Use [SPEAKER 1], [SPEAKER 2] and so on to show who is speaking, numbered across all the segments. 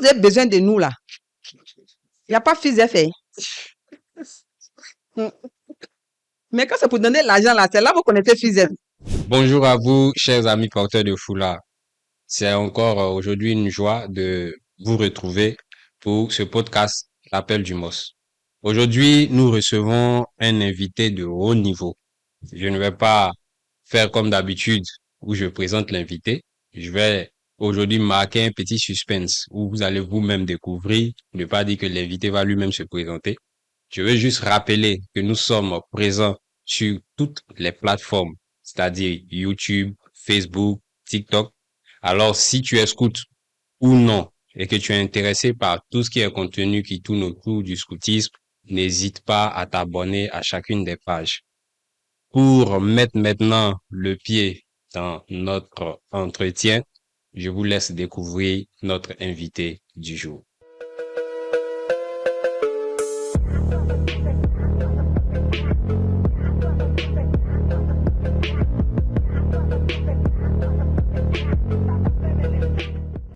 [SPEAKER 1] vous avez besoin de nous, là, il n'y a pas fils d'effet. Mais quand c'est pour donner l'argent, là, c'est là que vous connaissez fils d'effet.
[SPEAKER 2] Bonjour à vous, chers amis porteurs de foulard. C'est encore aujourd'hui une joie de vous retrouver pour ce podcast, l'appel du MOS. Aujourd'hui, nous recevons un invité de haut niveau. Je ne vais pas faire comme d'habitude où je présente l'invité. Je vais aujourd'hui marquer un petit suspense où vous allez vous-même découvrir, ne pas dire que l'invité va lui-même se présenter. Je veux juste rappeler que nous sommes présents sur toutes les plateformes, c'est-à-dire YouTube, Facebook, TikTok. Alors, si tu es scout ou non et que tu es intéressé par tout ce qui est contenu qui tourne autour du scoutisme, n'hésite pas à t'abonner à chacune des pages. Pour mettre maintenant le pied dans notre entretien, je vous laisse découvrir notre invité du jour.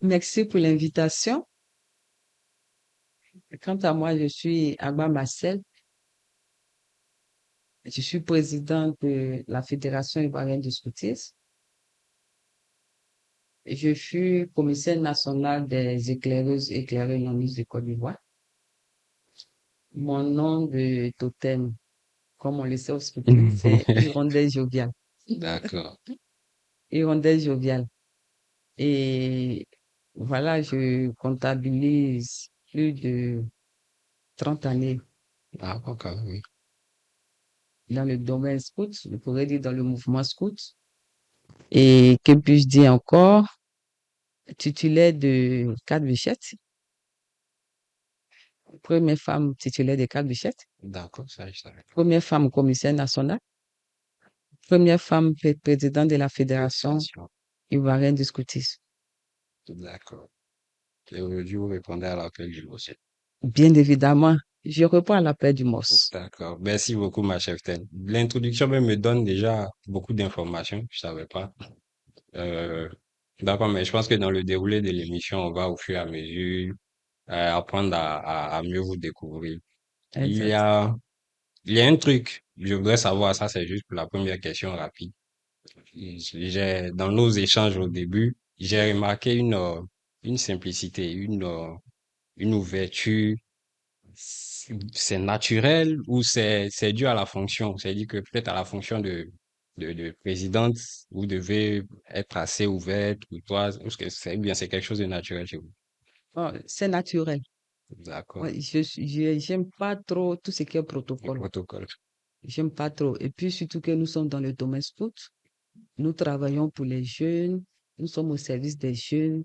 [SPEAKER 1] Merci pour l'invitation. Quant à moi, je suis Agba Marcel. Je suis présidente de la Fédération ivoirienne de scoutisme. Je fus commissaire national des éclaireuses et éclaireurs non-nus de Côte d'Ivoire. Mon nom de totem, comme on le sait au scoutisme, c'est Hirondelle joviale.
[SPEAKER 2] D'accord.
[SPEAKER 1] Hirondelle joviale. Et voilà, je comptabilise plus de 30 années
[SPEAKER 2] Ah, ok, oui.
[SPEAKER 1] dans le domaine scout, je pourrais dire dans le mouvement scout. Et que puis-je dire encore? Titulaire de 4 Bichettes, première femme titulaire de 4 Bichettes,
[SPEAKER 2] D'accord, ça, je savais.
[SPEAKER 1] première femme commissaire nationale, première femme présidente de la Fédération ivoirienne de scoutisme.
[SPEAKER 2] D'accord. Et aujourd'hui, vous répondez à l'appel du MOS.
[SPEAKER 1] Bien évidemment, je réponds à l'appel du MOS.
[SPEAKER 2] D'accord. Merci beaucoup, ma cheftaine. L'introduction même me donne déjà beaucoup d'informations. Je savais pas. Euh, d'accord, mais je pense que dans le déroulé de l'émission, on va au fur et à mesure apprendre à mieux vous découvrir. Il y
[SPEAKER 1] Exact.
[SPEAKER 2] a, il y a un truc, je voudrais savoir, ça c'est juste pour la première question rapide. Dans nos échanges au début, j'ai remarqué une simplicité, une ouverture. C'est naturel ou c'est dû à la fonction? C'est-à-dire que peut-être à la fonction de présidente, vous devez être assez ouverte ou toi, parce que c'est bien, c'est quelque chose de naturel chez vous.
[SPEAKER 1] Bon, c'est naturel.
[SPEAKER 2] D'accord.
[SPEAKER 1] Ouais, j'aime pas trop tout ce qui est
[SPEAKER 2] Le
[SPEAKER 1] protocole.
[SPEAKER 2] protocole.
[SPEAKER 1] J'aime pas trop. Et puis surtout que nous sommes dans le domaine scout. Nous travaillons pour les jeunes. Nous sommes au service des jeunes.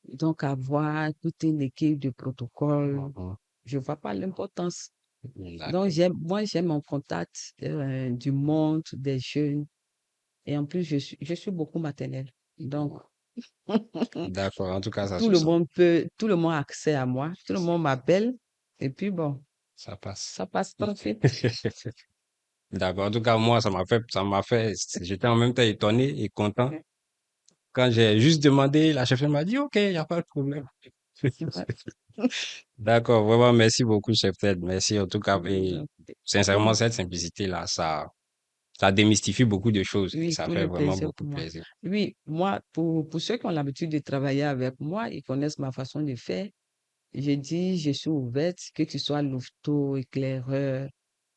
[SPEAKER 1] Donc, avoir toute une équipe de protocole,
[SPEAKER 2] Mhm.
[SPEAKER 1] je vois pas l'importance. Donc,
[SPEAKER 2] D'accord.
[SPEAKER 1] moi, j'aime en contact du monde, des jeunes. Et en plus, je suis beaucoup maternelle. Donc,
[SPEAKER 2] D'accord. En tout cas, ça se sent.
[SPEAKER 1] tout le monde a accès à moi. Tout le monde m'appelle. Et puis, bon,
[SPEAKER 2] Ça passe.
[SPEAKER 1] ça passe tranquille.
[SPEAKER 2] D'accord. En tout cas, moi, j'étais en même temps étonné et content. Quand j'ai juste demandé, la chef m'a dit, OK, il n'y a pas de problème.
[SPEAKER 1] Ouais.
[SPEAKER 2] D'accord, vraiment, merci beaucoup, chef Ted. Merci en tout cas. Et sincèrement, cette simplicité-là, ça démystifie beaucoup de choses et
[SPEAKER 1] Oui,
[SPEAKER 2] ça
[SPEAKER 1] tout
[SPEAKER 2] fait
[SPEAKER 1] le
[SPEAKER 2] vraiment
[SPEAKER 1] plaisir
[SPEAKER 2] beaucoup
[SPEAKER 1] pour moi.
[SPEAKER 2] plaisir.
[SPEAKER 1] Oui, moi, pour ceux qui ont l'habitude de travailler avec moi, ils connaissent ma façon de faire. Je dis, je suis ouverte, que tu sois louveteau, éclaireur,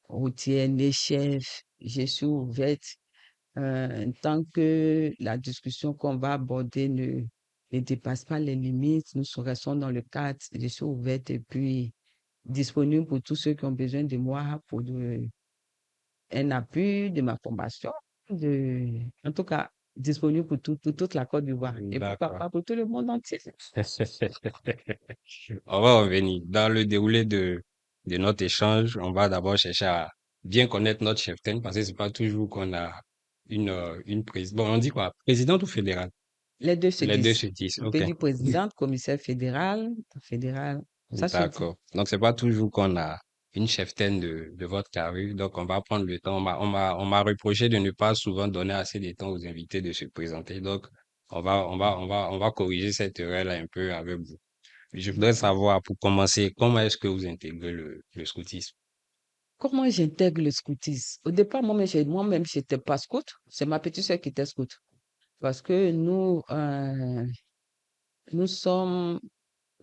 [SPEAKER 1] routier, chef, je suis ouverte. Tant que la discussion qu'on va aborder ne dépasse pas les limites, nous restons dans le cadre, je suis ouverte et puis disponible pour tous ceux qui ont besoin de moi pour un appui, de ma formation, en tout cas, disponible pour toute la Côte d'Ivoire et pourquoi
[SPEAKER 2] D'accord.
[SPEAKER 1] pas pour tout le monde entier.
[SPEAKER 2] On va revenir. Dans le déroulé de notre échange, on va d'abord chercher à bien connaître notre chef parce que c'est pas toujours qu'on a une présidente. Bon, on dit quoi? Présidente ou fédérale?
[SPEAKER 1] Les deux se
[SPEAKER 2] Les deux
[SPEAKER 1] disent.
[SPEAKER 2] se disent.
[SPEAKER 1] On peut
[SPEAKER 2] OK.
[SPEAKER 1] dire présidente, commissaire fédéral, ça se dit.
[SPEAKER 2] D'accord. Donc, c'est pas toujours qu'on a une cheftaine de votre carrure. Donc, on va prendre le temps. On m'a reproché de ne pas souvent donner assez de temps aux invités de se présenter. Donc, on va corriger cette erreur-là un peu avec vous. Je voudrais savoir, pour commencer, comment est-ce que vous intégrez le scoutisme?
[SPEAKER 1] Comment j'intègre le scoutisme? Au départ, moi-même, j'étais pas scout. C'est ma petite sœur qui était scout. Parce que nous sommes,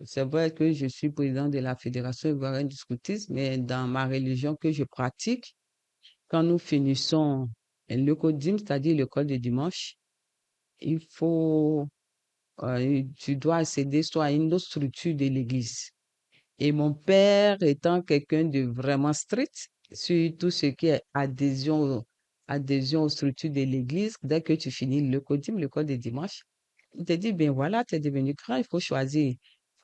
[SPEAKER 1] c'est vrai que je suis président de la Fédération ivoirienne du scoutisme, mais dans ma religion que je pratique, quand nous finissons le codim, c'est-à-dire l'école de dimanche, il faut, tu dois accéder soit à une autre structure de l'église. Et mon père étant quelqu'un de vraiment strict sur tout ce qui est adhésion aux structures de l'église, dès que tu finis le codim, le code de dimanche, il te dit, ben voilà, tu es devenu grand, il faut choisir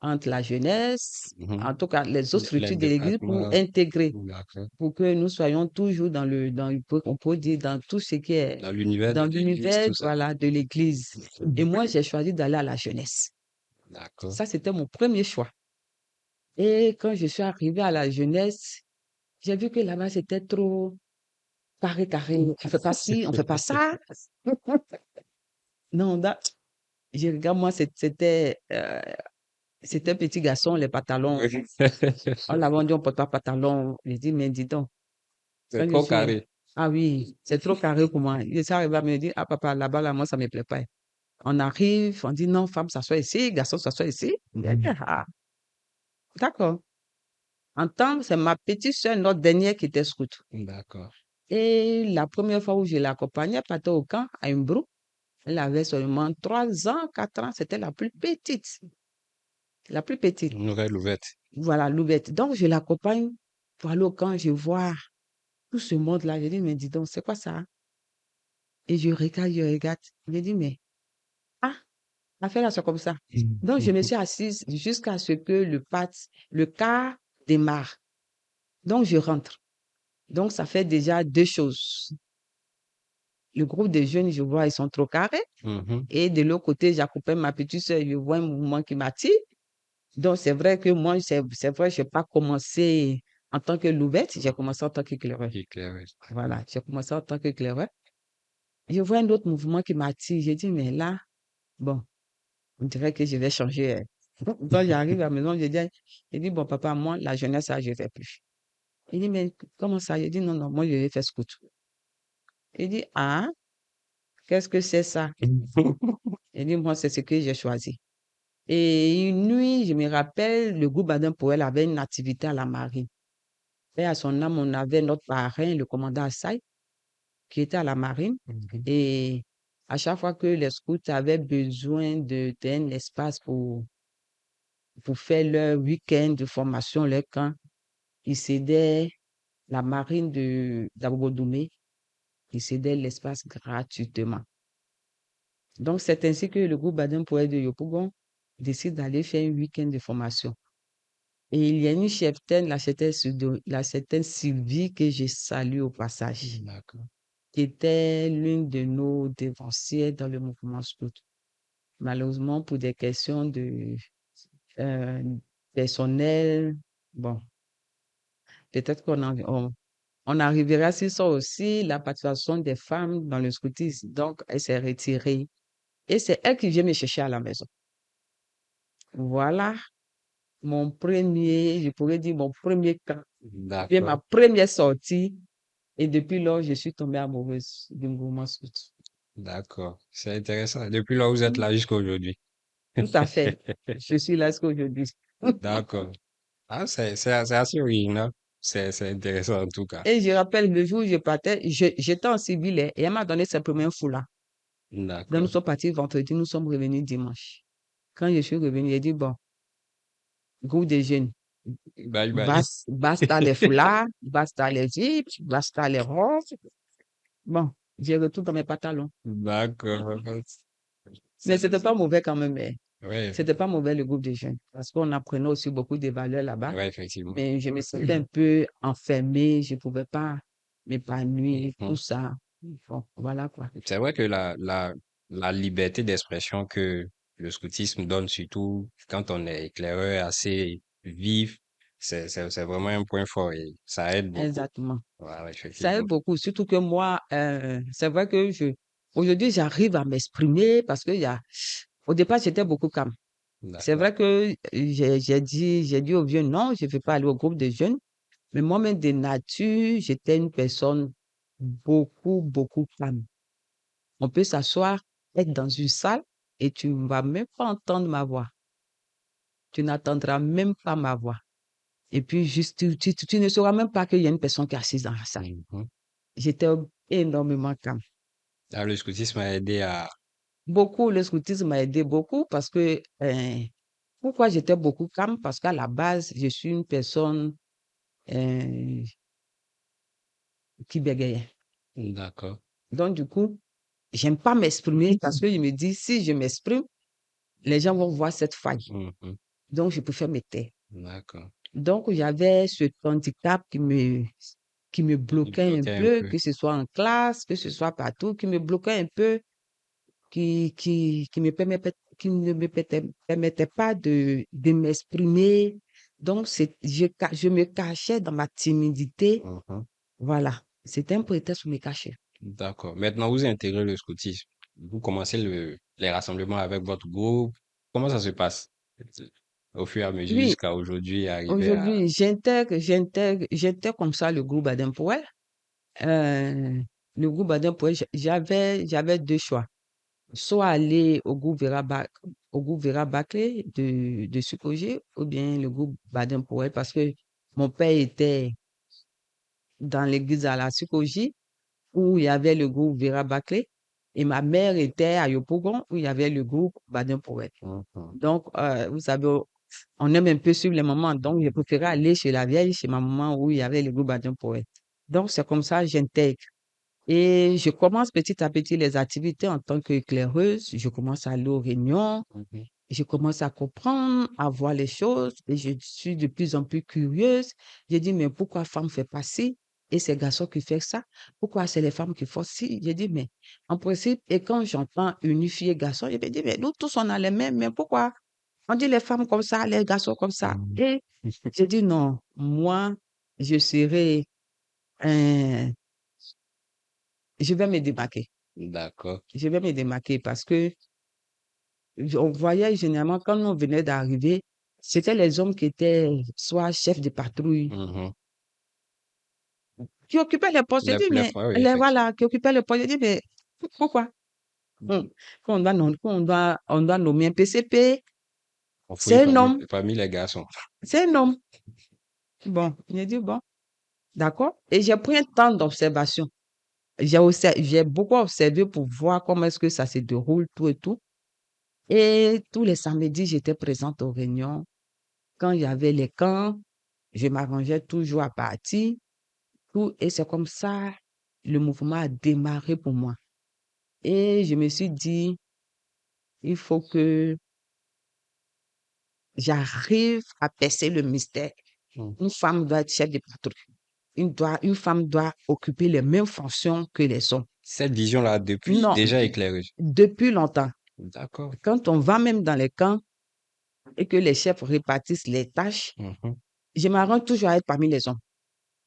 [SPEAKER 1] entre la jeunesse,
[SPEAKER 2] Mhm.
[SPEAKER 1] en tout cas les autres
[SPEAKER 2] Les
[SPEAKER 1] structures de l'église pour
[SPEAKER 2] départements,
[SPEAKER 1] intégrer,
[SPEAKER 2] d'accord.
[SPEAKER 1] pour que nous soyons toujours on peut dire, dans tout ce qui est
[SPEAKER 2] Dans l'univers de
[SPEAKER 1] dans
[SPEAKER 2] l'église,
[SPEAKER 1] l'univers,
[SPEAKER 2] tout ça.
[SPEAKER 1] voilà, de l'église. Et moi, j'ai choisi d'aller à la jeunesse.
[SPEAKER 2] D'accord.
[SPEAKER 1] Ça, c'était mon premier choix. Et quand je suis arrivée à la jeunesse, j'ai vu que là-bas, c'était trop carré, carré. On fait pas ci, on fait pas ça. Non, je regarde, moi, c'était petit garçon, les pantalons. On l'a vendu, on porte pas pantalon. J'ai dit, mais dis donc,
[SPEAKER 2] C'est
[SPEAKER 1] quand je
[SPEAKER 2] trop
[SPEAKER 1] suis,
[SPEAKER 2] carré.
[SPEAKER 1] ah oui, c'est trop carré pour moi. Je suis arrivée à me dire, ah papa, là-bas, là, moi, ça me plaît pas. On arrive, on dit, non, femme, s'assoit ici, garçon, s'assoit ici. Ah, d'accord. En temps, c'est ma petite sœur, notre dernière qui était scout.
[SPEAKER 2] D'accord.
[SPEAKER 1] Et la première fois où je l'accompagnais, elle partait au camp à Umbro. Elle avait seulement 3 ans, 4 ans. C'était la plus petite. La plus petite.
[SPEAKER 2] Une nouvelle ouverte.
[SPEAKER 1] Voilà, Loubette. Donc, je l'accompagne pour aller au camp. Je vois tout ce monde-là. Je dis, mais dis donc, c'est quoi ça? Et je regarde, je regarde. Je dis, mais, ah, l'affaire là, c'est comme ça. Donc, je me suis assise jusqu'à ce que le car démarre. Donc, je rentre. Donc, ça fait déjà deux choses. Le groupe de jeunes, je vois, ils sont trop carrés.
[SPEAKER 2] Mhm.
[SPEAKER 1] Et de l'autre côté, j'accompagne ma petite sœur, je vois un mouvement qui m'attire. Donc, c'est vrai que moi, c'est vrai, je n'ai pas commencé en tant que louvette, j'ai commencé en tant qu'éclaireur.
[SPEAKER 2] Éclairé.
[SPEAKER 1] Voilà, j'ai commencé en tant qu'éclaireur. Je vois un autre mouvement qui m'attire. J'ai dit, mais là, bon, on dirait que je vais changer, hein. Donc, j'arrive à la maison, je dis, bon, papa, moi, la jeunesse, ça, je ne fais plus. Il dit, mais comment ça? Je dis, non, non, moi, je vais faire scout. Il dit, ah, qu'est-ce que c'est ça? Il dit, moi, c'est ce que j'ai choisi. Et une nuit, je me rappelle, le groupe Baden Powell avait une activité à la marine. Et à son âme, on avait notre parrain, le commandant Assay, qui était à la marine.
[SPEAKER 2] Mhm.
[SPEAKER 1] Et à chaque fois que les scouts avaient besoin d'un espace pour faire leur week-end de formation, leur camp, ils cédaient la marine d'Abobodoumé, ils cédaient l'espace gratuitement. Donc, c'est ainsi que le groupe Baden Powell de Yopougon décide d'aller faire un week-end de formation. Et il y a une cheftaine, la cheftaine Sylvie, que je salue au passage,
[SPEAKER 2] D'accord.
[SPEAKER 1] qui était l'une de nos dévancières dans le mouvement scout. Malheureusement, pour des questions de euh, personnel, bon, peut-être on arrivera sur ça aussi, la participation des femmes dans le scoutisme. Donc, elle s'est retirée. Et c'est elle qui vient me chercher à la maison. Voilà mon premier, je pourrais dire mon premier camp, bien ma
[SPEAKER 2] D'accord.
[SPEAKER 1] première sortie. Et depuis lors, je suis tombée amoureuse du mouvement scout.
[SPEAKER 2] D'accord. C'est intéressant. Depuis là, vous êtes
[SPEAKER 1] Mm.
[SPEAKER 2] là jusqu'à aujourd'hui.
[SPEAKER 1] Tout à fait. Je suis là jusqu'à aujourd'hui.
[SPEAKER 2] D'accord. Ah, c'est assez original. C'est intéressant en tout cas.
[SPEAKER 1] Et je rappelle le jour où je partais, j'étais en civil et elle m'a donné simplement un foulard. Donc nous
[SPEAKER 2] D'accord.
[SPEAKER 1] sommes partis vendredi, nous sommes revenus dimanche. Quand je suis revenu, j'ai dit, bon, groupe de jeunes,
[SPEAKER 2] Bye bye.
[SPEAKER 1] basta les foulards, basta les jupes, basta les robes. Bon, je retourne dans mes pantalons.
[SPEAKER 2] D'accord.
[SPEAKER 1] Mais c'était pas mauvais quand même, hein.
[SPEAKER 2] Ouais,
[SPEAKER 1] C'était pas mauvais le groupe de jeunes parce qu'on apprenait aussi beaucoup de valeurs là-bas.
[SPEAKER 2] ouais, effectivement.
[SPEAKER 1] Mais je me sentais un peu enfermée, je pouvais pas m'épanouir, tout
[SPEAKER 2] Mhm.
[SPEAKER 1] ça. Bon, voilà quoi.
[SPEAKER 2] C'est vrai que la liberté d'expression que le scoutisme donne, surtout quand on est éclaireur assez vif, c'est vraiment un point fort et ça aide beaucoup.
[SPEAKER 1] Exactement.
[SPEAKER 2] Voilà,
[SPEAKER 1] Ça aide
[SPEAKER 2] effectivement.
[SPEAKER 1] beaucoup, surtout que moi, c'est vrai que aujourd'hui, j'arrive à m'exprimer parce que au départ, j'étais beaucoup calme. C'est
[SPEAKER 2] D'accord.
[SPEAKER 1] vrai que j'ai dit aux vieux, non, je ne vais pas aller au groupe de jeunes. Mais moi-même, de nature, j'étais une personne beaucoup calme. On peut s'asseoir, être dans une salle et tu ne vas même pas entendre ma voix. Tu n'entendras même pas ma voix. Et puis, juste, tu ne sauras même pas qu'il y a une personne qui est assise dans la salle.
[SPEAKER 2] Mhm.
[SPEAKER 1] J'étais énormément calme.
[SPEAKER 2] Ah, le scoutisme a aidé à...
[SPEAKER 1] Beaucoup, le scoutisme m'a aidé beaucoup parce que, pourquoi j'étais beaucoup calme? Parce qu'à la base, je suis une personne euh, qui bégayait.
[SPEAKER 2] D'accord.
[SPEAKER 1] Donc, du coup, j'aime pas m'exprimer parce que je me dis, si je m'exprime, les gens vont voir cette faille.
[SPEAKER 2] Mhm.
[SPEAKER 1] Donc, je préfère me taire.
[SPEAKER 2] D'accord.
[SPEAKER 1] Donc, j'avais ce handicap qui me
[SPEAKER 2] Il
[SPEAKER 1] bloquait un
[SPEAKER 2] bloquait un
[SPEAKER 1] peu,
[SPEAKER 2] peu.
[SPEAKER 1] que ce soit en classe, que ce soit partout, qui me bloquait un peu, qui ne me permettait pas de m'exprimer. Donc, je me cachais dans ma timidité.
[SPEAKER 2] Mhm.
[SPEAKER 1] Voilà. C'était un prétexte pour me cacher.
[SPEAKER 2] D'accord. Maintenant, vous intégrez le scoutisme. Vous commencez les rassemblements avec votre groupe. Comment ça se passe au fur et à mesure
[SPEAKER 1] Oui,
[SPEAKER 2] jusqu'à aujourd'hui, arriver à...
[SPEAKER 1] aujourd'hui, j'intègre comme ça le groupe Baden Powell. Le groupe Baden Powell, j'avais deux choix. Soit aller au groupe Vera Baclé de Sucogé ou bien le groupe Baden Powell parce que mon père était dans l'église à la Sucogé où il y avait le groupe Vera Baclé et ma mère était à Yopougon où il y avait le groupe Baden Powell.
[SPEAKER 2] Mhm.
[SPEAKER 1] Donc, vous savez, on aime un peu suivre les mamans. Donc, je préférais aller chez la vieille, chez ma maman où il y avait le groupe Baden Powell. Donc, c'est comme ça, j'intègre. Et je commence petit à petit les activités en tant qu'éclaireuse. Je commence à aller aux réunions.
[SPEAKER 2] Mhm.
[SPEAKER 1] Je commence à comprendre, à voir les choses et je suis de plus en plus curieuse. J'ai dit, mais pourquoi femme fait pas ci et c'est garçons qui font ça? Pourquoi c'est les femmes qui font ci? J'ai dit, mais en principe, et quand j'entends unifier garçons, je me dis, mais nous tous on a les mêmes, mais pourquoi on dit les femmes comme ça, les garçons comme ça?
[SPEAKER 2] Mhm.
[SPEAKER 1] Et j'ai dit, non, moi, je serai, un je vais me démarquer.
[SPEAKER 2] D'accord.
[SPEAKER 1] Je vais me démarquer parce que on voyait généralement quand on venait d'arriver, c'était les hommes qui étaient soit chefs de patrouille,
[SPEAKER 2] Mhm.
[SPEAKER 1] qui occupaient les postes. J'ai dit, mais
[SPEAKER 2] Ouais, oui,
[SPEAKER 1] les
[SPEAKER 2] effectivement.
[SPEAKER 1] voilà, qui occupaient les postes. J'ai dit, mais pourquoi? On doit nommer un PCP,
[SPEAKER 2] On fouille
[SPEAKER 1] c'est un homme,
[SPEAKER 2] parmi les garçons.
[SPEAKER 1] c'est un homme. Bon, j'ai dit, bon, d'accord. Et j'ai pris un temps d'observation. J'ai beaucoup observé pour voir comment est-ce que ça se déroule, tout et tout. Et tous les samedis, j'étais présente aux réunions. Quand il y avait les camps, je m'arrangeais toujours à partir, tout, et c'est comme ça, le mouvement a démarré pour moi. Et je me suis dit, il faut que j'arrive à percer le mystère.
[SPEAKER 2] Mhm.
[SPEAKER 1] Une femme doit être chef de patrouille. Une femme doit occuper les mêmes fonctions que les hommes.
[SPEAKER 2] Cette vision-là, depuis
[SPEAKER 1] Non,
[SPEAKER 2] déjà éclaireuse.
[SPEAKER 1] depuis longtemps.
[SPEAKER 2] D'accord.
[SPEAKER 1] Quand on va même dans les camps et que les chefs répartissent les tâches,
[SPEAKER 2] Mhm.
[SPEAKER 1] je m'arrange toujours à être parmi les hommes.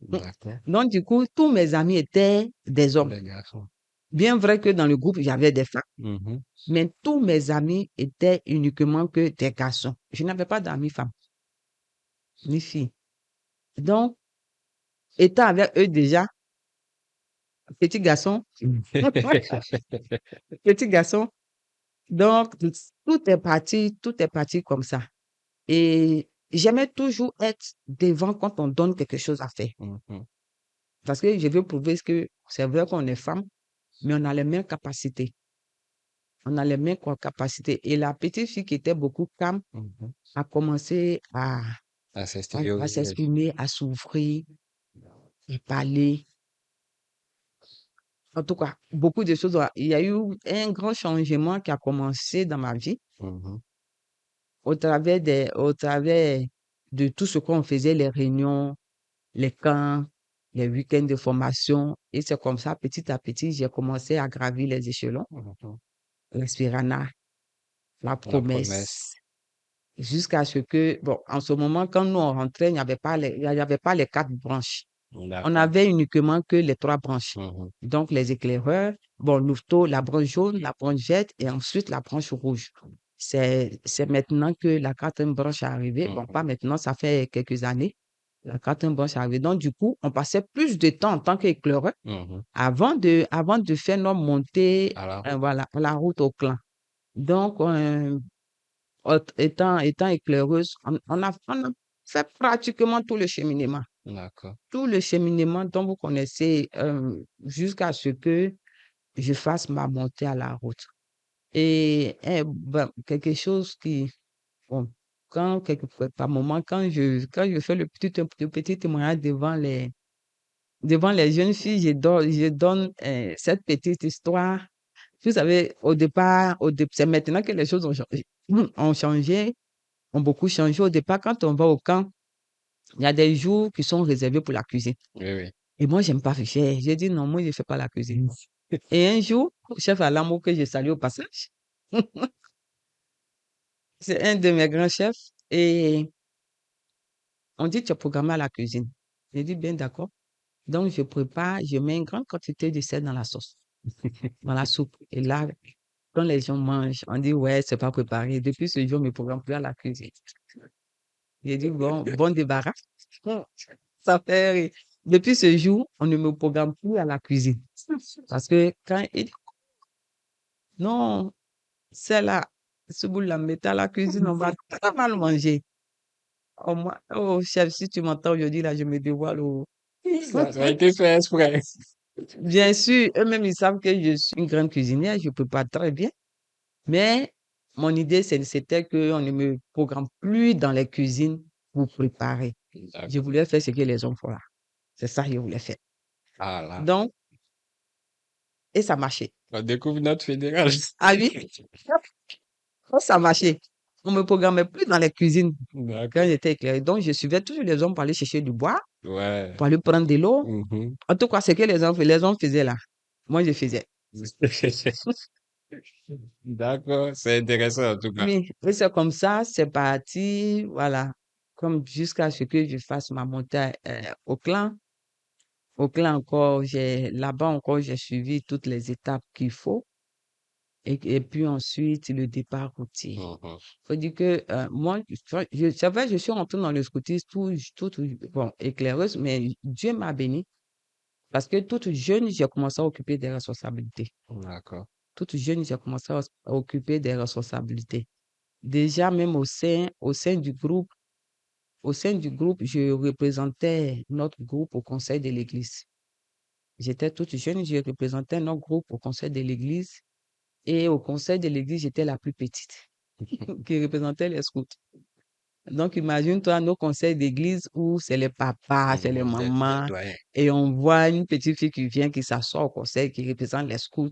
[SPEAKER 2] D'accord.
[SPEAKER 1] Donc, du coup, tous mes amis étaient des hommes.
[SPEAKER 2] Les garçons.
[SPEAKER 1] Bien vrai que dans le groupe, j'avais des femmes,
[SPEAKER 2] Mhm.
[SPEAKER 1] mais tous mes amis étaient uniquement que des garçons. Je n'avais pas d'amis femmes, ni filles. Donc, étant avec eux déjà, petit garçon, petit garçon, donc tout est parti comme ça. Et j'aimais toujours être devant quand on donne quelque chose à faire.
[SPEAKER 2] Mhm.
[SPEAKER 1] Parce que je veux prouver que c'est vrai qu'on est femme, mais on a les mêmes capacités. On a les mêmes capacités. Et la petite fille qui était beaucoup calme
[SPEAKER 2] Mhm.
[SPEAKER 1] a commencé
[SPEAKER 2] À s'extérioriser.
[SPEAKER 1] s'exprimer, à s'ouvrir, à parler. En tout cas, beaucoup de choses. Il y a eu un grand changement qui a commencé dans ma vie
[SPEAKER 2] Mhm.
[SPEAKER 1] au travers de tout ce qu'on faisait, les réunions, les camps, les week-ends de formation. Et c'est comme ça, petit à petit, j'ai commencé à gravir les échelons.
[SPEAKER 2] Mhm.
[SPEAKER 1] L'Espérana, la
[SPEAKER 2] La promesse.
[SPEAKER 1] promesse, jusqu'à ce que, bon, en ce moment, quand nous on rentrait, il n'y avait pas les quatre branches. On
[SPEAKER 2] D'accord.
[SPEAKER 1] avait uniquement que les trois branches.
[SPEAKER 2] Mhm.
[SPEAKER 1] Donc, les éclaireurs, bon, Louveteau, la branche jaune, la branche verte et ensuite la branche rouge. c'est maintenant que la quatrième branche est arrivée. Bon, pas maintenant, ça fait quelques années. La quatrième branche est arrivée. Donc, du coup, on passait plus de temps en tant qu'éclaireur
[SPEAKER 2] Mhm.
[SPEAKER 1] avant de faire notre montée,
[SPEAKER 2] À la route.
[SPEAKER 1] voilà, à la route au clan. Donc, étant éclaireuse, on a fait pratiquement tout le cheminement.
[SPEAKER 2] D'accord.
[SPEAKER 1] Tout le cheminement dont vous connaissez jusqu'à ce que je fasse ma montée à la route. Et ben, quelque chose qui, bon, par moment, quand je fais le petit témoignage devant les jeunes filles, je donne cette petite histoire. Vous savez, au départ, c'est maintenant que les choses ont changé, ont changé, ont beaucoup changé. Au départ, quand on va au camp, il y a des jours qui sont réservés pour la cuisine.
[SPEAKER 2] Oui, oui.
[SPEAKER 1] Et moi, j'aime pas. J'ai dit non, moi, je fais pas la cuisine. Et un jour, chef à l'amour que je salue au passage, c'est un de mes grands chefs, et on dit, tu es programmé à la cuisine. J'ai dit, bien d'accord. Donc, je prépare, je mets une grande quantité de sel dans la sauce, dans la soupe. Et là, quand les gens mangent, on dit, ouais, c'est pas préparé. Depuis ce jour, on me programme plus à la cuisine. J'ai dit, bon débarras. Ça fait rire. Depuis ce jour, on ne me programme plus à la cuisine. Parce que quand il dit, non, c'est là, ce bout-là, mettez à la cuisine, on va très mal manger. Oh, moi, oh, chef, si tu m'entends aujourd'hui, là, je me dévoile. Oh.
[SPEAKER 2] Ça a été fait exprès.
[SPEAKER 1] Bien sûr, eux-mêmes, ils savent que je suis une grande cuisinière, je prépare très bien. Mais mon idée, c'était qu'on ne me programme plus dans les cuisines pour préparer. Je
[SPEAKER 2] D'accord.
[SPEAKER 1] voulais faire ce que les hommes font là. C'est ça que je voulais faire.
[SPEAKER 2] Ah là.
[SPEAKER 1] Donc, et ça marchait.
[SPEAKER 2] On découvre notre fédéral.
[SPEAKER 1] Ah oui, oh, ça marchait. On me programmait plus dans les cuisines quand
[SPEAKER 2] D'accord.
[SPEAKER 1] j'étais éclairée. Donc, je suivais toujours les hommes pour aller chercher du bois,
[SPEAKER 2] Ouais.
[SPEAKER 1] pour aller prendre de l'eau.
[SPEAKER 2] Mhm.
[SPEAKER 1] En tout cas, c'est que les hommes faisaient là. Moi, je faisais.
[SPEAKER 2] D'accord. C'est intéressant en tout cas.
[SPEAKER 1] Oui, et c'est comme ça, c'est parti, voilà. Comme jusqu'à ce que je fasse ma montée au clan. Au clan encore, là-bas encore, j'ai suivi toutes les étapes qu'il faut. Et puis ensuite, le départ routier.
[SPEAKER 2] Mhm.
[SPEAKER 1] Faut dire que moi, c'est vrai, je suis rentrée dans le scoutisme bon, éclaireuse, mais Dieu m'a béni parce que toute jeune, j'ai commencé à occuper des responsabilités.
[SPEAKER 2] D'accord.
[SPEAKER 1] Toute jeune, j'ai commencé à occuper des responsabilités. Déjà, même au sein du groupe, je représentais notre groupe au conseil de l'église. J'étais toute jeune, je représentais notre groupe au conseil de l'église. Et au conseil de l'église, j'étais la plus petite qui représentait les scouts. Donc, imagine-toi nos conseils d'église où c'est les papas, c'est les
[SPEAKER 2] Mhm. Des
[SPEAKER 1] mamans,
[SPEAKER 2] doyens.
[SPEAKER 1] et on voit une petite fille qui vient, qui s'assoit au conseil, qui représente les scouts.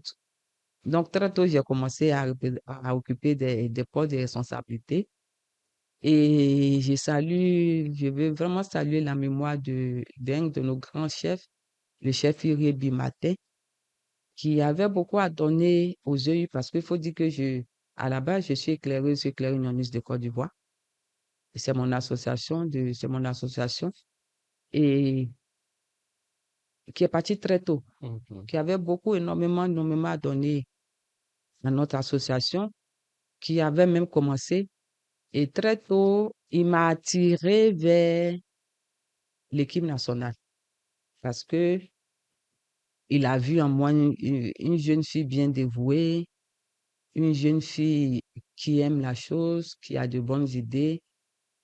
[SPEAKER 1] Donc, très tôt, j'ai commencé à occuper des postes de responsabilité. Et je veux vraiment saluer la mémoire d'un de nos grands chefs, le chef Urié Bimaté, qui avait beaucoup à donner aux yeux parce qu'il faut dire que à la base, je suis éclaireur unioniste de Côte d'Ivoire. C'est mon association et qui est partie très tôt,
[SPEAKER 2] Mhm.
[SPEAKER 1] qui avait énormément à donner à notre association, qui avait même commencé. Et très tôt, il m'a attiré vers l'équipe nationale parce que il a vu en moi une jeune fille bien dévouée, une jeune fille qui aime la chose, qui a de bonnes idées.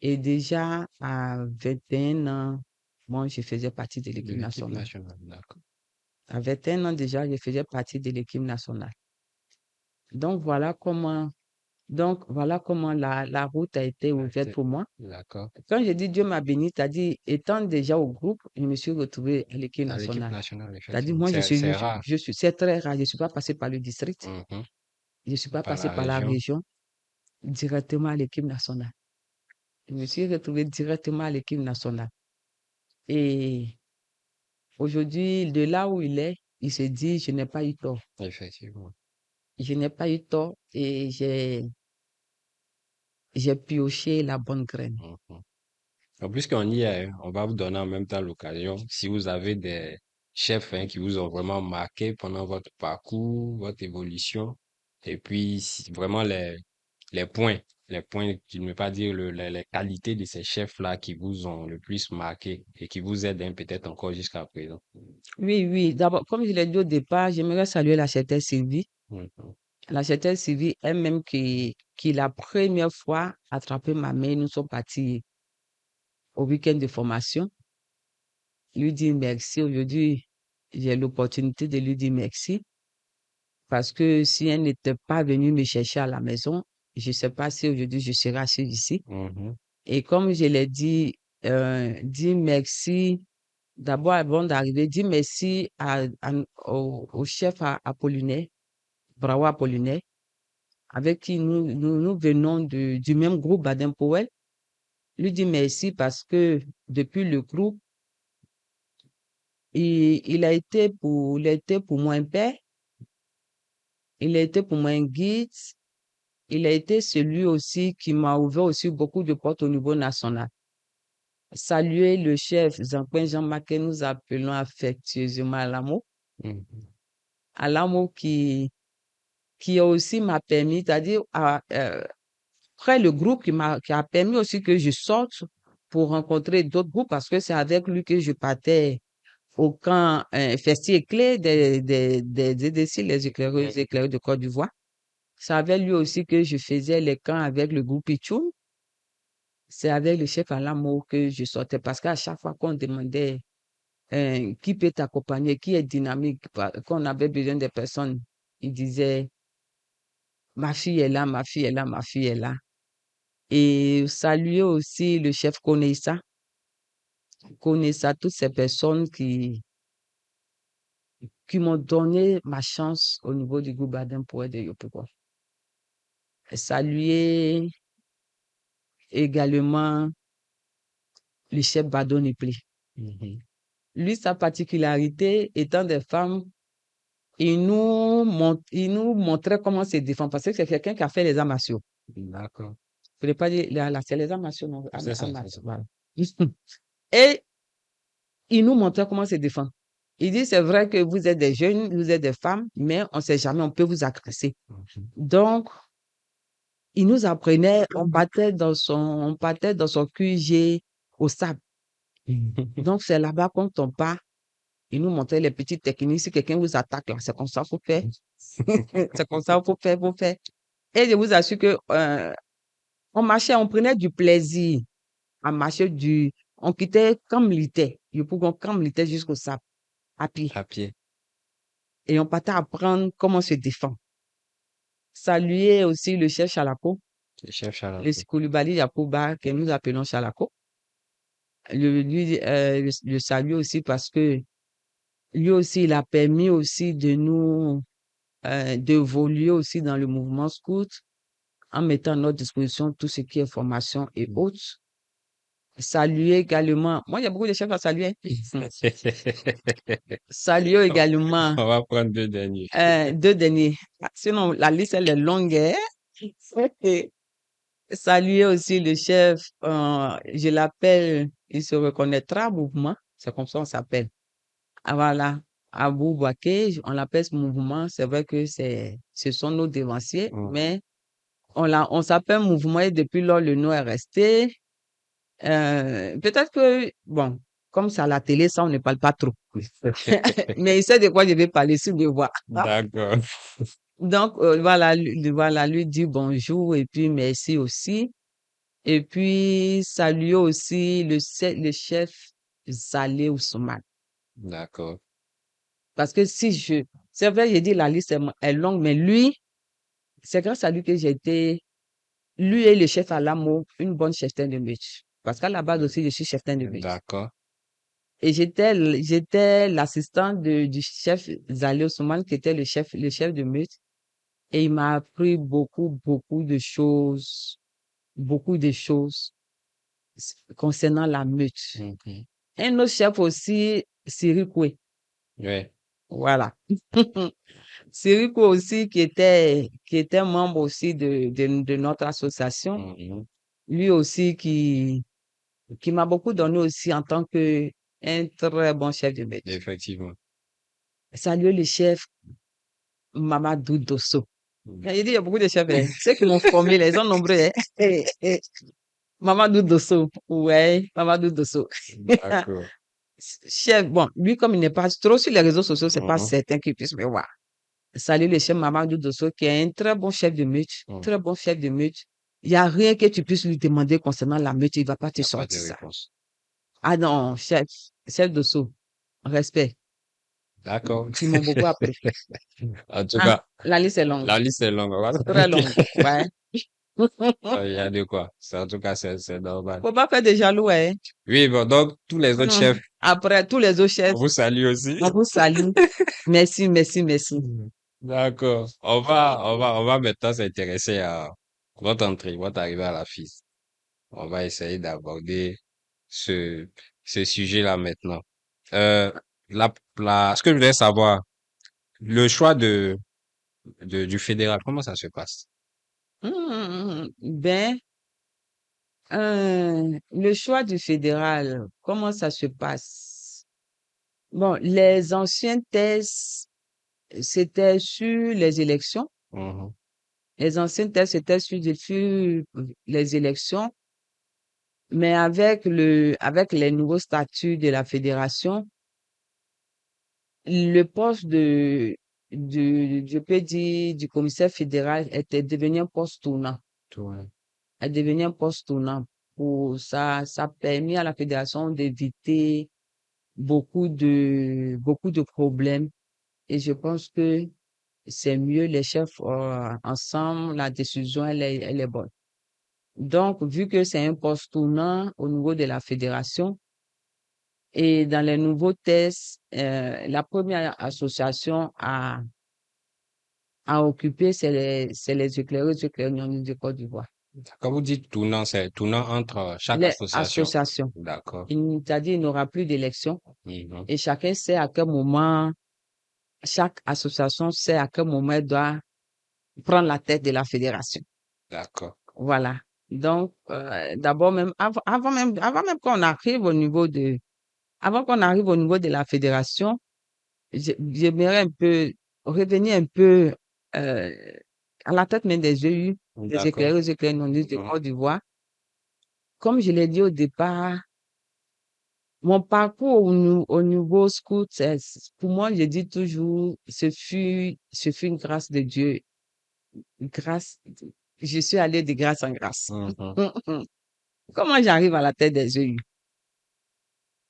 [SPEAKER 1] Et déjà, à 21 ans, moi, je faisais partie de
[SPEAKER 2] De
[SPEAKER 1] l'équipe
[SPEAKER 2] l'équipe
[SPEAKER 1] nationale.
[SPEAKER 2] nationale. D'accord.
[SPEAKER 1] À 21 ans déjà, je faisais partie de l'équipe nationale. Donc, voilà comment la route a été ouverte pour moi.
[SPEAKER 2] D'accord.
[SPEAKER 1] Quand je dis Dieu m'a béni, c'est-à-dire, étant déjà au groupe, je me suis retrouvée à l'équipe
[SPEAKER 2] À l'équipe
[SPEAKER 1] nationale.
[SPEAKER 2] nationale,
[SPEAKER 1] C'est-à-dire,
[SPEAKER 2] effectivement.
[SPEAKER 1] moi,
[SPEAKER 2] C'est rare.
[SPEAKER 1] c'est très rare. Je ne suis pas passée par le district.
[SPEAKER 2] Mhm.
[SPEAKER 1] Je ne suis pas
[SPEAKER 2] Par
[SPEAKER 1] passée
[SPEAKER 2] la
[SPEAKER 1] par la
[SPEAKER 2] région.
[SPEAKER 1] région, directement à l'équipe nationale. Je me suis retrouvée directement à l'équipe nationale. Et aujourd'hui, de là où il est, il se dit, je n'ai pas eu tort.
[SPEAKER 2] Effectivement.
[SPEAKER 1] Je n'ai pas eu tort et j'ai pioché la bonne graine.
[SPEAKER 2] Mhm. En plus qu'on y est, hein, on va vous donner en même temps l'occasion, si vous avez des chefs qui vous ont vraiment marqué pendant votre parcours, votre évolution, et puis vraiment les points, je ne veux pas dire les qualités de ces chefs-là qui vous ont le plus marqué et qui vous aident hein, peut-être encore jusqu'à présent.
[SPEAKER 1] Oui, oui. D'abord, comme je l'ai dit au départ, j'aimerais saluer la cheftaine Sylvie.
[SPEAKER 2] Mhm.
[SPEAKER 1] La cheftaine Sylvie elle-même qui la première fois a attrapé ma main, nous sommes partis au week-end de formation. Lui dire merci. Aujourd'hui, j'ai l'opportunité de lui dire merci parce que si elle n'était pas venue me chercher à la maison, je ne sais pas si aujourd'hui je serais assise ici.
[SPEAKER 2] Mhm.
[SPEAKER 1] Et comme je l'ai dit, dire merci, d'abord avant d'arriver, dire merci au chef Apollinaire, Bravo Apollinaire, avec qui nous venons du même groupe Baden-Powell. Lui dire merci parce que depuis le groupe, il a été pour moi un père, il a été pour moi un guide, il a été celui aussi qui m'a ouvert aussi beaucoup de portes au niveau national. Saluer le chef Jean-Marc que nous appelons affectueusement Alamo.
[SPEAKER 2] Mhm.
[SPEAKER 1] Alamo qui aussi m'a permis, c'est-à-dire après le groupe qui a permis aussi que je sorte pour rencontrer d'autres groupes parce que c'est avec lui que je partais au camp Festi Éclair des EDC, les éclaireurs de Côte d'Ivoire. C'est avec lui aussi que je faisais les camps avec le groupe Ichoum. C'est avec le chef Alamo que je sortais parce qu'à chaque fois qu'on demandait qui peut t'accompagner, qui est dynamique, qu'on avait besoin de personnes, il disait, ma fille est là, ma fille est là, ma fille est là. Et saluer aussi le chef Konessa, toutes ces personnes qui m'ont donné ma chance au niveau du groupe Baden Powell de Yopougon. Saluer également le chef Badon Epli.
[SPEAKER 2] Mhm.
[SPEAKER 1] Lui, sa particularité étant des femmes, il nous montrait comment se défendre parce que c'est quelqu'un qui a fait les arts martiaux.
[SPEAKER 2] D'accord.
[SPEAKER 1] Je ne voulais pas dire, c'est les arts martiaux, non,
[SPEAKER 2] C'est
[SPEAKER 1] arts
[SPEAKER 2] ça, c'est ça.
[SPEAKER 1] martiaux, voilà. Et il nous montrait comment se défendre. Il dit, c'est vrai que vous êtes des jeunes, vous êtes des femmes, mais on ne sait jamais, on peut vous agresser.
[SPEAKER 2] Mhm.
[SPEAKER 1] Donc, il nous apprenait, on battait dans son QG au sable. Donc, c'est là-bas qu'on tombe pas. Il nous montrait les petites techniques. Si quelqu'un vous attaque là, c'est comme ça qu'il faut faire. C'est comme ça qu'il faut faire. Et je vous assure que, on marchait, on prenait du plaisir à marcher on quittait comme militaire. Il pouvait comme militaire jusqu'au sable, à pied.
[SPEAKER 2] À pied.
[SPEAKER 1] Et on partait apprendre comment se défendre. Saluer aussi le chef Chalako,
[SPEAKER 2] Le chef
[SPEAKER 1] le
[SPEAKER 2] Chalaco.
[SPEAKER 1] Koulibaly Yacouba, que nous appelons Chalako. Le saluer aussi parce que lui aussi, il a permis aussi de nous, d'évoluer aussi dans le mouvement scout en mettant à notre disposition tout ce qui est formation et autres. Saluer également, moi, il y a beaucoup de chefs à saluer. Saluer également,
[SPEAKER 2] On va prendre deux derniers.
[SPEAKER 1] deux derniers. Sinon, la liste, elle est longue, hein. Et saluer aussi le chef, je l'appelle, il se reconnaîtra, mouvement. C'est comme ça on s'appelle. Ah, voilà. Abou Baké, on l'appelle ce mouvement. C'est vrai que ce sont nos devanciers,
[SPEAKER 2] Mhm.
[SPEAKER 1] mais on s'appelle mouvement et depuis lors, le nom est resté. Peut-être que, bon, comme c'est à la télé, ça, on ne parle pas trop. Mais il sait de quoi je vais parler s'il le voit.
[SPEAKER 2] D'accord.
[SPEAKER 1] Donc, voilà, lui dire bonjour et puis merci aussi. Et puis, saluer aussi le chef Zalé Ousmane.
[SPEAKER 2] D'accord.
[SPEAKER 1] Parce que c'est vrai, j'ai dit la liste est longue, mais lui, c'est grâce à lui que lui et le chef Alamo, une bonne cheftaine de meute. Parce qu'à la base aussi, je suis cheftaine de meute.
[SPEAKER 2] D'accord.
[SPEAKER 1] Et j'étais l'assistante du chef Zalé Ousmane, qui était le chef de meute. Et il m'a appris beaucoup de choses concernant la meute.
[SPEAKER 2] Mhm.
[SPEAKER 1] Un autre chef aussi, Cyril Koué.
[SPEAKER 2] Ouais.
[SPEAKER 1] Voilà. Cyril Koué aussi, qui était membre aussi de notre association.
[SPEAKER 2] Mhm.
[SPEAKER 1] Lui aussi, qui m'a beaucoup donné aussi en tant que un très bon chef de meute.
[SPEAKER 2] Effectivement.
[SPEAKER 1] Salut le chef Mamadou Dosso. Il dit, il y a beaucoup de chefs, hein. Ceux qui m'ont formé, là, ils sont nombreux, hein. Mamadou Dosso. Ouais, Mamadou Dosso.
[SPEAKER 2] D'accord.
[SPEAKER 1] Chef, bon, lui, comme il n'est pas trop sur les réseaux sociaux, c'est pas
[SPEAKER 2] Mhm.
[SPEAKER 1] certain qu'il puisse me voir. Salut le chef Mamadou Dosso, qui est un très bon chef de meute,
[SPEAKER 2] Mhm.
[SPEAKER 1] très bon chef de meute. Il n'y a rien que tu puisses lui demander concernant la meute, il va pas
[SPEAKER 2] Il
[SPEAKER 1] te
[SPEAKER 2] n'y a pas de
[SPEAKER 1] sortir ça.
[SPEAKER 2] réponse.
[SPEAKER 1] Ah non, chef Dosso, respect.
[SPEAKER 2] D'accord.
[SPEAKER 1] Ils m'ont beaucoup appris.
[SPEAKER 2] En tout
[SPEAKER 1] Ah,
[SPEAKER 2] cas,
[SPEAKER 1] la liste est longue,
[SPEAKER 2] la liste est longue. Voilà.
[SPEAKER 1] très longue, ouais.
[SPEAKER 2] Il y a de quoi. En tout cas, c'est normal.
[SPEAKER 1] Faut pas faire de jaloux, hein.
[SPEAKER 2] Oui, bon, donc, tous les autres chefs,
[SPEAKER 1] Après, tous les autres
[SPEAKER 2] on
[SPEAKER 1] chefs,
[SPEAKER 2] vous salue aussi.
[SPEAKER 1] on vous salue. Merci, merci, merci.
[SPEAKER 2] D'accord. On va maintenant s'intéresser à votre arrivée à la FIS. On va essayer d'aborder ce, ce sujet-là maintenant. Euh, ce que je voulais savoir, le choix du fédéral, comment ça se passe?
[SPEAKER 1] Ben, le choix du fédéral, comment ça se passe? Bon, les anciennes thèses, c'était sur les élections.
[SPEAKER 2] Mhm.
[SPEAKER 1] Les anciennes thèses, c'était sur les élections. Mais avec les nouveaux statuts de la fédération, le poste je peux dire, du commissaire fédéral était devenu un poste tournant.
[SPEAKER 2] Ouais.
[SPEAKER 1] Est devenu un poste tournant. Ça a permis à la fédération d'éviter beaucoup de problèmes. Et je pense que c'est mieux les chefs, ensemble, la décision, elle est bonne. Donc, vu que c'est un poste tournant au niveau de la fédération, et dans les nouveaux tests, la première association à occuper, c'est les éclaireuses éclaireurs de Côte d'Ivoire.
[SPEAKER 2] Quand vous dites tournant, c'est tournant entre chaque
[SPEAKER 1] Les
[SPEAKER 2] association.
[SPEAKER 1] associations.
[SPEAKER 2] D'accord.
[SPEAKER 1] C'est-à-dire, il n'y aura plus d'élections
[SPEAKER 2] Mhm.
[SPEAKER 1] et chacun sait à quel moment, chaque association sait à quel moment elle doit prendre la tête de la fédération.
[SPEAKER 2] D'accord.
[SPEAKER 1] Voilà. Donc, d'abord même, avant même qu'on arrive au niveau avant qu'on arrive au niveau de la fédération, j'aimerais un peu revenir un peu euh, à la tête même des EU, des
[SPEAKER 2] D'accord.
[SPEAKER 1] éclaireurs non de
[SPEAKER 2] Mhm.
[SPEAKER 1] Côte d'Ivoire. Comme je l'ai dit au départ, mon parcours au niveau scout, pour moi, je dis toujours, ce fut une grâce de Dieu. Grâce, je suis allée de grâce en grâce.
[SPEAKER 2] Mhm.
[SPEAKER 1] Comment j'arrive à la tête des EU?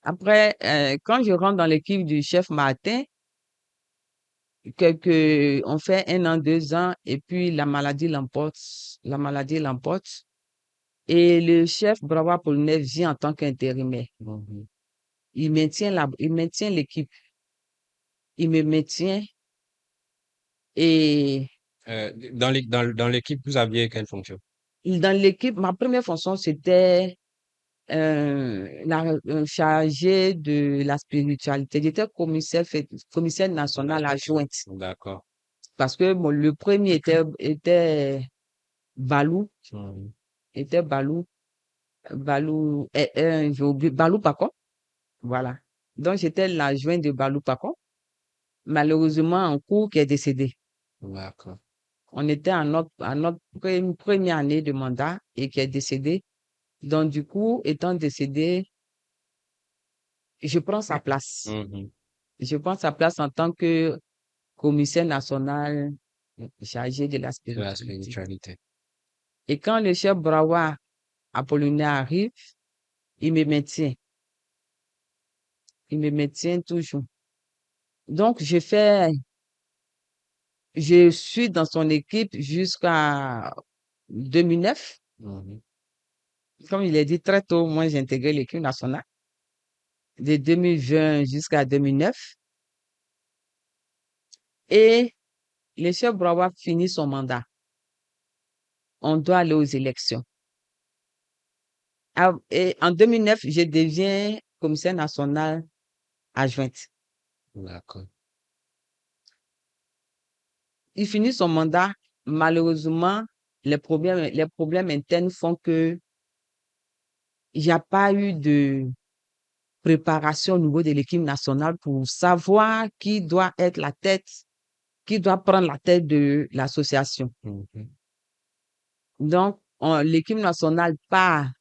[SPEAKER 1] Après, quand je rentre dans l'équipe du chef Martin, on fait 1 an, 2 ans, et puis la maladie l'emporte, et le chef Brava Polonais vient en tant qu'intérimaire.
[SPEAKER 2] Mhm.
[SPEAKER 1] Il maintient l'équipe, il me maintient, et
[SPEAKER 2] Dans l'équipe, vous aviez quelle fonction?
[SPEAKER 1] dans l'équipe, ma première fonction, c'était chargée de la spiritualité. J'étais commissaire national adjointe,
[SPEAKER 2] D'accord.
[SPEAKER 1] parce que bon, le premier était Balou,
[SPEAKER 2] Mhm.
[SPEAKER 1] était Balou. J'ai oublié, Balou Pacon, voilà. Donc, j'étais l'adjoint de Balou Pacon, malheureusement en cours qui est décédé.
[SPEAKER 2] D'accord.
[SPEAKER 1] On était à notre première année de mandat et qui est décédé. Donc, du coup, étant décédé, je prends sa place.
[SPEAKER 2] Mhm.
[SPEAKER 1] Je prends sa place en tant que commissaire national chargé de la
[SPEAKER 2] De la
[SPEAKER 1] spiritualité.
[SPEAKER 2] spiritualité.
[SPEAKER 1] Et quand le chef Brawa Apollinaire arrive, il me maintient. Il me maintient toujours. Donc, je suis dans son équipe jusqu'à 2009.
[SPEAKER 2] Mhm.
[SPEAKER 1] Comme il est dit très tôt, moi, j'ai intégré l'équipe nationale de 2020 jusqu'à 2009. Et le chef Brawa finit son mandat. On doit aller aux élections. Et en 2009, je deviens commissaire national adjointe.
[SPEAKER 2] D'accord.
[SPEAKER 1] Il finit son mandat. Malheureusement, les problèmes internes font que il n'y a pas eu de préparation au niveau de l'équipe nationale pour savoir qui doit être la tête qui doit prendre la tête de l'association.
[SPEAKER 2] Mhm.
[SPEAKER 1] Donc, l'équipe nationale part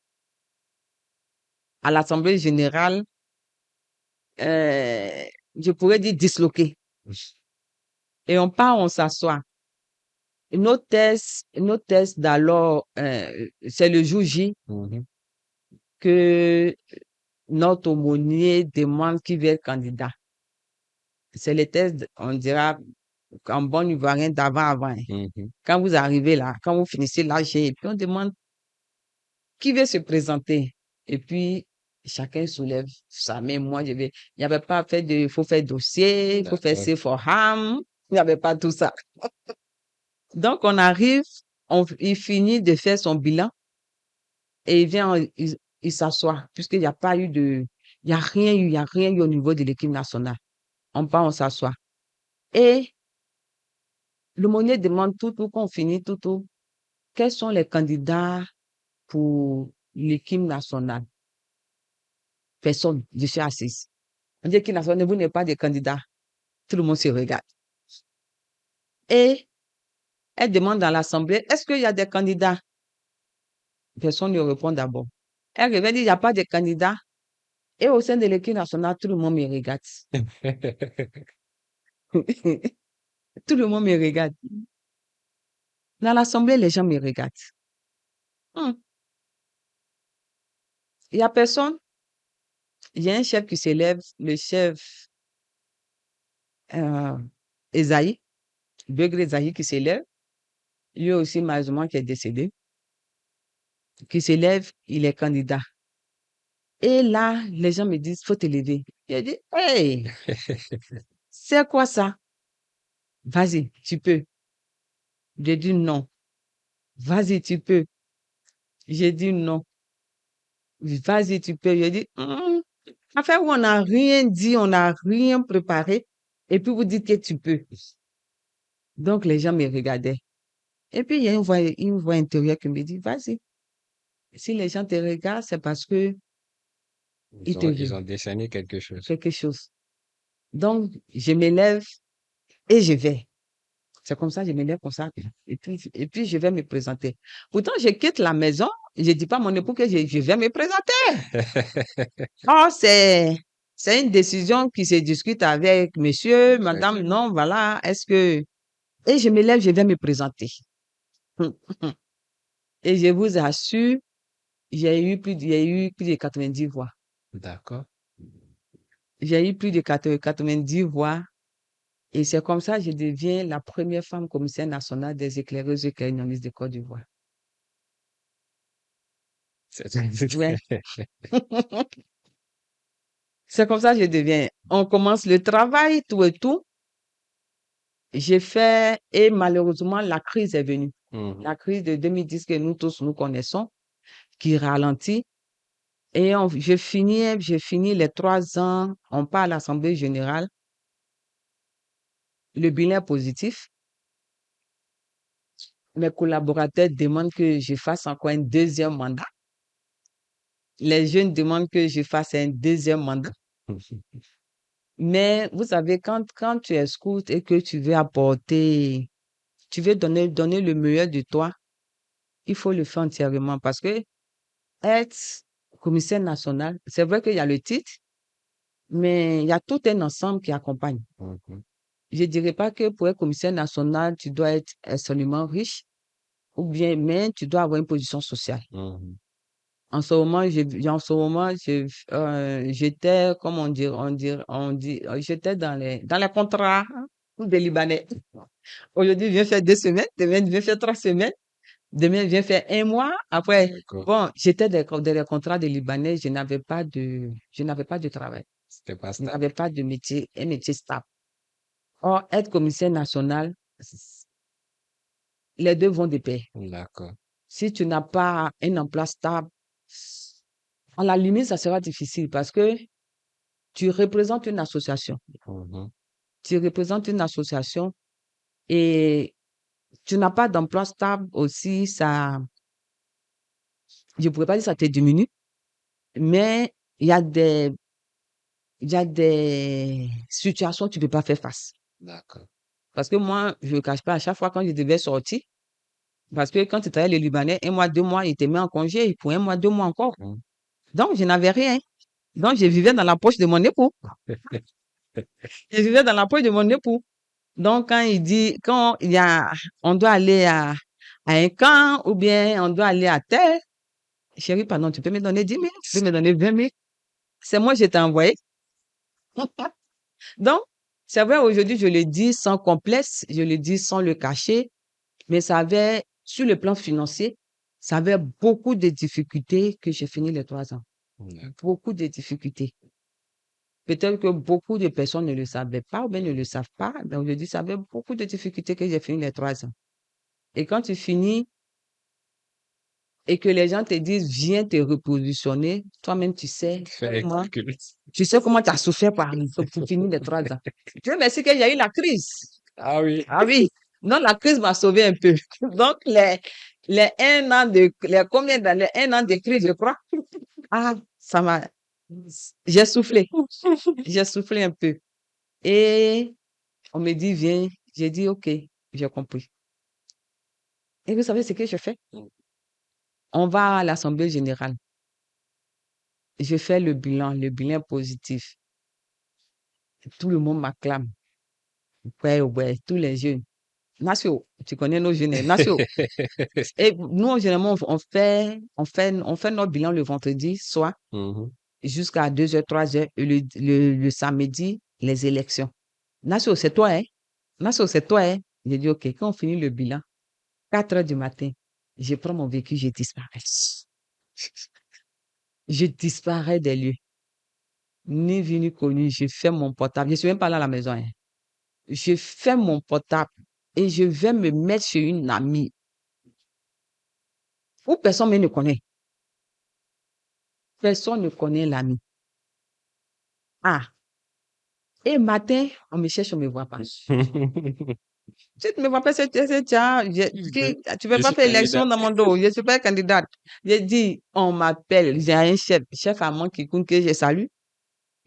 [SPEAKER 1] à l'Assemblée générale, je pourrais dire disloquée. Et on part, on s'assoit. Notre test d'alors, c'est le jour J
[SPEAKER 2] Mhm.
[SPEAKER 1] que notre aumônier demande qui veut être candidat. C'est les tests, on dira, en bon ivoirien d'avant. Hein.
[SPEAKER 2] Mhm.
[SPEAKER 1] Quand vous arrivez là, quand vous finissez l'AG, et puis on demande qui veut se présenter. Et puis, chacun soulève sa main. Moi, il n'y avait pas fait de, il faut faire dossier, il faut faire
[SPEAKER 2] D'accord.
[SPEAKER 1] C4HAM. Il n'y avait pas tout ça. Donc, on arrive, il finit de faire son bilan et il vient, il s'assoit, puisqu'il n'y a pas eu de, il n'y a rien eu au niveau de l'équipe nationale. On part, on s'assoit. Et l'aumônier demande tout, quand on finit tout, quels sont les candidats pour l'équipe nationale? Personne, je suis assise. On dit l'équipe nationale, vous n'êtes pas des candidats. Tout le monde se regarde. Et elle demande dans l'Assemblée, est-ce qu'il y a des candidats? Personne ne répond d'abord. Elle revient, dit, il n'y a pas de candidats. Et au sein de l'équipe nationale, tout le monde me regarde. Tout le monde me regarde. Dans l'Assemblée, les gens me regardent. Il n'y a personne. Il y a un chef qui s'élève, le chef Esaïe, Begré Esaïe qui s'élève. Lui aussi, malheureusement, qui est décédé. Qui s'élève, il est candidat. Et là, les gens me disent, faut te lever. J'ai dit, hey, c'est quoi ça? Vas-y, tu peux. J'ai dit non. Vas-y, tu peux. J'ai dit non. Vas-y, tu peux. J'ai dit, enfin, on n'a rien dit, on n'a rien préparé. Et puis, vous dites que tu peux. Donc, les gens me regardaient. Et puis, il y a une voix intérieure qui me dit, vas-y. Si les gens te regardent, c'est parce que ils te
[SPEAKER 2] Ils
[SPEAKER 1] veulent
[SPEAKER 2] ont décerné quelque chose.
[SPEAKER 1] quelque chose. Donc, je m'élève et je vais. C'est comme ça, je me lève comme ça. Et puis, je vais me présenter. Pourtant, je quitte la maison. Je dis pas à mon époux que je vais me présenter. Oh, c'est une décision qui se discute avec monsieur, madame. Non, voilà. Et je me lève, je vais me présenter. Et je vous assure, il y a eu plus de 90 voix.
[SPEAKER 2] D'accord.
[SPEAKER 1] J'ai eu plus de 90 voix. Et c'est comme ça que je deviens la première femme commissaire nationale des éclaireuses et éclaireuses de Côte d'Ivoire. Ouais. C'est comme ça que je deviens. On commence le travail, tout et tout. J'ai fait, et malheureusement, la crise est venue.
[SPEAKER 2] Mhm.
[SPEAKER 1] La crise de 2010 que nous tous nous connaissons, qui ralentit. Et j'ai fini les 3 ans. On part à l'Assemblée générale. Le bilan est positif. Mes collaborateurs demandent que je fasse encore un deuxième mandat. Les jeunes demandent que je fasse un deuxième mandat. Mais vous savez, quand tu es scout et que tu veux apporter, tu veux donner le meilleur de toi, il faut le faire entièrement parce que être commissaire national, c'est vrai qu'il y a le titre, mais il y a tout un ensemble qui accompagne.
[SPEAKER 2] Mhm.
[SPEAKER 1] Je dirais pas que pour être commissaire national, tu dois être absolument riche ou bien, mais tu dois avoir une position sociale.
[SPEAKER 2] Mhm.
[SPEAKER 1] En ce moment, j'étais, comme j'étais dans les contrats des Libanais. Aujourd'hui, je viens faire 2 semaines, demain, je viens faire 3 semaines, demain, je viens faire un mois. Après,
[SPEAKER 2] D'accord.
[SPEAKER 1] bon, j'étais dans les contrats des Libanais, je n'avais pas de travail.
[SPEAKER 2] C'était pas
[SPEAKER 1] Je
[SPEAKER 2] stable.
[SPEAKER 1] n'avais pas de métier, un métier stable. Or, être commissaire national, les deux vont de pair.
[SPEAKER 2] D'accord.
[SPEAKER 1] Si tu n'as pas un emploi stable, à la limite, ça sera difficile parce que tu représentes une association.
[SPEAKER 2] Mhm.
[SPEAKER 1] Tu représentes une association et tu n'as pas d'emploi stable aussi, ça, je pourrais pas dire ça te diminue, mais il y a des situations où tu peux pas faire face.
[SPEAKER 2] D'accord.
[SPEAKER 1] Parce que moi, je ne cache pas, à chaque fois quand je devais sortir, parce que quand tu travailles les Libanais, 1 mois, 2 mois, ils te mettent en congé pour 1 mois, 2 mois encore.
[SPEAKER 2] Mm.
[SPEAKER 1] Donc, je n'avais rien. Donc, je vivais dans la poche de mon époux. Je vivais dans la poche de mon époux. Donc, quand on doit aller à un camp ou bien on doit aller à terre, chérie, pardon, tu peux me donner 10 000, tu peux me donner 20 000. C'est moi, je t'ai envoyé. Donc, c'est vrai, aujourd'hui, je le dis sans complexe, je le dis sans le cacher, mais sur le plan financier, ça avait beaucoup de difficultés que j'ai fini les 3 ans.
[SPEAKER 2] D'accord.
[SPEAKER 1] Beaucoup de difficultés. Peut-être que beaucoup de personnes ne le savaient pas ou bien ne le savent pas. Donc, je dis, ça avait beaucoup de difficultés que j'ai fini les 3 ans. Et quand tu finis et que les gens te disent, viens te repositionner, toi-même, tu sais
[SPEAKER 2] Fait
[SPEAKER 1] comment,
[SPEAKER 2] que-
[SPEAKER 1] tu as souffert pour finir les 3 ans. Dieu merci qu'il y a eu la crise.
[SPEAKER 2] Ah oui.
[SPEAKER 1] Ah oui. Non, la crise m'a sauvé un peu. Donc, les 1 an les 1 an de crise, je crois. Ah, j'ai soufflé. J'ai soufflé un peu. Et on me dit, viens. J'ai dit, OK, j'ai compris. Et vous savez ce que je fais? On va à l'Assemblée générale. Je fais le bilan positif. Tout le monde m'acclame. Ouais, tous les jeunes. Nacio, tu connais nos jeunes, Nacio. Et nous, généralement, on fait notre bilan le vendredi soir
[SPEAKER 2] Mhm.
[SPEAKER 1] jusqu'à 2 heures, 3 heures, et le samedi, les élections. Nacio, c'est toi, hein? Nacio, c'est toi, hein? J'ai dit, OK, quand on finit le bilan, 4 heures du matin, je prends mon véhicule, je disparais. Je disparais des lieux. Ni vu ni connu, je fais mon portable. Je suis même pas là à la maison, hein. Je fais mon portable et je vais me mettre chez une amie où personne ne me connaît. Personne ne connaît l'ami. Ah, et matin, on me cherche, on me voit pas. Tu ne me vois pas, tu veux
[SPEAKER 2] Je
[SPEAKER 1] pas
[SPEAKER 2] suis
[SPEAKER 1] faire élection
[SPEAKER 2] candidat.
[SPEAKER 1] dans mon dos. Je suis pas candidate. J'ai dit, on m'appelle. J'ai un chef allemand qui compte que je salue,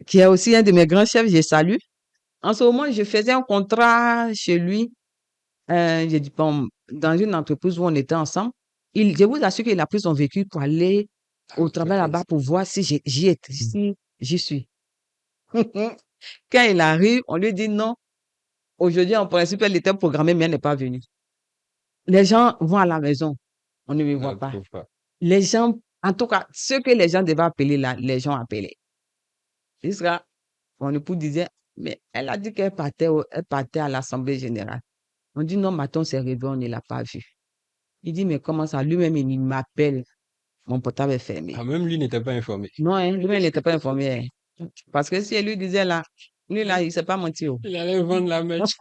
[SPEAKER 1] qui est aussi un de mes grands chefs, je salue. En ce moment, je faisais un contrat chez lui. J'ai dit, bon, dans une entreprise où on était ensemble. Je vous assure qu'il a pris son véhicule pour aller au travail là-bas pour voir si si j'y suis. Quand il arrive, on lui dit non. Aujourd'hui, en principe, elle était programmée, mais elle n'est pas venue. Les gens vont à la maison. On ne me voit pas.
[SPEAKER 2] N'approuve pas.
[SPEAKER 1] Les gens, en tout cas, ceux que les gens devaient appeler là, les gens appelaient. Jusqu'à, mon époux disait, mais elle a dit elle partait à l'Assemblée générale. On dit non, matin, on s'est réveillé, on ne l'a pas vue. Il dit, mais comment ça? Lui-même, il m'appelle. Mon portable est fermé.
[SPEAKER 2] Ah, même lui n'était pas informé.
[SPEAKER 1] Non, hein, lui-même, il n'était pas informé, hein. Parce que si elle lui disait là, lui là, il ne s'est pas menti. Oh.
[SPEAKER 2] Il allait vendre la mèche.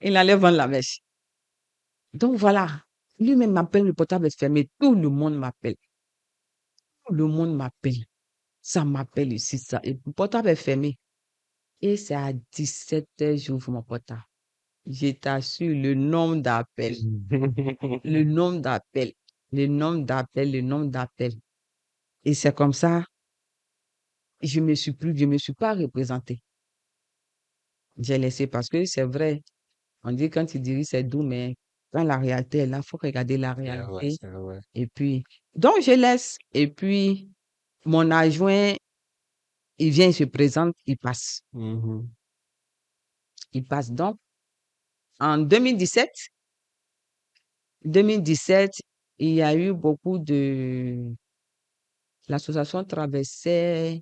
[SPEAKER 1] Il allait vendre la mèche. Donc voilà, lui-même m'appelle, le portable est fermé. Tout le monde m'appelle. Tout le monde m'appelle. Ça m'appelle ici, ça. Et le portable est fermé. Et c'est à 17 heures, j'ouvre mon portable. Je t'assure, le nombre d'appels, le nombre d'appels, le nombre d'appels, le nombre d'appels. Et c'est comme ça, je me suis pas représentée. J'ai laissé parce que c'est vrai. On dit quand tu diriges, c'est doux, mais quand la réalité est là, il faut regarder la
[SPEAKER 2] C'est vrai,
[SPEAKER 1] réalité.
[SPEAKER 2] c'est vrai.
[SPEAKER 1] Et puis, donc je laisse. Et puis, mon adjoint, il vient, il se présente, il passe.
[SPEAKER 2] Mhm.
[SPEAKER 1] Il passe donc. En 2017, il y a eu l'association traversait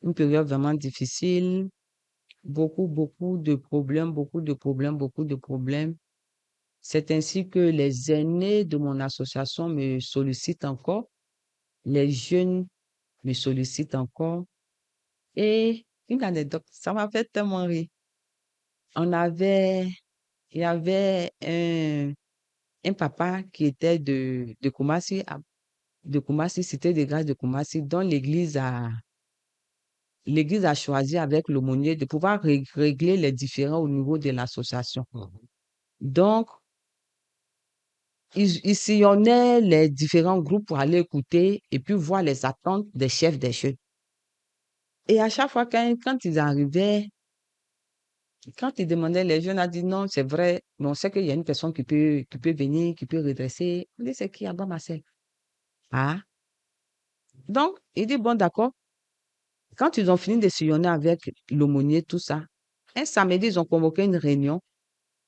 [SPEAKER 1] une période vraiment difficile, beaucoup de problèmes, beaucoup de problèmes, beaucoup de problèmes. C'est ainsi que les aînés de mon association me sollicitent encore, les jeunes me sollicitent encore. Et une anecdote, ça m'a fait tellement rire. On avait, il y avait un papa qui était de Koumassi, de Koumassi, cité des grâces de Koumassi, dont l'église a choisi avec l'aumônier de pouvoir régler les différends au niveau de l'association.
[SPEAKER 2] Mhm.
[SPEAKER 1] Donc, il sillonnait les différents groupes pour aller écouter et puis voir les attentes des chefs des jeunes. Et à chaque fois, quand ils arrivaient, Quand il demandait, les jeunes ont dit non, c'est vrai, mais on sait qu'il y a une personne qui peut venir, qui peut redresser. On dit, c'est qui, Abba Marcel? Ah. Donc, il dit, bon, d'accord. Quand ils ont fini de sillonner avec l'aumônier, tout ça, un samedi, ils ont convoqué une réunion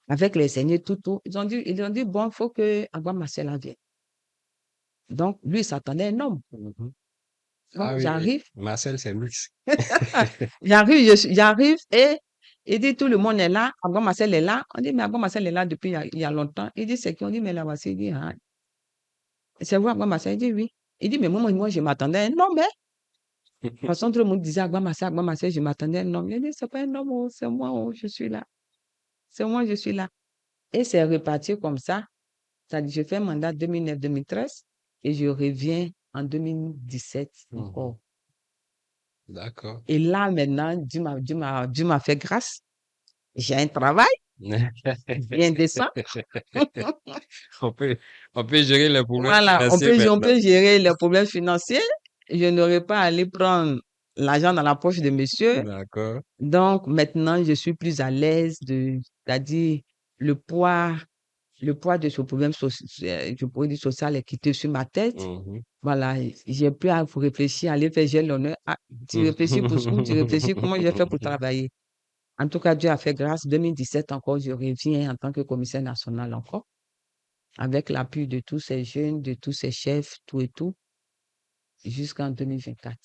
[SPEAKER 1] avec les aînés, tout. Ils ont dit, bon, il faut que Abba Marcel vienne. Donc, lui, il s'attendait à un homme.
[SPEAKER 2] Mhm.
[SPEAKER 1] Donc,
[SPEAKER 2] Ah oui,
[SPEAKER 1] j'arrive,
[SPEAKER 2] Marcel, c'est lui.
[SPEAKER 1] j'arrive et il dit, tout le monde est là. Abba Marcel est là. On dit, mais Abba Marcel est là depuis il y a longtemps. Il dit, c'est qui? On dit, mais là, voici. Il dit, ah, c'est vous, Abba Marcel? Il dit, oui. Il dit, mais moi, je m'attendais à un homme, mais. De toute façon, tout le monde disait, Abba Marcel, je m'attendais à un homme. Il dit, c'est pas un homme, oh, c'est moi, oh, je suis là. C'est moi, je suis là. Et c'est reparti comme ça. C'est-à-dire, je fais un mandat 2009-2013 et je reviens en 2017
[SPEAKER 2] Mhm.
[SPEAKER 1] encore.
[SPEAKER 2] D'accord.
[SPEAKER 1] Et là, maintenant, Dieu m'a fait grâce. J'ai un travail, bien décent.
[SPEAKER 2] On peut, on peut gérer les problèmes
[SPEAKER 1] Voilà, on
[SPEAKER 2] financiers
[SPEAKER 1] peut, on
[SPEAKER 2] maintenant.
[SPEAKER 1] peut gérer les problèmes financiers. Je n'aurais pas à aller prendre l'argent dans la poche de monsieur.
[SPEAKER 2] D'accord.
[SPEAKER 1] Donc, maintenant, je suis plus à l'aise c'est-à-dire le poids, le poids de ce problème social, je pourrais dire social est quitté sur ma tête.
[SPEAKER 2] Mhm.
[SPEAKER 1] Voilà, j'ai plus à réfléchir, aller faire j'ai l'honneur. Ah, tu réfléchis pour où tu réfléchis, comment j'ai fait pour travailler. En tout cas, Dieu a fait grâce. 2017 encore, je reviens en tant que commissaire national encore, avec l'appui de tous ces jeunes, de tous ces chefs, tout et tout, jusqu'en 2024.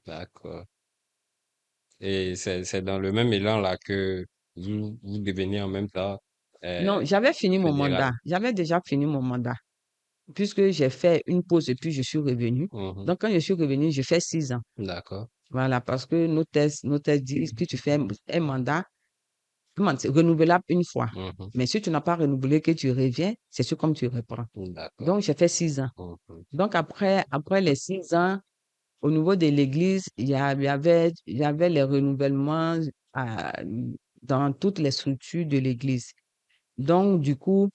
[SPEAKER 2] D'accord. Et c'est dans le même élan là que vous devenez en même temps
[SPEAKER 1] Non,
[SPEAKER 2] euh,
[SPEAKER 1] j'avais fini mon
[SPEAKER 2] fédéral.
[SPEAKER 1] mandat. J'avais déjà fini mon mandat, puisque j'ai fait une pause et puis je suis revenue.
[SPEAKER 2] Mhm.
[SPEAKER 1] Donc, quand je suis revenue, j'ai fait 6 ans.
[SPEAKER 2] D'accord.
[SPEAKER 1] Voilà, parce que nos tests disent que tu fais un mandat, c'est renouvelable une fois.
[SPEAKER 2] Mhm.
[SPEAKER 1] Mais si tu n'as pas renouvelé, que tu reviens, c'est sûr comme tu reprends.
[SPEAKER 2] D'accord.
[SPEAKER 1] Donc, j'ai fait 6 ans.
[SPEAKER 2] Mhm.
[SPEAKER 1] Donc, après les 6 ans, au niveau de l'église, il y avait les renouvellements à- dans toutes les structures de l'église. Donc, du coup,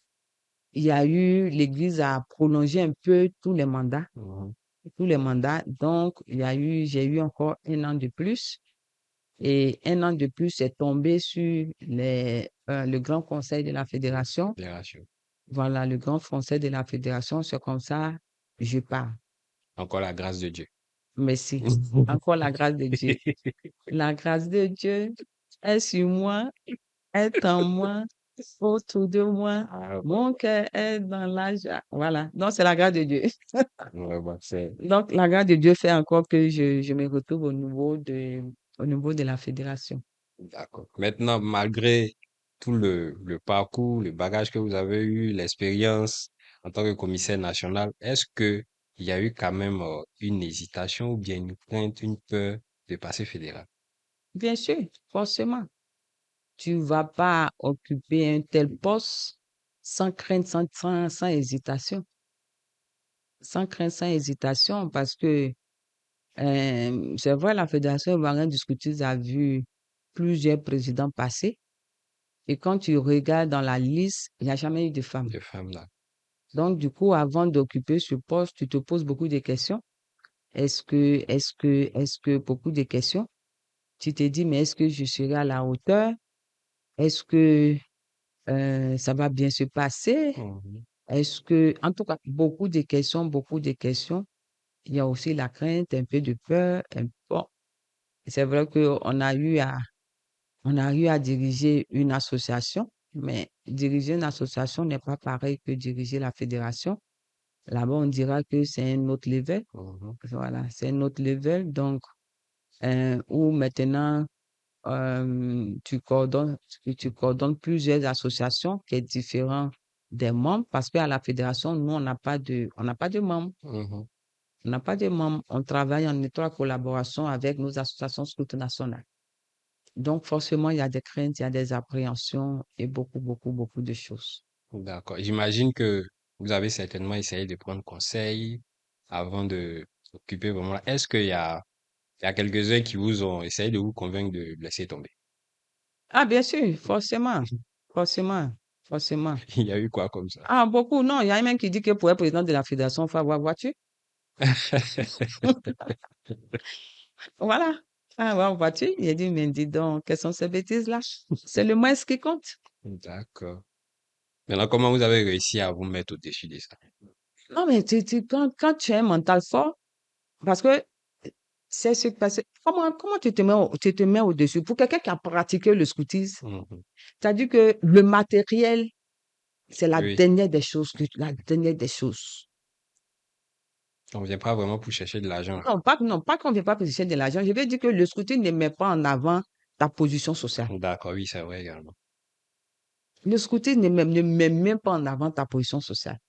[SPEAKER 1] l'église a prolongé un peu tous les mandats,
[SPEAKER 2] Mhm.
[SPEAKER 1] tous les mandats. Donc, j'ai eu encore un an de plus. Et un an de plus est tombé sur le Grand Conseil de la Fédération.
[SPEAKER 2] Fédération.
[SPEAKER 1] Voilà, le Grand Conseil de la Fédération, c'est comme ça, je pars.
[SPEAKER 2] Encore la grâce de Dieu.
[SPEAKER 1] Merci. Encore la grâce de Dieu. La grâce de Dieu est sur moi, est en moi, autour de moi.
[SPEAKER 2] Ah, ouais,
[SPEAKER 1] Mon cœur est dans la joie. Voilà. Donc, c'est la grâce de Dieu.
[SPEAKER 2] ouais, ouais,
[SPEAKER 1] Donc, la grâce de Dieu fait encore que je me retrouve au niveau de la fédération.
[SPEAKER 2] d'accord. Maintenant, malgré tout le parcours, le bagage que vous avez eu, l'expérience en tant que commissaire national, est-ce que il y a eu quand même une hésitation ou bien une crainte, une peur de passer fédéral?
[SPEAKER 1] Bien sûr, forcément. Tu vas pas occuper un tel poste sans crainte, sans hésitation. Sans crainte, sans hésitation, parce que c'est vrai, la Fédération ivoirienne du scoutisme a vu plusieurs présidents passer. Et quand tu regardes dans la liste, il n'y a jamais eu de femme.
[SPEAKER 2] De femme là.
[SPEAKER 1] Donc, du coup, avant d'occuper ce poste, tu te poses beaucoup de questions. Est-ce que beaucoup de questions? Tu te dis, mais est-ce que je serai à la hauteur? Est-ce que ça va bien se passer?
[SPEAKER 2] Mhm.
[SPEAKER 1] En tout cas, beaucoup de questions, beaucoup de questions. Il y a aussi la crainte, un peu de peur. Bon, c'est vrai qu'on a eu à diriger une association, mais diriger une association n'est pas pareil que diriger la fédération. Là-bas, on dira que c'est un autre level.
[SPEAKER 2] Mhm.
[SPEAKER 1] Voilà, c'est un autre level. Donc, où maintenant, tu coordonnes plusieurs associations qui est différent des membres parce qu'à la fédération, nous, on n'a pas de membres.
[SPEAKER 2] Mhm.
[SPEAKER 1] On n'a pas de membres. On travaille en étroite collaboration avec nos associations scouts nationales. Donc, forcément, il y a des craintes, il y a des appréhensions et beaucoup, beaucoup, beaucoup de choses.
[SPEAKER 2] D'accord. J'imagine que vous avez certainement essayé de prendre conseil avant de s'occuper vraiment là. Est-ce il y a quelques-uns qui vous ont essayé de vous convaincre de laisser tomber?
[SPEAKER 1] Ah, bien sûr, forcément, forcément, forcément.
[SPEAKER 2] Il y a eu quoi comme ça?
[SPEAKER 1] Ah, beaucoup, non. Il y a un même qui dit que pour être président de la fédération, il faut avoir voiture. Voilà. Ah, ouais, vois-tu? Il a dit, mais dis donc, quelles sont ces bêtises-là? C'est le moins ce qui compte.
[SPEAKER 2] D'accord. Maintenant, comment vous avez réussi à vous mettre au-dessus de ça?
[SPEAKER 1] Non, mais quand tu as un mental fort, parce que c'est ce parce que comment tu te mets au-dessus? Pour quelqu'un qui a pratiqué le scoutisme,
[SPEAKER 2] Mhm.
[SPEAKER 1] c'est-à-dire que le matériel, c'est la
[SPEAKER 2] Oui,
[SPEAKER 1] dernière des choses, la dernière des choses.
[SPEAKER 2] on vient pas vraiment pour chercher de l'argent.
[SPEAKER 1] Non, pas qu'on ne vient pas chercher de l'argent. Je veux dire que le scoutisme ne met pas en avant ta position sociale.
[SPEAKER 2] D'accord, oui, c'est vrai également.
[SPEAKER 1] Le scoutisme ne met même pas en avant ta position sociale.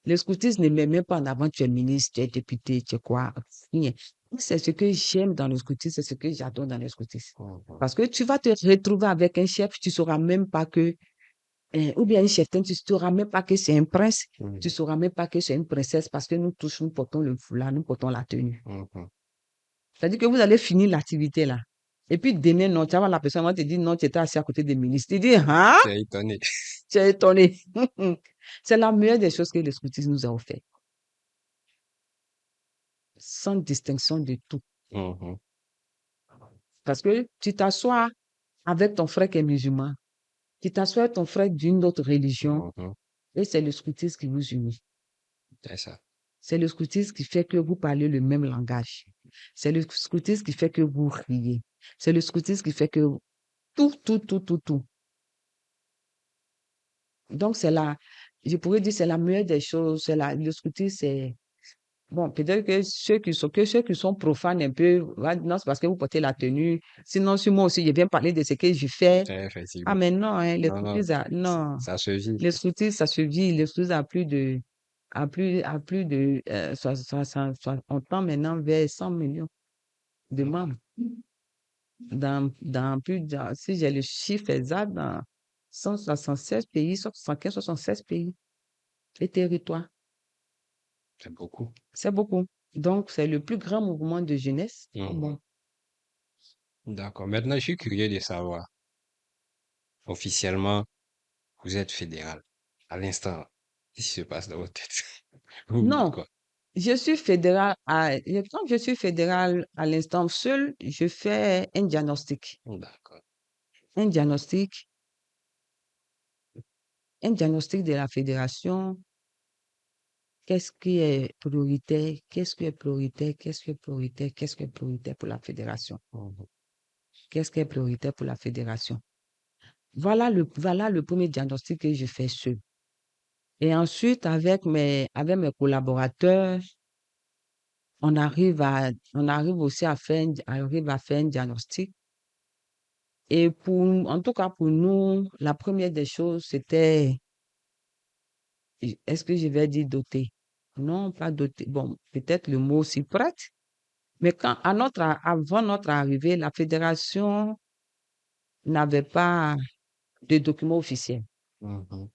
[SPEAKER 1] Le scoutisme ne met même pas en avant tu es ministre, tu es député, tu es quoi. Rien. C'est ce que j'aime dans le scoutisme, c'est ce que j'adore dans le scoutisme.
[SPEAKER 2] Mhm.
[SPEAKER 1] Parce que tu vas te retrouver avec un chef, tu sauras même pas que, ou bien une cheftaine, tu sauras même pas que c'est un prince, tu
[SPEAKER 2] Mhm.
[SPEAKER 1] sauras même pas que c'est une princesse parce que nous tous, nous portons le foulard, nous portons la tenue.
[SPEAKER 2] Mhm.
[SPEAKER 1] C'est-à-dire que vous allez finir l'activité là. Et puis demain, non, tu vas voir la personne va te dire non, tu étais assis à côté des ministres. Tu dis, hein?
[SPEAKER 2] T'es étonné.
[SPEAKER 1] Tu es étonné. C'est la meilleure des choses que le scoutisme nous a offert. Sans distinction de tout.
[SPEAKER 2] Mhm.
[SPEAKER 1] Parce que tu t'assois avec ton frère qui est musulman, tu t'assois avec ton frère d'une autre religion,
[SPEAKER 2] Mhm.
[SPEAKER 1] et c'est le scoutisme qui vous unit.
[SPEAKER 2] C'est ça.
[SPEAKER 1] C'est le scoutisme qui fait que vous parlez le même langage. C'est le scoutisme qui fait que vous riez. C'est le scoutisme qui fait que tout, tout, tout, tout, tout. Donc, je pourrais dire, c'est la meilleure des choses. Le scoutisme, c'est, bon, peut-être que ceux qui sont profanes un peu, non, c'est parce que vous portez la tenue. Sinon, si moi aussi, je viens parler de ce que je fais. Ah,
[SPEAKER 2] Effectivement.
[SPEAKER 1] mais non, hein, les
[SPEAKER 2] Non, non,
[SPEAKER 1] scoutisme, non.
[SPEAKER 2] ça se vit.
[SPEAKER 1] Les scoutisme, ça se vit. Les scoutisme a plus de, on tend maintenant vers 100 millions de membres. Si j'ai le chiffre exact, dans 176 pays, 175, 76 pays et territoires.
[SPEAKER 2] C'est beaucoup.
[SPEAKER 1] C'est beaucoup. Donc, c'est le plus grand mouvement de jeunesse au
[SPEAKER 2] Mhm.
[SPEAKER 1] monde.
[SPEAKER 2] D'accord. Maintenant, je suis curieux de savoir, officiellement, vous êtes fédéral. À l'instant, qu'est-ce qui se passe dans votre tête? Vous vous dites
[SPEAKER 1] Non,
[SPEAKER 2] quoi?
[SPEAKER 1] quand je suis fédéral à l'instant seul, je fais un diagnostic.
[SPEAKER 2] D'accord.
[SPEAKER 1] Un diagnostic, un diagnostic de la fédération. Qu'est-ce qui est prioritaire? Qu'est-ce qui est prioritaire? Qu'est-ce qui est prioritaire? Qu'est-ce qui est prioritaire pour la fédération?
[SPEAKER 2] Mhm.
[SPEAKER 1] Qu'est-ce qui est prioritaire pour la fédération? Voilà le premier diagnostic que je fais seul. Et ensuite, avec mes collaborateurs, on arrive aussi à faire un diagnostic. Et en tout cas, pour nous, la première des choses, c'était, est-ce que je vais dire doter? Non, pas doter. Bon, peut-être le mot s'y prête. Mais avant notre arrivée, la fédération n'avait pas de documents officiels.
[SPEAKER 2] Mhm.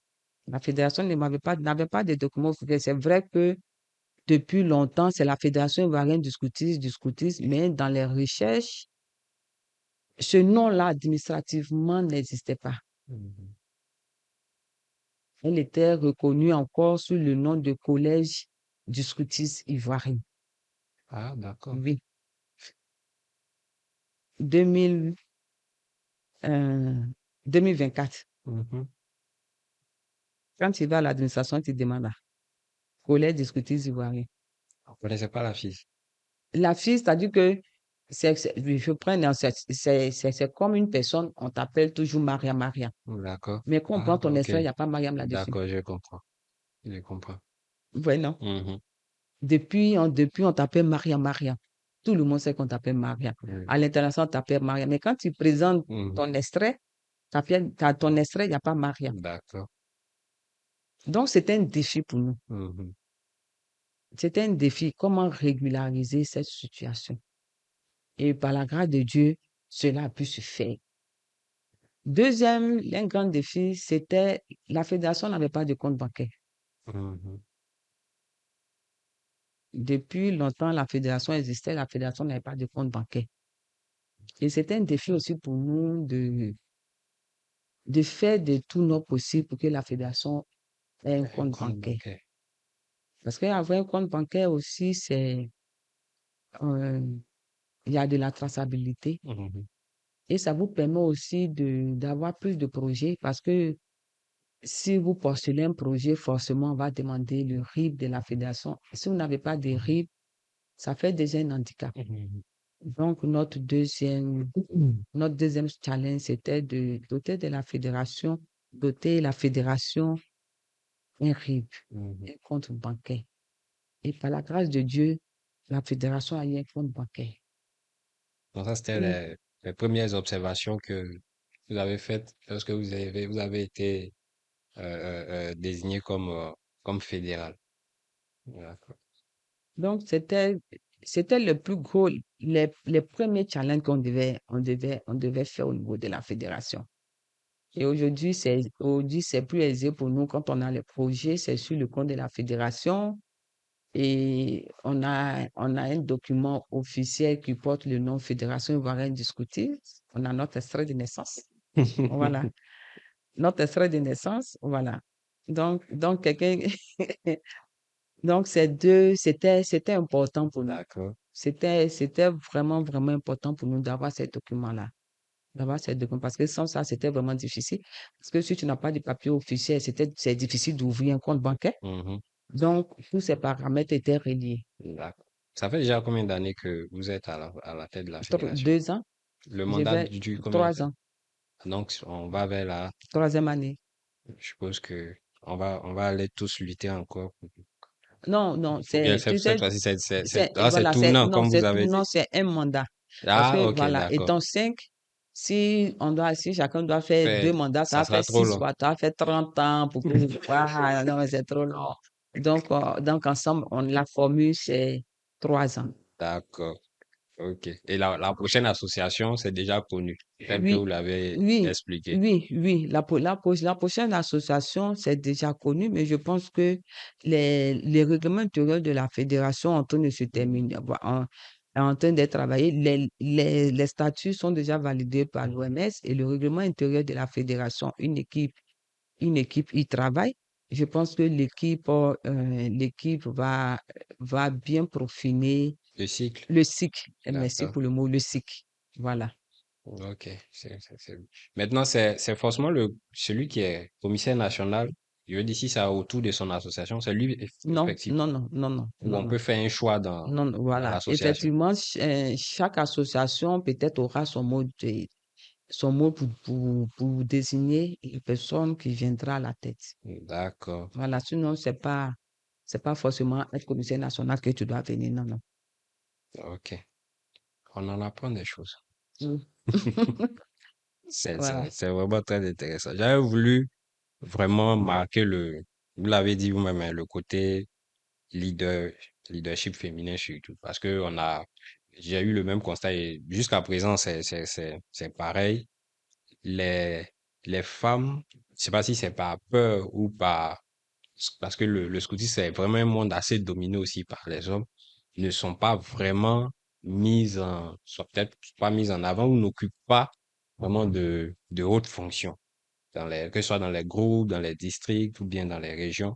[SPEAKER 1] La fédération n'avait pas de documents officiels. C'est vrai que depuis longtemps, c'est la fédération ivoirienne du scoutisme, mais dans les recherches, ce nom-là administrativement n'existait pas.
[SPEAKER 2] Mhm.
[SPEAKER 1] Elle était reconnue encore sous le nom de Collège du scoutisme ivoirien.
[SPEAKER 2] Ah, d'accord.
[SPEAKER 1] Oui, 2000, 2024.
[SPEAKER 2] Mhm.
[SPEAKER 1] Quand tu vas à l'administration, tu demandes là, Collège du scoutisme ivoirien.
[SPEAKER 2] Vous connaissez pas la fille?
[SPEAKER 1] La fille, c'est-à-dire que je prends, c'est comme une personne, on t'appelle toujours Maria Maria.
[SPEAKER 2] D'accord.
[SPEAKER 1] Mais quand on
[SPEAKER 2] Ah,
[SPEAKER 1] prend ton
[SPEAKER 2] ok.
[SPEAKER 1] extrait, il n'y a pas Mariam là-dessus.
[SPEAKER 2] D'accord, je comprends. Je comprends.
[SPEAKER 1] Ouais, non.
[SPEAKER 2] Mhm.
[SPEAKER 1] Depuis, on t'appelle Maria Maria. Tout le monde sait qu'on t'appelle Maria.
[SPEAKER 2] Oui.
[SPEAKER 1] À l'international, on t'appelle Maria. Mais quand tu présentes
[SPEAKER 2] Mhm.
[SPEAKER 1] ton extrait, ton extrait, il n'y a pas Maria.
[SPEAKER 2] D'accord.
[SPEAKER 1] Donc, c'était un défi pour nous.
[SPEAKER 2] Mhm.
[SPEAKER 1] C'était un défi. Comment régulariser cette situation? Et par la grâce de Dieu, cela a pu se faire. Deuxième, un grand défi, c'était la fédération n'avait pas de compte bancaire.
[SPEAKER 2] Mhm.
[SPEAKER 1] Depuis longtemps, la fédération existait, la fédération n'avait pas de compte bancaire. Et c'était un défi aussi pour nous de faire de tout notre possible pour que la fédération ait un
[SPEAKER 2] Un
[SPEAKER 1] compte
[SPEAKER 2] compte
[SPEAKER 1] bancaire.
[SPEAKER 2] bancaire.
[SPEAKER 1] Parce qu'avoir un compte bancaire aussi, c'est, euh, il y a de la traçabilité
[SPEAKER 2] Mhm.
[SPEAKER 1] et ça vous permet aussi d'avoir plus de projets parce que si vous postulez un projet, forcément, on va demander le RIB de la fédération. Si vous n'avez pas de RIB, ça fait déjà un handicap.
[SPEAKER 2] Mhm.
[SPEAKER 1] Donc, notre deuxième challenge, c'était de doter la fédération un RIB,
[SPEAKER 2] Mhm.
[SPEAKER 1] un compte bancaire. Et par la grâce de Dieu, la fédération a eu un compte bancaire.
[SPEAKER 2] Donc ça, c'était
[SPEAKER 1] Et
[SPEAKER 2] les premières observations que vous avez faites lorsque vous avez été désigné comme fédéral. D'accord.
[SPEAKER 1] donc, c'était le plus gros, les premiers challenges on devait faire au niveau de la fédération. Et aujourd'hui, c'est plus aisé pour nous quand on a les projets, c'est sur le compte de la fédération et on a un document officiel qui porte le nom Fédération Ivoirienne du Scoutisme. On a notre extrait de naissance. Voilà. Notre extrait de naissance. Voilà. Donc quelqu'un, donc c'était important pour nous.
[SPEAKER 2] D'accord.
[SPEAKER 1] C'était vraiment, vraiment important pour nous d'avoir ces documents-là. D'avoir ces documents. Parce que sans ça, c'était vraiment difficile. Parce que si tu n'as pas de papier officiel, c'est difficile d'ouvrir un compte bancaire.
[SPEAKER 2] Mhm.
[SPEAKER 1] Donc, tous ces paramètres étaient reliés.
[SPEAKER 2] D'accord. Ça fait déjà combien d'années que vous êtes à la tête de la fédération?
[SPEAKER 1] 2 ans,
[SPEAKER 2] Le
[SPEAKER 1] je
[SPEAKER 2] mandat
[SPEAKER 1] vais
[SPEAKER 2] dure combien de
[SPEAKER 1] 3
[SPEAKER 2] temps?
[SPEAKER 1] ans,
[SPEAKER 2] Donc, on va vers la,
[SPEAKER 1] troisième année.
[SPEAKER 2] je suppose que on va aller tous lutter encore.
[SPEAKER 1] Non, non,
[SPEAKER 2] Ou bien
[SPEAKER 1] tu
[SPEAKER 2] cette
[SPEAKER 1] sais,
[SPEAKER 2] fois-ci, c'est
[SPEAKER 1] voilà,
[SPEAKER 2] tournant,
[SPEAKER 1] non,
[SPEAKER 2] comme vous avez dit.
[SPEAKER 1] c'est un mandat. Parce
[SPEAKER 2] Ah,
[SPEAKER 1] que,
[SPEAKER 2] ok,
[SPEAKER 1] voilà,
[SPEAKER 2] d'accord.
[SPEAKER 1] étant 5, si chacun doit faire
[SPEAKER 2] Fait,
[SPEAKER 1] 2 mandats, ça
[SPEAKER 2] ça
[SPEAKER 1] va
[SPEAKER 2] sera
[SPEAKER 1] faire
[SPEAKER 2] trop
[SPEAKER 1] 6
[SPEAKER 2] long.
[SPEAKER 1] fois, ça va faire 30 ans pour que, ah, non, mais c'est trop long. Donc, ensemble, la formule, c'est 3 ans.
[SPEAKER 2] D'accord. Ok. Et la prochaine association, c'est déjà connu, tel que vous
[SPEAKER 1] Oui,
[SPEAKER 2] l'avez
[SPEAKER 1] oui,
[SPEAKER 2] expliqué.
[SPEAKER 1] oui. La prochaine association, c'est déjà connu, mais je pense que les règlements intérieurs de la fédération sont en train de se terminer, en train d'être travaillés. Les statuts sont déjà validés par l'OMS et le règlement intérieur de la fédération, une équipe y travaille. Je pense que l'équipe va bien peaufiner
[SPEAKER 2] Le cycle.
[SPEAKER 1] le cycle. Merci
[SPEAKER 2] D'accord.
[SPEAKER 1] pour le mot, le cycle. Voilà.
[SPEAKER 2] Ok. Maintenant, c'est forcément celui qui est commissaire national. Je veux dire, si c'est autour de son association, c'est lui,
[SPEAKER 1] Non,
[SPEAKER 2] effectivement,
[SPEAKER 1] non, non, non, non,
[SPEAKER 2] où
[SPEAKER 1] non,
[SPEAKER 2] on
[SPEAKER 1] non.
[SPEAKER 2] peut faire un choix
[SPEAKER 1] Non, non,
[SPEAKER 2] dans
[SPEAKER 1] voilà.
[SPEAKER 2] l'association.
[SPEAKER 1] Effectivement, chaque association peut-être aura son mot pour désigner la personne qui viendra à la tête.
[SPEAKER 2] D'accord.
[SPEAKER 1] Voilà. Sinon, c'est pas forcément être commissaire national que tu dois venir. Non, non.
[SPEAKER 2] Ok. On en apprend des choses.
[SPEAKER 1] Mm. Voilà.
[SPEAKER 2] C'est vraiment très intéressant. J'avais voulu vraiment marquer vous l'avez dit vous-même, hein, le côté leader, leadership féminin surtout. Parce que j'ai eu le même constat et jusqu'à présent, c'est pareil. Les, les femmes, je sais pas si c'est par peur ou parce que le scoutisme, c'est vraiment un monde assez dominé aussi par les hommes, ne sont pas vraiment sont peut-être pas mises en avant ou n'occupent pas vraiment de hautes fonctions que ce soit dans les groupes, dans les districts ou bien dans les régions.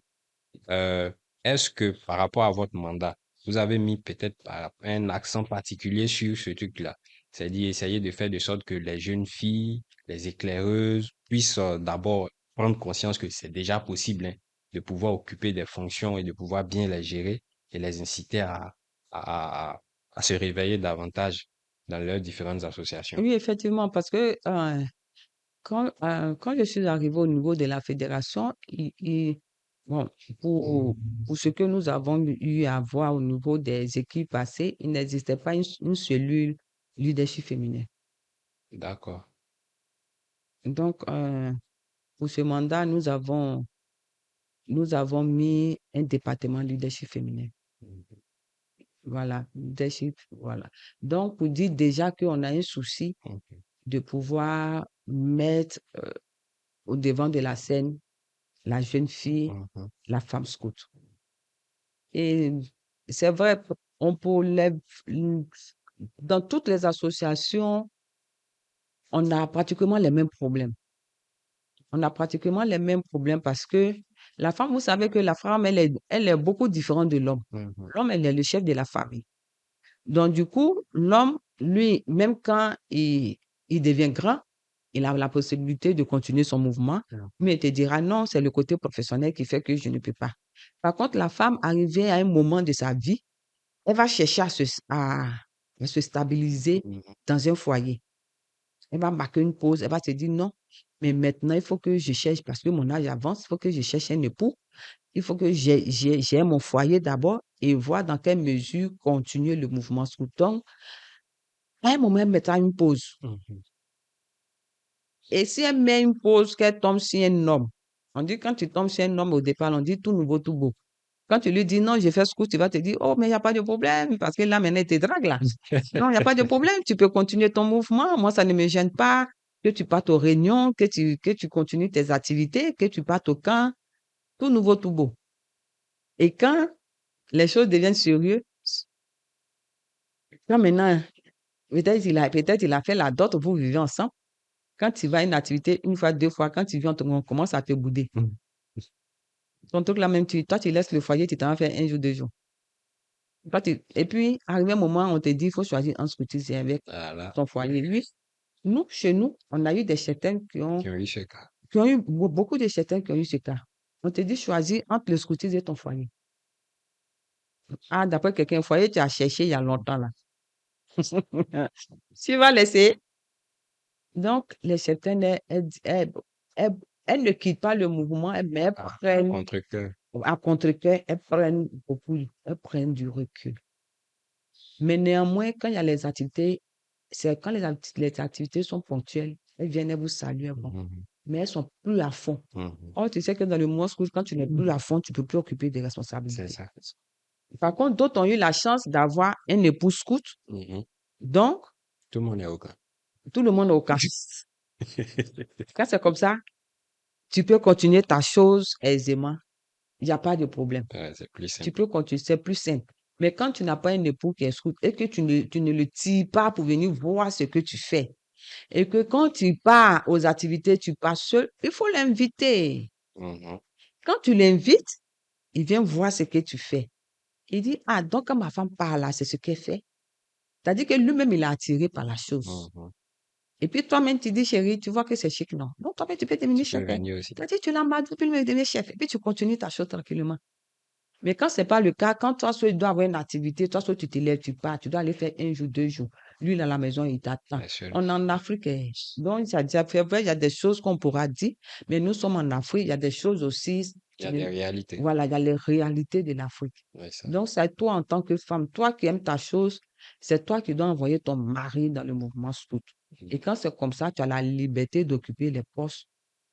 [SPEAKER 2] Euh, Est-ce que par rapport à votre mandat, vous avez mis peut-être un accent particulier sur ce truc-là? C'est-à-dire essayer de faire de sorte que les jeunes filles, les éclaireuses puissent d'abord prendre conscience que c'est déjà possible, hein, de pouvoir occuper des fonctions et de pouvoir bien les gérer et les inciter à, à, à se réveiller davantage dans leurs différentes associations.
[SPEAKER 1] Oui, effectivement, parce que quand je suis arrivée au niveau de la fédération, bon, pour ce que nous avons eu à voir au niveau des équipes passées, il n'existait pas une cellule leadership féminin.
[SPEAKER 2] D'accord.
[SPEAKER 1] Donc, pour ce mandat, nous avons mis un département leadership féminin. Voilà, leadership, voilà. Donc, pour dire déjà qu'on a un souci
[SPEAKER 2] Mhm.
[SPEAKER 1] de pouvoir mettre au devant de la scène la jeune fille,
[SPEAKER 2] Mhm.
[SPEAKER 1] la femme scout. Et c'est vrai, on pour les, dans toutes les associations, on a pratiquement les mêmes problèmes. On a pratiquement les mêmes problèmes parce que la femme, vous savez que la femme, elle est beaucoup différente de l'homme.
[SPEAKER 2] Mhm.
[SPEAKER 1] L'homme, elle est le chef de la famille. Donc, du coup, l'homme lui, même quand il devient grand, il a la possibilité de continuer son mouvement, mais il te dira non, c'est le côté professionnel qui fait que je ne peux pas. Par contre, la femme, arrivée à un moment de sa vie, elle va chercher à se stabiliser
[SPEAKER 2] Mhm.
[SPEAKER 1] dans un foyer. Elle va marquer une pause, elle va se dire non, mais maintenant, il faut que je cherche, parce que mon âge avance, il faut que je cherche un époux. Il faut que j'ai mon foyer d'abord et voir dans quelle mesure continuer le mouvement scout. Donc, à un moment, elle mettra une pause.
[SPEAKER 2] Mhm.
[SPEAKER 1] Et si elle met une pause, qu'elle tombe sur un homme, on dit quand tu tombes sur un homme au départ, on dit tout nouveau, tout beau. Quand tu lui dis non, je fais scout, tu vas te dire, oh, mais il n'y a pas de problème, parce que là, maintenant, il te drague là. Non, il n'y a pas de problème, tu peux continuer ton mouvement. Moi, ça ne me gêne pas que tu partes aux réunions, que tu continues tes activités, que tu partes au camp, tout nouveau, tout beau. Et quand les choses deviennent sérieuses, quand maintenant, peut-être il a fait la dot, vous vivez ensemble. Quand tu vas à une activité, une fois, deux fois, quand tu viens, on commence à te bouder.
[SPEAKER 2] Mhm.
[SPEAKER 1] Ton truc là, même, toi, tu laisses le foyer, tu t'en fais un jour, deux jours. Et puis, arrivé un moment, on te dit, il faut choisir un scoutisme avec
[SPEAKER 2] Voilà.
[SPEAKER 1] ton foyer. Lui, nous, chez nous, on a eu des chrétiens
[SPEAKER 2] Qui ont eu ce cas.
[SPEAKER 1] qui ont eu beaucoup de chrétiens qui ont eu ce cas. On te dit, choisis entre le scoutisme et ton foyer. Ah, d'après quelqu'un, foyer, tu as cherché il y a longtemps là. Tu vas laisser. Donc, les chrétiennes, elles ne quittent pas le mouvement, mais elles
[SPEAKER 2] Ah,
[SPEAKER 1] prennent,
[SPEAKER 2] contre-cœur.
[SPEAKER 1] à contre-cœur, elles prennent du recul. Mais néanmoins, quand il y a les activités, c'est quand les activités sont ponctuelles, elles viennent, elles vous saluent, bon.
[SPEAKER 2] Mhm.
[SPEAKER 1] Mais elles sont plus à fond.
[SPEAKER 2] Mhm.
[SPEAKER 1] Or, tu sais que dans le mouvement school, quand tu n'es plus à fond, tu peux plus occuper des
[SPEAKER 2] C'est
[SPEAKER 1] responsabilités.
[SPEAKER 2] ça.
[SPEAKER 1] Par contre, d'autres ont eu la chance d'avoir un époux scout.
[SPEAKER 2] Mhm.
[SPEAKER 1] Donc,
[SPEAKER 2] Tout le monde est au camp.
[SPEAKER 1] tout le monde est au camp. Quand c'est comme ça, tu peux continuer ta chose aisément. Il n'y a pas de problème.
[SPEAKER 2] Ouais, c'est plus
[SPEAKER 1] Tu
[SPEAKER 2] simple.
[SPEAKER 1] peux continuer, c'est plus simple. Mais quand tu n'as pas un époux qui est scout et que tu ne le tires pas pour venir voir ce que tu fais, et que quand tu pars aux activités, tu pars seul, il faut l'inviter.
[SPEAKER 2] Mhm.
[SPEAKER 1] Quand tu l'invites, il vient voir ce que tu fais. Il dit, ah, donc quand ma femme parle là, c'est ce qu'elle fait. C'est-à-dire que lui-même, il est attiré par la chose.
[SPEAKER 2] Mhm.
[SPEAKER 1] Et puis toi-même, tu dis, chérie, tu vois que c'est chic, non? Donc toi-même, tu peux devenir
[SPEAKER 2] Tu peux
[SPEAKER 1] chef. Hein.
[SPEAKER 2] venir aussi.
[SPEAKER 1] Tu as dit, tu l'embarques, tu peux devenir chef. Et puis tu continues ta chose tranquillement. Mais quand ce n'est pas le cas, quand toi, soit tu dois avoir une activité, toi, soit tu te lèves, tu pars, tu dois aller faire un jour, deux jours. Lui, il est à la maison, il t'attend.
[SPEAKER 2] Bien sûr.
[SPEAKER 1] On est en Afrique. Hein. Donc, c'est vrai, il y a des choses qu'on pourra dire, mais nous sommes en Afrique, il y a des choses aussi.
[SPEAKER 2] Il y a des réalités.
[SPEAKER 1] Voilà, il y a les réalités de l'Afrique.
[SPEAKER 2] Ouais, ça.
[SPEAKER 1] Donc, c'est toi en tant que femme, toi qui aimes ta chose, c'est toi qui dois envoyer ton mari dans le mouvement scout. Et quand c'est comme ça, tu as la liberté d'occuper les postes,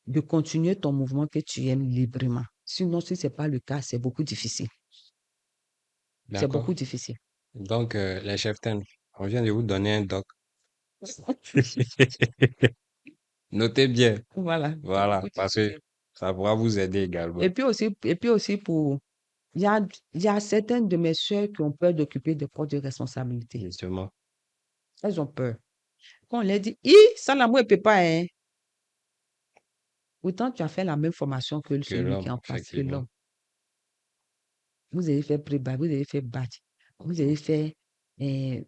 [SPEAKER 1] de continuer ton mouvement que tu aimes librement. Sinon, si ce n'est pas le cas, c'est beaucoup difficile. C'est
[SPEAKER 2] D'accord.
[SPEAKER 1] beaucoup difficile.
[SPEAKER 2] Donc, les cheftaines, on vient de vous donner un doc. Notez bien.
[SPEAKER 1] Voilà, c'est
[SPEAKER 2] Voilà,
[SPEAKER 1] beaucoup
[SPEAKER 2] parce que
[SPEAKER 1] difficile.
[SPEAKER 2] ça pourra vous aider également.
[SPEAKER 1] Et puis aussi il y a certaines de mes sœurs qui ont peur d'occuper des postes de responsabilité.
[SPEAKER 2] Justement.
[SPEAKER 1] Elles ont peur. Quand on leur dit, ça, là, moi, je ne peux pas, hein. Pourtant, tu as fait la même formation que
[SPEAKER 2] Que
[SPEAKER 1] celui qui est
[SPEAKER 2] l'homme,
[SPEAKER 1] en face, que
[SPEAKER 2] effectivement.
[SPEAKER 1] l'homme. Vous avez fait prépa, vous avez fait batch, vous avez fait euh,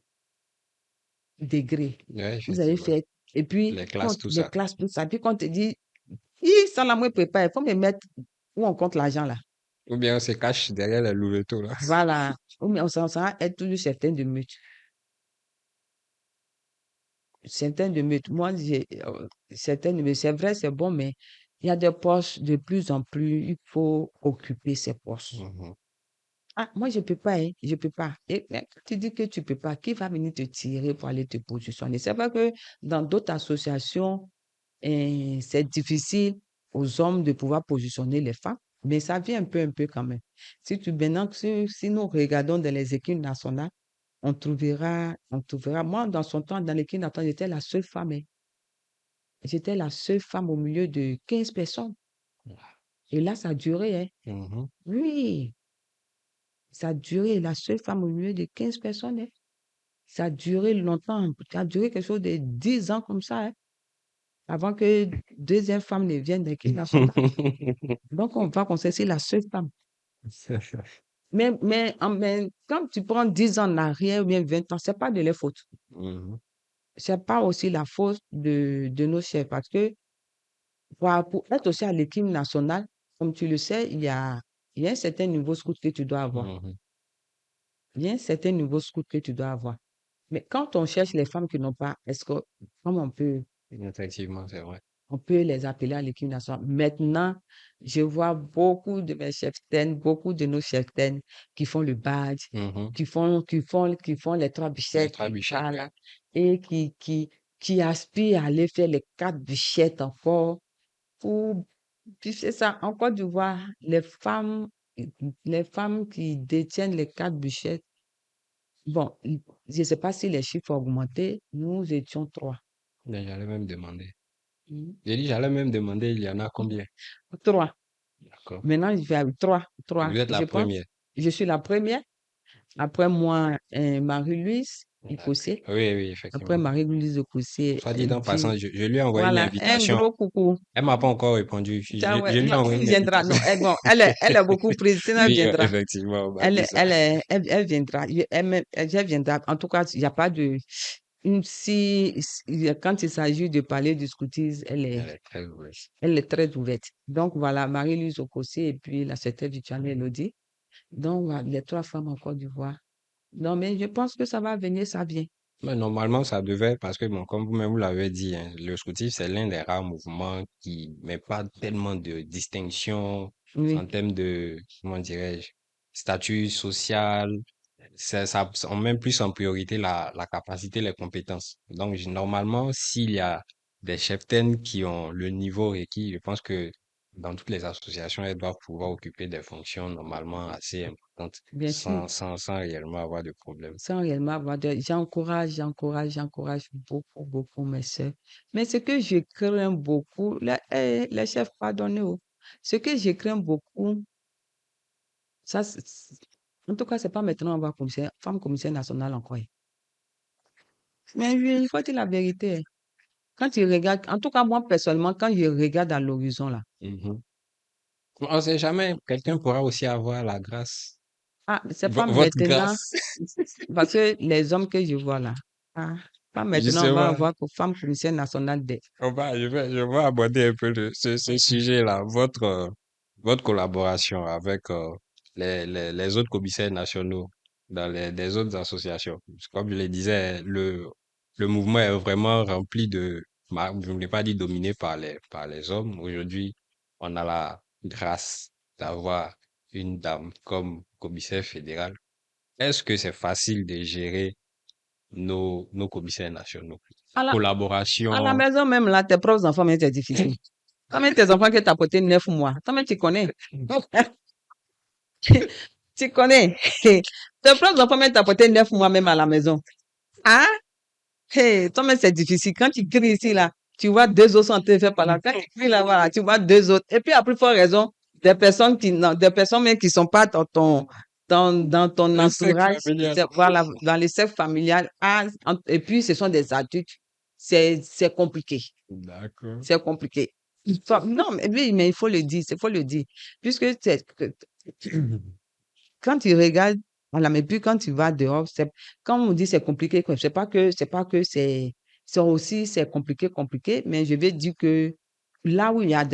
[SPEAKER 1] degré,
[SPEAKER 2] Ouais,
[SPEAKER 1] vous avez
[SPEAKER 2] effectivement.
[SPEAKER 1] fait, et puis,
[SPEAKER 2] Les classes,
[SPEAKER 1] quand
[SPEAKER 2] tout
[SPEAKER 1] les
[SPEAKER 2] ça.
[SPEAKER 1] classes, tout ça, puis quand on te dit, ça, là, moi, je ne peux pas, il faut me mettre où on compte l'argent, là.
[SPEAKER 2] Ou bien on se cache derrière les louveteaux, là.
[SPEAKER 1] Voilà. Mais on s'en être toujours certain de mieux. Certaines de mes, moi, certaines de mes, c'est vrai, c'est bon, mais il y a des postes de plus en plus, il faut occuper ces postes.
[SPEAKER 2] Mhm.
[SPEAKER 1] Ah, moi, je peux pas, hein, je peux pas. Et mais quand tu dis que tu peux pas, qui va venir te tirer pour aller te positionner? C'est vrai que dans d'autres associations, c'est difficile aux hommes de pouvoir positionner les femmes, mais ça vient un peu quand même. Maintenant, si nous regardons dans les équipes nationales, on trouvera. Moi, dans son temps, dans l'équipe nationale, j'étais la seule femme. Hein. J'étais la seule femme au milieu de 15 personnes. Et là, ça a duré. Hein.
[SPEAKER 2] Mhm.
[SPEAKER 1] Oui, ça a duré. La seule femme au milieu de 15 personnes. Hein. Ça a duré longtemps. Ça a duré quelque chose de 10 ans comme ça. Hein, avant que deuxième femme ne vienne dans l'équipe nationale. Donc, on va qu'on c'est la seule femme. Mais quand tu prends 10 ans en arrière ou bien 20 ans, c'est pas de leur faute.
[SPEAKER 2] Mhm.
[SPEAKER 1] C'est pas aussi la faute de nos chefs parce que pour être aussi à l'équipe nationale, comme tu le sais, il y a un certain niveau scout que tu dois avoir.
[SPEAKER 2] Mhm.
[SPEAKER 1] Il y a un certain niveau scout que tu dois avoir. Mais quand on cherche les femmes qui n'ont pas, est-ce que, comment
[SPEAKER 2] Effectivement, c'est vrai.
[SPEAKER 1] on peut les appeler à l'équipe nationale? Maintenant, je vois beaucoup de mes cheftaines, beaucoup de nos cheftaines qui font le badge,
[SPEAKER 2] Mhm.
[SPEAKER 1] qui font les 3 bichettes,
[SPEAKER 2] Les Bichette, ouais.
[SPEAKER 1] voilà, et qui aspirent à aller faire les 4 bichettes encore. Pour, puis c'est ça, en Côte d'Ivoire, les femmes qui détiennent les 4 bichettes, bon, je ne sais pas si les chiffres ont augmenté, nous étions 3.
[SPEAKER 2] Mais j'allais même demander.
[SPEAKER 1] Mhm.
[SPEAKER 2] J'ai dit, j'allais même demander, il y en a combien?
[SPEAKER 1] 3.
[SPEAKER 2] D'accord.
[SPEAKER 1] Maintenant, je vais avec 3.
[SPEAKER 2] Et
[SPEAKER 1] 3.
[SPEAKER 2] vous êtes la
[SPEAKER 1] Je pense,
[SPEAKER 2] première.
[SPEAKER 1] je suis la première. Après moi, Marie-Louise
[SPEAKER 2] D'accord.
[SPEAKER 1] Ikossé.
[SPEAKER 2] Oui, oui,
[SPEAKER 1] Après
[SPEAKER 2] effectivement.
[SPEAKER 1] Marie-Louise Ikossé,
[SPEAKER 2] Soit dit
[SPEAKER 1] et
[SPEAKER 2] en
[SPEAKER 1] puis
[SPEAKER 2] passant, je lui ai envoyé une
[SPEAKER 1] voilà, un
[SPEAKER 2] invitation.
[SPEAKER 1] gros coucou.
[SPEAKER 2] Elle m'a pas encore répondu.
[SPEAKER 1] Tiens, ouais,
[SPEAKER 2] Je lui ai
[SPEAKER 1] non,
[SPEAKER 2] envoyé
[SPEAKER 1] elle
[SPEAKER 2] une
[SPEAKER 1] viendra.
[SPEAKER 2] invitation.
[SPEAKER 1] Non, bon, elle est beaucoup prise, sinon elle
[SPEAKER 2] Oui,
[SPEAKER 1] viendra.
[SPEAKER 2] effectivement, on m'a dit ça.
[SPEAKER 1] Elle viendra. Elle viendra. En tout cas, il n'y a pas de. Quand il s'agit de parler du scoutisme,
[SPEAKER 2] Elle est très douée.
[SPEAKER 1] elle est très ouverte. Donc voilà, Marie-Louise Okossé et puis la secrétaire virtuelle Elodie. Donc voilà, les 3 femmes en Côte d'Ivoire. Non, mais je pense que ça va venir, ça vient.
[SPEAKER 2] Mais normalement, ça devait, parce que bon, comme vous-même vous l'avez dit, hein, le scoutisme, c'est l'un des rares mouvements qui met pas tellement de distinction en
[SPEAKER 1] Oui,
[SPEAKER 2] termes de, comment dirais-je, statut social. On met plus en priorité la capacité, les compétences. Donc, normalement, s'il y a des cheftaines qui ont le niveau requis, je pense que dans toutes les associations, elles doivent pouvoir occuper des fonctions normalement assez importantes
[SPEAKER 1] bien sûr.
[SPEAKER 2] sans réellement avoir de problème.
[SPEAKER 1] Sans réellement avoir de. J'encourage beaucoup, beaucoup mes sœurs. Mais ce que je crains beaucoup, les chefs, pardonnez-moi. Ce que je crains beaucoup, ça, en tout cas, c'est pas maintenant on va commissaire, femme commissaire nationale encore. Mais oui, il faut dire la vérité, hein. Quand tu regardes, en tout cas, moi, personnellement, quand je regarde à l'horizon, là,
[SPEAKER 2] Mhm. On sait jamais, quelqu'un pourra aussi avoir la grâce.
[SPEAKER 1] c'est pas
[SPEAKER 2] Votre
[SPEAKER 1] maintenant,
[SPEAKER 2] grâce.
[SPEAKER 1] parce que les hommes que je vois là, ah, pas maintenant, on va
[SPEAKER 2] Justement,
[SPEAKER 1] avoir que femme commissaire nationale
[SPEAKER 2] je vais aborder un peu ce sujet-là. Votre collaboration avec les autres commissaires nationaux dans les autres associations. Comme je le disais, le mouvement est vraiment rempli je ne voulais pas dire dominé par les hommes. Aujourd'hui, on a la grâce d'avoir une dame comme commissaire fédéral. Est-ce que c'est facile de gérer nos commissaires nationaux?
[SPEAKER 1] à la, à la
[SPEAKER 2] Collaboration.
[SPEAKER 1] maison même là, tes propres enfants, mais c'est difficile. Quand même tes enfants qui t'ont porté 9 mois, toi même tu connais. Tu connais. Tes propres enfants même t'ont porté 9 mois même à la maison. Ah, hey, toi même c'est difficile. Quand tu cries ici là, tu vois 2 autres sont en train de faire par là. Quand tu cries là, voilà, tu vois 2 autres. Et puis après, pour raison, non, des personnes même qui sont pas dans ton
[SPEAKER 2] Le sexe
[SPEAKER 1] entourage,
[SPEAKER 2] familial.
[SPEAKER 1] voilà, dans les cercles familial. Ah, et puis ce sont des adultes. C'est compliqué.
[SPEAKER 2] D'accord.
[SPEAKER 1] C'est compliqué. Non, mais oui, mais il faut le dire, il faut le dire. Puisque quand tu regardes, voilà, mais puis quand tu vas dehors, quand on dit c'est compliqué, quoi, c'est pas que c'est aussi, c'est compliqué, mais je vais dire que là où il y a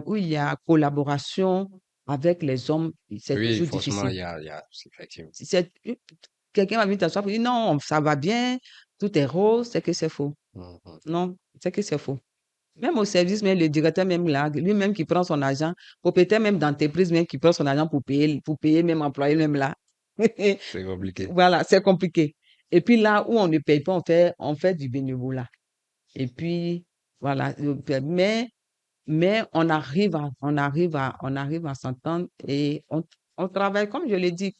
[SPEAKER 1] où il y a collaboration avec les hommes, c'est
[SPEAKER 2] Oui,
[SPEAKER 1] toujours
[SPEAKER 2] forcément,
[SPEAKER 1] difficile.
[SPEAKER 2] c'est effectivement.
[SPEAKER 1] Si quelqu'un va venir t'asseoir pour dire non, ça va bien, tout est rose, c'est que c'est faux.
[SPEAKER 2] Mhm.
[SPEAKER 1] Non, c'est que c'est faux. Même au service, même le directeur, même là, lui-même qui prend son argent, propriétaire même d'entreprise, même qui prend son argent pour payer même employé, même là.
[SPEAKER 2] C'est compliqué.
[SPEAKER 1] Voilà, c'est compliqué. Et puis là où on ne paye pas, on fait du bénévolat. Et puis, voilà. Mais on arrive à s'entendre et on travaille, comme je l'ai dit,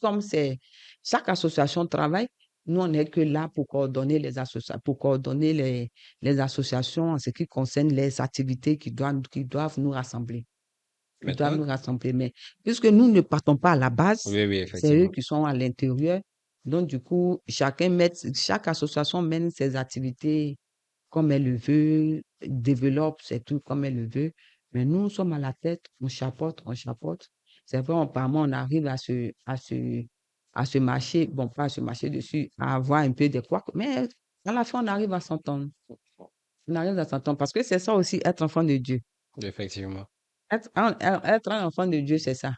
[SPEAKER 1] chaque association travaille. Nous, on n'est que là pour coordonner les associations, pour coordonner les associations en ce qui concerne les activités qui doivent nous rassembler. Qui doivent
[SPEAKER 2] Maintenant,
[SPEAKER 1] nous rassembler. Mais puisque nous ne partons pas à la base,
[SPEAKER 2] oui, oui,
[SPEAKER 1] c'est eux
[SPEAKER 2] effectivement.
[SPEAKER 1] qui sont à l'intérieur. Donc, du coup, chaque association mène ses activités comme elle le veut, développe ses trucs comme elle le veut. Mais nous sommes à la tête, on chapeaute. C'est vrai, apparemment, on arrive à se marcher, bon, pas à se marcher dessus, à avoir un peu des couacs, mais à la fin, on arrive à s'entendre. On arrive à s'entendre parce que c'est ça aussi, être enfant de Dieu.
[SPEAKER 2] Effectivement.
[SPEAKER 1] Être un enfant de Dieu, c'est ça.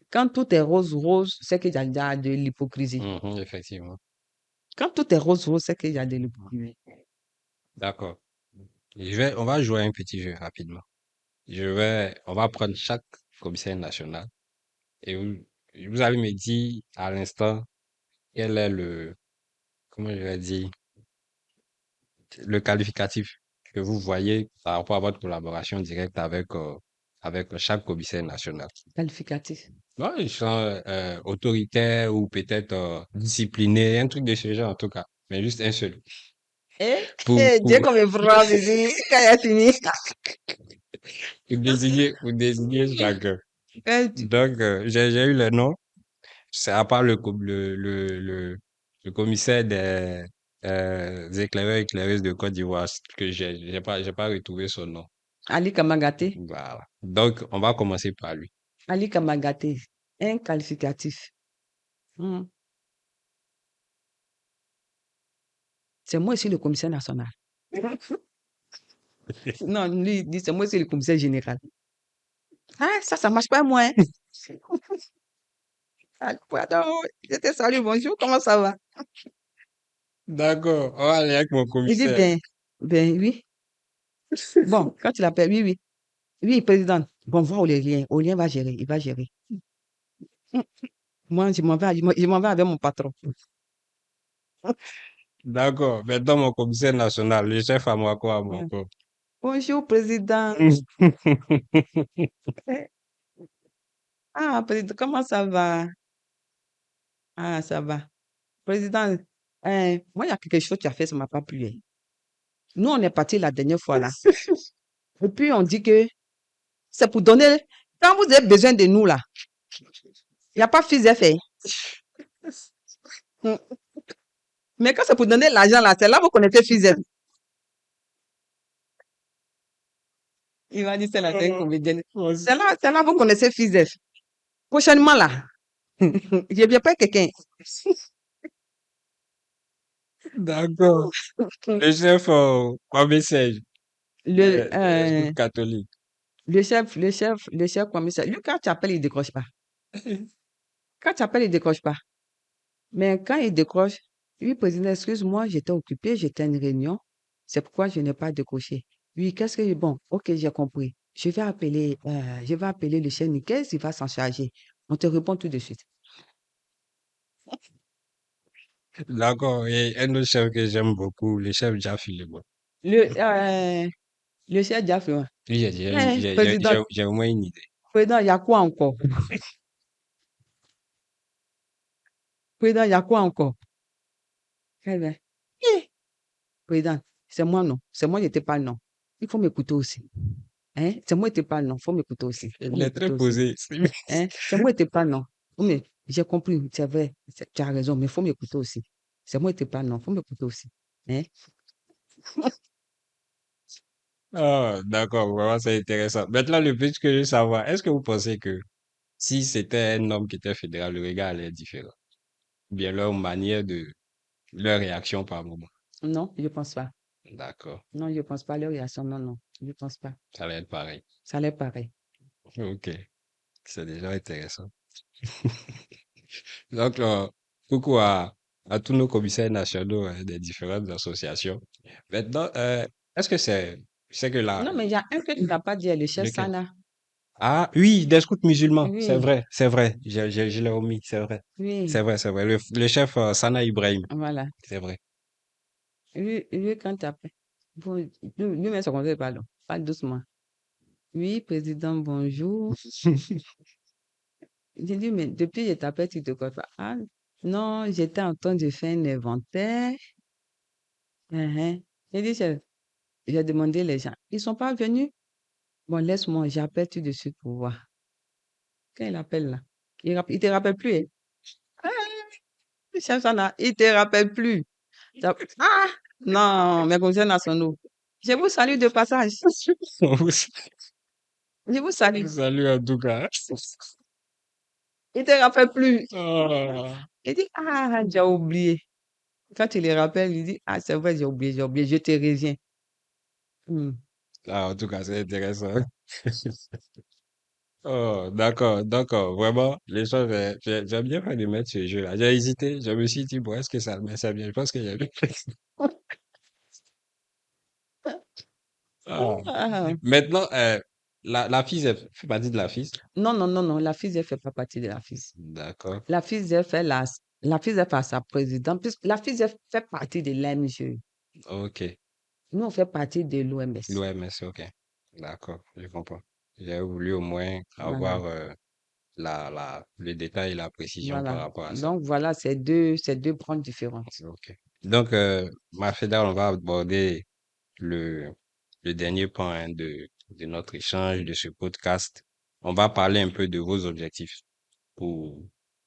[SPEAKER 1] Quand tout est rose, rose, c'est qu'il y a de l'hypocrisie.
[SPEAKER 2] Effectivement.
[SPEAKER 1] Quand tout est rose, rose, c'est qu'il y a de l'hypocrisie.
[SPEAKER 2] D'accord. On va jouer à un petit jeu rapidement. On va prendre chaque commissaire national et vous allez me dire à l'instant quel est comment je vais dire, le qualificatif que vous voyez par rapport à votre collaboration directe avec chaque commissaire national.
[SPEAKER 1] Qualificatif.
[SPEAKER 2] Ouais, ils sont autoritaires ou peut-être disciplinés, un truc de ce genre en tout cas, mais juste un seul.
[SPEAKER 1] Dieu comme est brave ici, quand il a fini.
[SPEAKER 2] Vous désignez chacun.
[SPEAKER 1] Tu-
[SPEAKER 2] Donc, j'ai eu le nom. C'est à part le commissaire des éclaireurs et éclaireuses de Côte d'Ivoire que j'ai pas retrouvé son nom.
[SPEAKER 1] Ali Kamagaté.
[SPEAKER 2] Voilà. Donc, on va commencer par lui.
[SPEAKER 1] Ali Kamagaté. Un qualificatif. Hmm. C'est moi ici le commissaire national. Non, lui, il dit, c'est moi ici le commissaire général. Ah, ça marche pas, moi. Hein. Ah, pardon, je te salue, bonjour, comment ça va?
[SPEAKER 2] D'accord, on va aller avec mon
[SPEAKER 1] Il dit,
[SPEAKER 2] commissaire.
[SPEAKER 1] oui. Bon, quand tu l'appelles, oui, oui. Oui, président. Bon, voir Aurélien. Aurélien va gérer, il va gérer. Moi, je m'en vais avec mon patron.
[SPEAKER 2] D'accord, maintenant mon commissaire national, le chef à moi quoi, à mon
[SPEAKER 1] Ouais.
[SPEAKER 2] corps.
[SPEAKER 1] Bonjour, président. Ah, président, comment ça va? Ah, ça va. Président, moi, il y a quelque chose que tu as fait, ça m'a pas plu. Hein. Nous, on est parti la dernière fois là. Et puis, on dit que c'est pour donner. Quand vous avez besoin de nous là, il n'y a pas fils fait. Mais quand c'est pour donner l'argent là, c'est là que vous connaissez fils. Il va dire c'est la tête comédienne. C'est là que vous connaissez fils. Prochainement là, je viens pas quelqu'un.
[SPEAKER 2] D'accord. Le chef au message
[SPEAKER 1] Le,
[SPEAKER 2] des scouts catholiques.
[SPEAKER 1] le chef commissaire. Lui, quand tu appelles, il décroche pas. Quand tu appelles, il décroche pas. Mais quand il décroche, oui, président, excuse-moi, j'étais occupé, j'étais à une réunion. C'est pourquoi je n'ai pas décroché. Oui, qu'est-ce que, bon, ok, j'ai compris. Je vais appeler le chef Niquez, il va s'en charger. On te répond tout de suite.
[SPEAKER 2] D'accord. Et un autre chef que j'aime beaucoup, le chef Jaffi Lebo.
[SPEAKER 1] Le chef Diafre,
[SPEAKER 2] Lui,
[SPEAKER 1] président,
[SPEAKER 2] j'ai au moins une idée.
[SPEAKER 1] président, il y a quoi encore? Président, il y a quoi encore? Eh bien, président, c'est moi, non. C'est moi, je te parle, non. Il faut m'écouter aussi. Hein? C'est moi, je te parle, non. Il faut m'écouter aussi. Faut
[SPEAKER 2] Il est très
[SPEAKER 1] m'écouter aussi.
[SPEAKER 2] posé.
[SPEAKER 1] Hein? C'est moi, je te parle, non. Mais j'ai compris, c'est vrai, tu as raison, mais il faut m'écouter aussi. C'est moi, je te parle, non. Il faut m'écouter aussi. Hein?
[SPEAKER 2] Ah, d'accord, vraiment, c'est intéressant. Maintenant, le but que je veux savoir, est-ce que vous pensez que si c'était un homme qui était fédéral, le regard allait être différent? Ou bien leur réaction par moment?
[SPEAKER 1] Non, je pense pas.
[SPEAKER 2] D'accord,
[SPEAKER 1] Non, je pense pas. Leur réaction, non, non. Je pense pas.
[SPEAKER 2] ça allait être pareil.
[SPEAKER 1] Ça l'est pareil.
[SPEAKER 2] Ok, c'est déjà intéressant. Donc, coucou à tous nos commissaires nationaux des différentes associations. Maintenant, c'est que
[SPEAKER 1] Non, mais il y a un que tu n'as pas dit, le chef
[SPEAKER 2] lequel?
[SPEAKER 1] Sana.
[SPEAKER 2] Ah, oui, des scouts musulmans,
[SPEAKER 1] Oui,
[SPEAKER 2] c'est vrai, je l'ai omis,
[SPEAKER 1] oui,
[SPEAKER 2] c'est vrai, le chef Sana Ibrahim,
[SPEAKER 1] voilà.
[SPEAKER 2] c'est vrai.
[SPEAKER 1] Lui, quand tu appelles. Bon, lui-même, son conseil, pardon. Parle doucement. Oui, président, bonjour. J'ai dit, mais depuis que je t'appelle, tu te crois pas. Ah, non, j'étais en train de faire un inventaire. Uhum. J'ai dit, j'ai demandé les gens. Ils sont pas venus. Bon, laisse-moi, j'appelle tout de suite pour voir. Quand il appelle là, il te rappelle plus. Hein? Ah, chef Sana, il te rappelle plus. Ah, non, mes conseils nationaux. Je vous salue de passage. Je vous salue.
[SPEAKER 2] Salut en tout cas.
[SPEAKER 1] Il te rappelle plus.
[SPEAKER 2] Ah,
[SPEAKER 1] Il dit, ah, j'ai oublié. Quand il les rappelle, il dit, ah, c'est vrai, j'ai oublié, je te reviens. Hmm.
[SPEAKER 2] en tout cas, c'est intéressant. Oh, d'accord, d'accord. Vraiment, les gens, j'ai bien fait de mettre ce jeu-là. J'ai hésité, je me suis dit, bon, est-ce que ça me ça bien? Je pense que j'ai bien fait. Ah.
[SPEAKER 1] Ah.
[SPEAKER 2] Maintenant, la FIS, elle fait partie de la FIS.
[SPEAKER 1] Non, non, non, non, la FIS, elle fait pas partie de la FIS.
[SPEAKER 2] D'accord.
[SPEAKER 1] La FIS, la FIS, elle fait sa présidente, puisque la FIS, elle fait partie de l'AMG.
[SPEAKER 2] Ok.
[SPEAKER 1] Nous, on fait partie de l'OMS.
[SPEAKER 2] L'OMS, ok. D'accord, je comprends. J'ai voulu au moins
[SPEAKER 1] Voilà,
[SPEAKER 2] avoir le détail et la précision par
[SPEAKER 1] voilà.
[SPEAKER 2] rapport à ça.
[SPEAKER 1] Donc, voilà, c'est deux branches différentes.
[SPEAKER 2] Ok. Donc, Mafeda, on va aborder le, le dernier point hein, de notre échange, de ce podcast. On va parler un peu de vos objectifs pour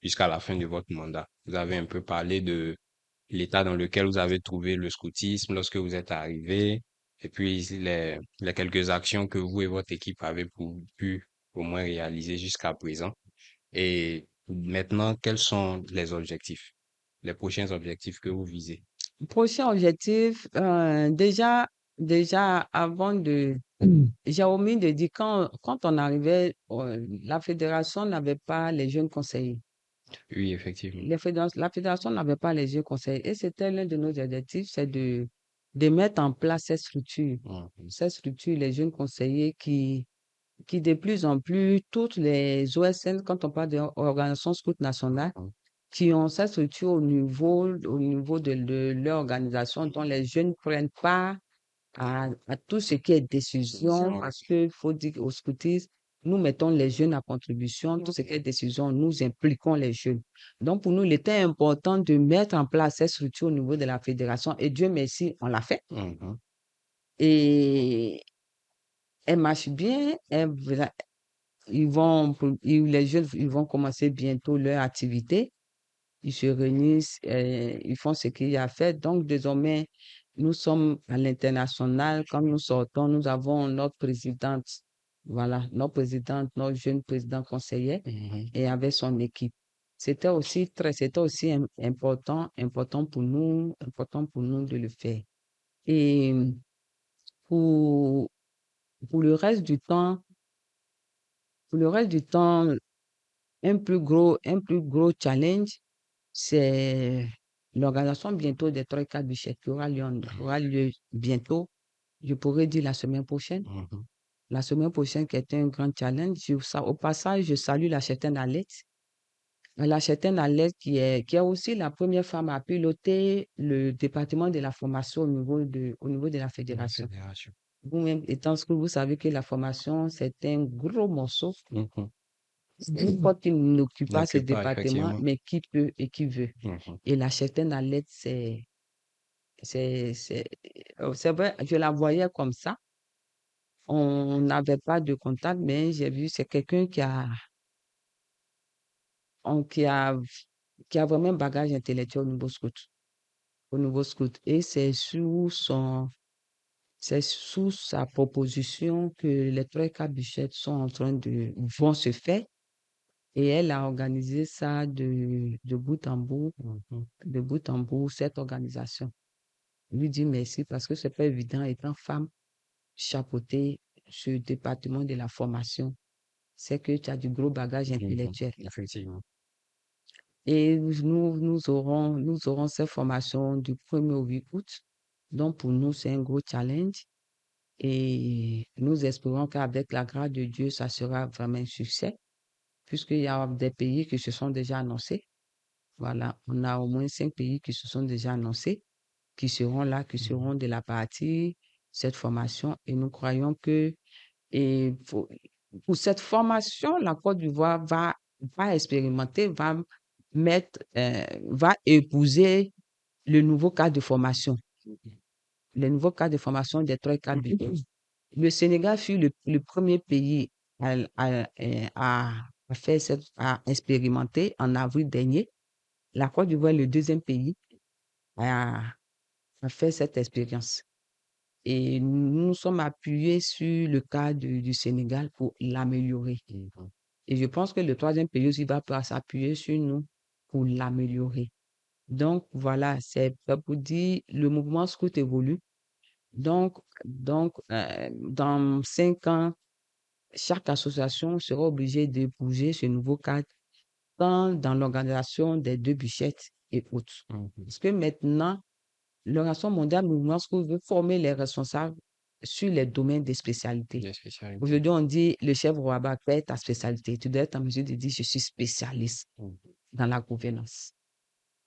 [SPEAKER 2] jusqu'à la fin de votre mandat. Vous avez un peu parlé de l'état dans lequel vous avez trouvé le scoutisme lorsque vous êtes arrivé, et puis les quelques actions que vous et votre équipe avez pu au moins réaliser jusqu'à présent. Et maintenant, quels sont les objectifs, les prochains objectifs que vous visez?
[SPEAKER 1] Prochain objectif, déjà, avant de, j'ai omis de dire, quand on arrivait, la fédération n'avait pas les jeunes conseillers.
[SPEAKER 2] Oui, effectivement.
[SPEAKER 1] La fédération n'avait pas les jeunes conseillers. Et c'était l'un de nos objectifs, c'est de mettre en place ces structures.
[SPEAKER 2] Mhm.
[SPEAKER 1] Ces structures, les jeunes conseillers qui de plus en plus, toutes les OSN, quand on parle d'organisation scout nationale,
[SPEAKER 2] Mhm.
[SPEAKER 1] qui ont cette structure au niveau de leur organisation, dont les jeunes prennent part à tout ce qui est décision,
[SPEAKER 2] Ouais.
[SPEAKER 1] parce qu'il faut dire qu'au scoutisme, nous mettons les jeunes à contribution, tout ce qui est décision, nous impliquons les jeunes. Donc, pour nous, il était important de mettre en place cette structure au niveau de la fédération, et Dieu merci, on l'a fait.
[SPEAKER 2] Mhm.
[SPEAKER 1] Et elle marche bien, les jeunes, ils vont commencer bientôt leur activité. Ils se réunissent, ils font ce qu'il y a à faire. Donc, désormais, nous sommes à l'international. Quand nous sortons, nous avons notre présidente, voilà, notre présidente, notre jeune président conseiller,
[SPEAKER 2] Mhm.
[SPEAKER 1] et avec son équipe. C'était aussi important pour nous de le faire. Et pour, pour le reste du temps, pour le reste du temps, un plus gros challenge, c'est l'organisation bientôt des Troïkas Bichette qui aura lieu bientôt, je pourrais dire la semaine prochaine.
[SPEAKER 2] Mhm.
[SPEAKER 1] La semaine prochaine qui est un grand challenge. Au passage, je salue la Chrétienne Alette. La Chrétienne Alette qui est aussi la première femme à piloter le département de la formation au niveau de la
[SPEAKER 2] De la
[SPEAKER 1] fédération.
[SPEAKER 2] fédération.
[SPEAKER 1] Vous-même, étant ce que vous savez que la formation, c'est un gros morceau.
[SPEAKER 2] Mhm.
[SPEAKER 1] N'importe qui n'occupe pas ce
[SPEAKER 2] N'occupe pas,
[SPEAKER 1] département,
[SPEAKER 2] effectivement.
[SPEAKER 1] mais qui peut et qui veut.
[SPEAKER 2] Mhm.
[SPEAKER 1] Et la Chrétienne Alette, c'est vrai, je la voyais comme ça. On n'avait pas de contact, mais j'ai vu, c'est quelqu'un on- qui a, qui a vraiment un bagage intellectuel au niveau scout. Et c'est sous sa proposition que les trois cabichettes vont se faire. Et elle a organisé ça
[SPEAKER 2] Mhm.
[SPEAKER 1] de bout en bout, cette organisation. Je lui dis merci parce que c'est pas évident, étant femme, chapeauter ce département de la formation. C'est que tu as du gros bagage
[SPEAKER 2] Mhm.
[SPEAKER 1] intellectuel.
[SPEAKER 2] Effectivement.
[SPEAKER 1] Et nous aurons cette formation du 1er au 8 août. Donc, pour nous, c'est un gros challenge. Et nous espérons qu'avec la grâce de Dieu, ça sera vraiment un succès, puisqu'il y a des pays qui se sont déjà annoncés. Voilà, on a au moins 5 pays qui se sont déjà annoncés, qui seront là, qui
[SPEAKER 2] Mhm.
[SPEAKER 1] seront de la partie, cette formation. Et nous croyons que et pour cette formation, la Côte d'Ivoire va expérimenter, va épouser le nouveau cadre de formation, le nouveau cadre de formation des trois cadres. Le Sénégal fut le premier pays à faire à expérimenter en avril dernier. La Côte d'Ivoire est le deuxième pays à, à faire cette expérience. Et nous nous sommes appuyés sur le cas du Sénégal pour l'améliorer.
[SPEAKER 2] Mhm.
[SPEAKER 1] Et je pense que le troisième pays aussi va pouvoir s'appuyer sur nous pour l'améliorer. Donc, voilà, c'est pour dire, le mouvement scout évolue. Donc, dans 5 ans, chaque association sera obligée de bouger ce nouveau cadre dans l'organisation des deux bûchettes et autres. Parce que maintenant, l'Organisation mondiale mouvement scout veut former les responsables sur les domaines des spécialités.
[SPEAKER 2] Des spécialités.
[SPEAKER 1] Aujourd'hui, on dit le chef Roaba, quelle est ta spécialité? Tu dois être en mesure de dire je suis spécialiste dans la gouvernance.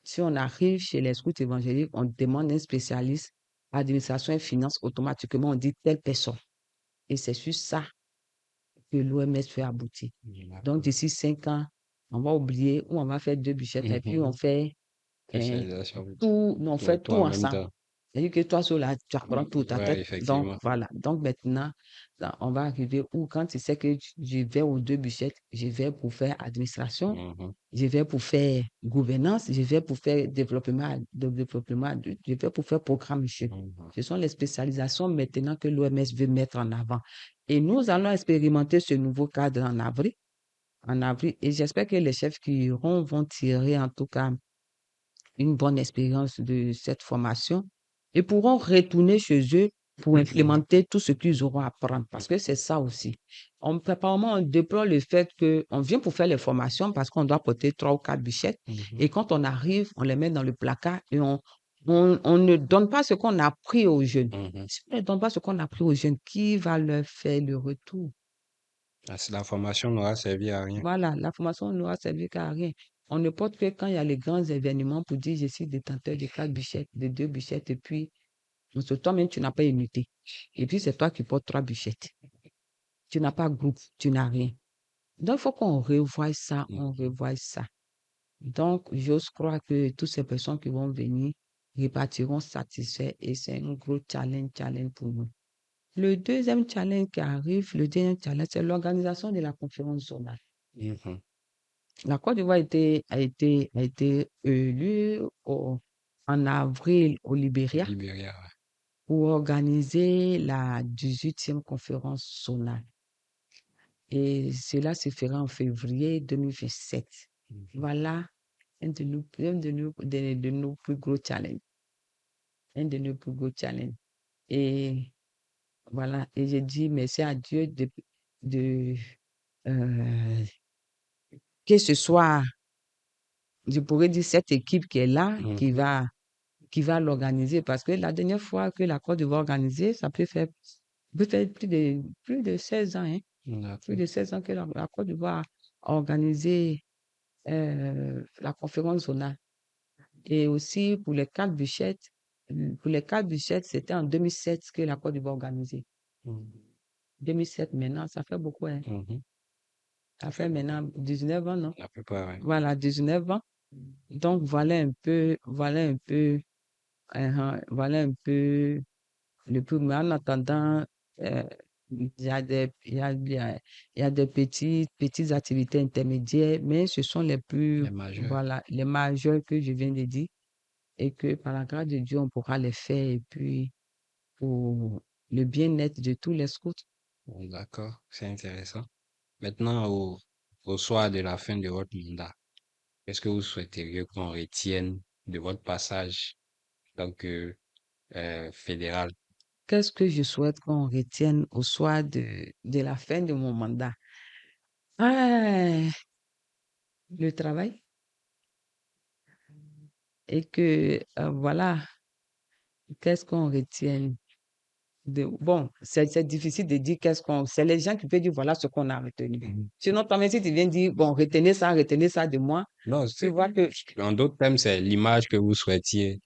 [SPEAKER 1] Si on arrive chez les scouts évangéliques, on demande un spécialiste, administration et finance, automatiquement, on dit telle personne. Et c'est sur ça que l'OMS fait aboutir. Donc, d'ici 5 ans, on va oublier ou on va faire 2 bûchettes et puis on fait
[SPEAKER 2] Spécialisation.
[SPEAKER 1] tout, on fait
[SPEAKER 2] Tout
[SPEAKER 1] tout
[SPEAKER 2] en même
[SPEAKER 1] ensemble.
[SPEAKER 2] temps.
[SPEAKER 1] C'est-à-dire que toi, sur là, tu apprends tout ta
[SPEAKER 2] Ouais,
[SPEAKER 1] tête. Donc,
[SPEAKER 2] effectivement.
[SPEAKER 1] voilà. Donc, maintenant, là, on va arriver où quand tu sais que je vais aux 2 bûchettes, je vais pour faire administration, je vais pour faire gouvernance, je vais pour faire développement, je vais pour faire programme. Ce sont les spécialisations maintenant que l'OMS veut mettre en avant. Et nous allons expérimenter ce nouveau cadre en avril. Et j'espère que les chefs qui iront vont tirer en tout cas une bonne expérience de cette formation et pourront retourner chez eux pour implémenter tout ce qu'ils auront à apprendre. Parce que c'est ça aussi. Apparemment, on déplore le fait qu'on vient pour faire les formations parce qu'on doit porter 3 ou 4 bûchettes. Et quand on arrive, on les met dans le placard et on ne donne pas ce qu'on a appris aux jeunes. Si on ne donne pas ce qu'on a appris aux jeunes, qui va leur faire le retour?
[SPEAKER 2] La formation n'aura servi à rien.
[SPEAKER 1] Voilà, la formation n'aura servi qu'à rien. On ne porte que quand il y a les grands événements pour dire je suis détenteur de 4 bûchettes, de 2 bûchettes, et puis toi-même, tu n'as pas unité. Et puis c'est toi qui portes 3 bûchettes. Tu n'as pas groupe, tu n'as rien. Donc, il faut qu'on revoie ça, on revoie ça. Donc, j'ose croire que toutes ces personnes qui vont venir repartiront satisfaits et c'est un gros challenge pour nous. Le deuxième challenge qui arrive, c'est l'organisation de la conférence zonale. La Côte d'Ivoire a été élue en avril au Libéria
[SPEAKER 2] Libéria,
[SPEAKER 1] pour organiser la 18e conférence zonale. Et cela se fera en février 2027. Voilà un de nos plus gros challenges. Un de nos plus gros challenges. Et voilà, et j'ai dit merci à Dieu euh, que ce soit, je pourrais dire, cette équipe qui est là, qui va l'organiser. Parce que la dernière fois que la Côte d'Ivoire organisé, ça peut faire plus de 16 ans, hein. Plus de 16 ans que la Côte d'Ivoire a organisé la conférence zonale. Et aussi pour les 4 bûchettes, c'était en 2007 que la Côte d'Ivoire a organisé. 2007 maintenant, ça fait beaucoup, hein. Ça fait maintenant 19 ans, non?
[SPEAKER 2] À peu près, ouais.
[SPEAKER 1] Voilà, 19 ans. Donc, voilà un peu le plus. Mais en attendant, il y a des petites activités intermédiaires, mais ce sont les plus,
[SPEAKER 2] Les majeurs.
[SPEAKER 1] voilà, les majeures que je viens de dire et que par la grâce de Dieu, on pourra les faire et puis pour le bien-être de tous les scouts.
[SPEAKER 2] Bon, d'accord, c'est intéressant. Maintenant, au soir de la fin de votre mandat, qu'est-ce que vous souhaiteriez qu'on retienne de votre passage donc fédéral?
[SPEAKER 1] Qu'est-ce que je souhaite qu'on retienne au soir de la fin de mon mandat? Ah, le travail. Et que, voilà, qu'est-ce qu'on retient bon, c'est difficile de dire c'est les gens qui peuvent dire voilà ce qu'on a retenu. Sinon, toi-même, si tu viens dire, bon, retenez ça de moi,
[SPEAKER 2] Non,
[SPEAKER 1] tu vois que,
[SPEAKER 2] en d'autres termes, c'est l'image que vous souhaitiez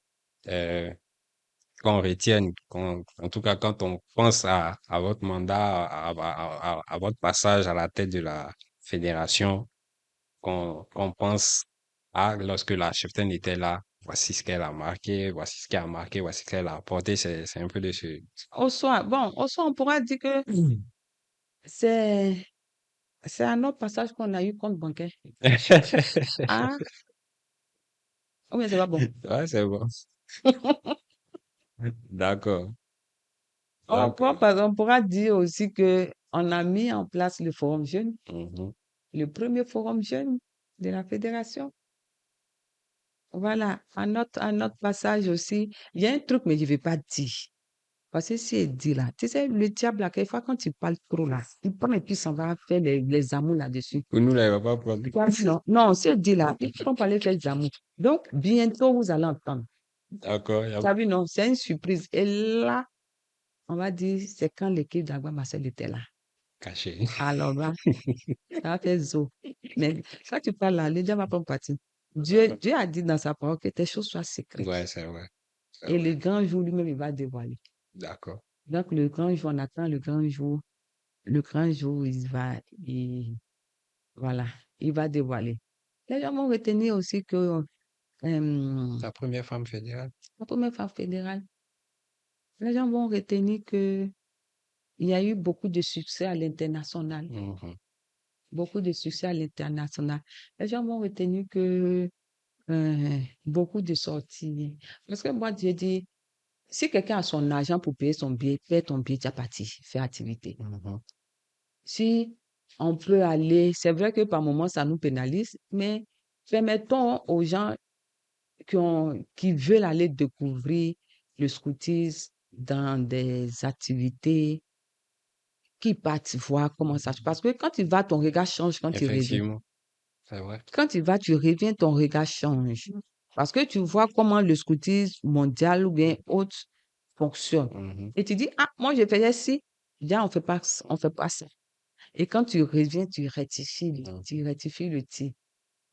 [SPEAKER 2] euh, qu'on retienne. En tout cas, quand on pense à votre mandat, à votre passage à la tête de la fédération, qu'on pense à lorsque la cheftaine était là, voici ce qu'elle a marqué, voici ce qu'elle a marqué, voici ce qu'elle a apporté. C'est un peu de ce...
[SPEAKER 1] au soir, on pourra dire que c'est, c'est un autre passage qu'on a eu compte bancaire. Ah, oui, c'est pas bon.
[SPEAKER 2] Ouais, c'est bon. D'accord.
[SPEAKER 1] On
[SPEAKER 2] Donc,
[SPEAKER 1] pourra, on pourra dire aussi que on a mis en place le forum jeune. le premier forum jeune de la fédération. Voilà, un autre passage aussi. Il y a un truc, mais je ne vais pas dire. Parce que si elle dit là, tu sais, le diable, là, quelquefois, quand il parle trop là, il prend et puis s'en va faire les amours là-dessus.
[SPEAKER 2] Pour nous, là, il va pas prendre.
[SPEAKER 1] Non, non, si elle dit là, ils ne pas aller faire des amours. Donc, bientôt, vous allez entendre.
[SPEAKER 2] D'accord.
[SPEAKER 1] Tu as vu, non, c'est une surprise. Et là, on va dire, c'est quand l'équipe d'Agua Marcel était là.
[SPEAKER 2] Caché.
[SPEAKER 1] Alors là, ça va faire zo. Mais quand tu parles là, le diable va pas partir. Dieu a dit dans sa parole que tes choses soient secrètes.
[SPEAKER 2] Ouais, c'est vrai. C'est
[SPEAKER 1] Et
[SPEAKER 2] vrai.
[SPEAKER 1] le grand jour lui-même, il va dévoiler.
[SPEAKER 2] D'accord.
[SPEAKER 1] Donc, le grand jour, on attend le grand jour. Le grand jour, voilà, il va dévoiler. Les gens vont retenir aussi que
[SPEAKER 2] Ta première femme fédérale.
[SPEAKER 1] la première femme fédérale, les gens vont retenir que il y a eu beaucoup de succès à l'international.
[SPEAKER 2] Mhm.
[SPEAKER 1] Beaucoup de succès à l'international. Les gens vont retenir que beaucoup de sorties. Parce que moi, j'ai dit, si quelqu'un a son argent pour payer son billet, paie ton billet, tu as parti, fais activité.
[SPEAKER 2] Mhm.
[SPEAKER 1] Si on peut aller, c'est vrai que par moments, ça nous pénalise, mais permettons aux gens qui veulent aller découvrir le scoutisme dans des activités, qui partent voir comment ça se passe. Parce que quand tu vas, ton regard change quand tu reviens.
[SPEAKER 2] Effectivement. C'est vrai.
[SPEAKER 1] Quand tu vas, tu reviens, ton regard change. Parce que tu vois comment le scoutisme mondial ou bien autre fonctionne.
[SPEAKER 2] Mhm.
[SPEAKER 1] Et tu dis, ah, moi, je faisais ci. Bien, on fait pas ça. Et quand tu reviens,
[SPEAKER 2] Mhm.
[SPEAKER 1] tu rectifies le tir.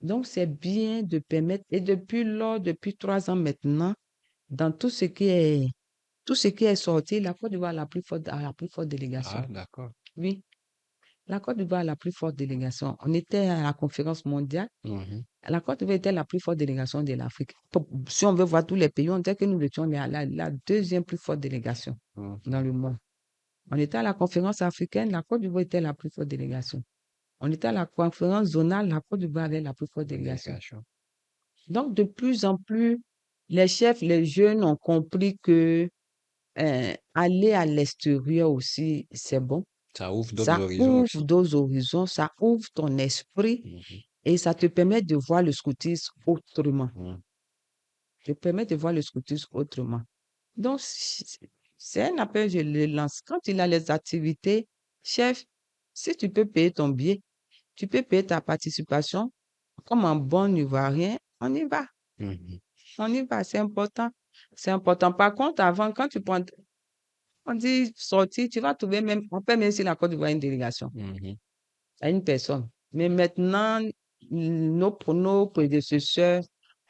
[SPEAKER 1] Donc, c'est bien de permettre, et depuis lors, depuis 3 ans maintenant, dans tout ce qui est sorti, la Côte d'Ivoire a la plus forte délégation.
[SPEAKER 2] Ah, d'accord.
[SPEAKER 1] Oui, la Côte d'Ivoire a la plus forte délégation. On était à la conférence mondiale.
[SPEAKER 2] Mhm.
[SPEAKER 1] La Côte d'Ivoire était la plus forte délégation de l'Afrique. Si on veut voir tous les pays, on dirait que nous étions la deuxième plus forte délégation
[SPEAKER 2] Mhm.
[SPEAKER 1] dans le monde. On était à la conférence africaine, la Côte d'Ivoire était la plus forte délégation. On était à la conférence zonale, la Côte d'Ivoire avait la plus forte délégation.
[SPEAKER 2] Délégation.
[SPEAKER 1] Donc, de plus en plus, les chefs, les jeunes ont compris que aller à l'extérieur aussi, c'est bon.
[SPEAKER 2] Ça ouvre d'autres
[SPEAKER 1] Ça
[SPEAKER 2] horizons
[SPEAKER 1] ouvre
[SPEAKER 2] aussi.
[SPEAKER 1] d'autres horizons, ça ouvre ton esprit
[SPEAKER 2] Mhm.
[SPEAKER 1] et ça te permet de voir le scoutisme autrement.
[SPEAKER 2] Mhm.
[SPEAKER 1] Te permet de voir le scoutisme autrement. Donc, c'est un appel, je le lance. Quand il a les activités, chef, si tu peux payer ton billet, tu peux payer ta participation. Comme un bon Ivoirien, on y va.
[SPEAKER 2] Mhm.
[SPEAKER 1] On y va, c'est important. C'est important. Par contre, avant, quand tu prends, on dit sortir, tu vas trouver même, on peut même si la Côte d'Ivoire a une délégation
[SPEAKER 2] Mhm.
[SPEAKER 1] à une personne. Mais maintenant, nos prédécesseurs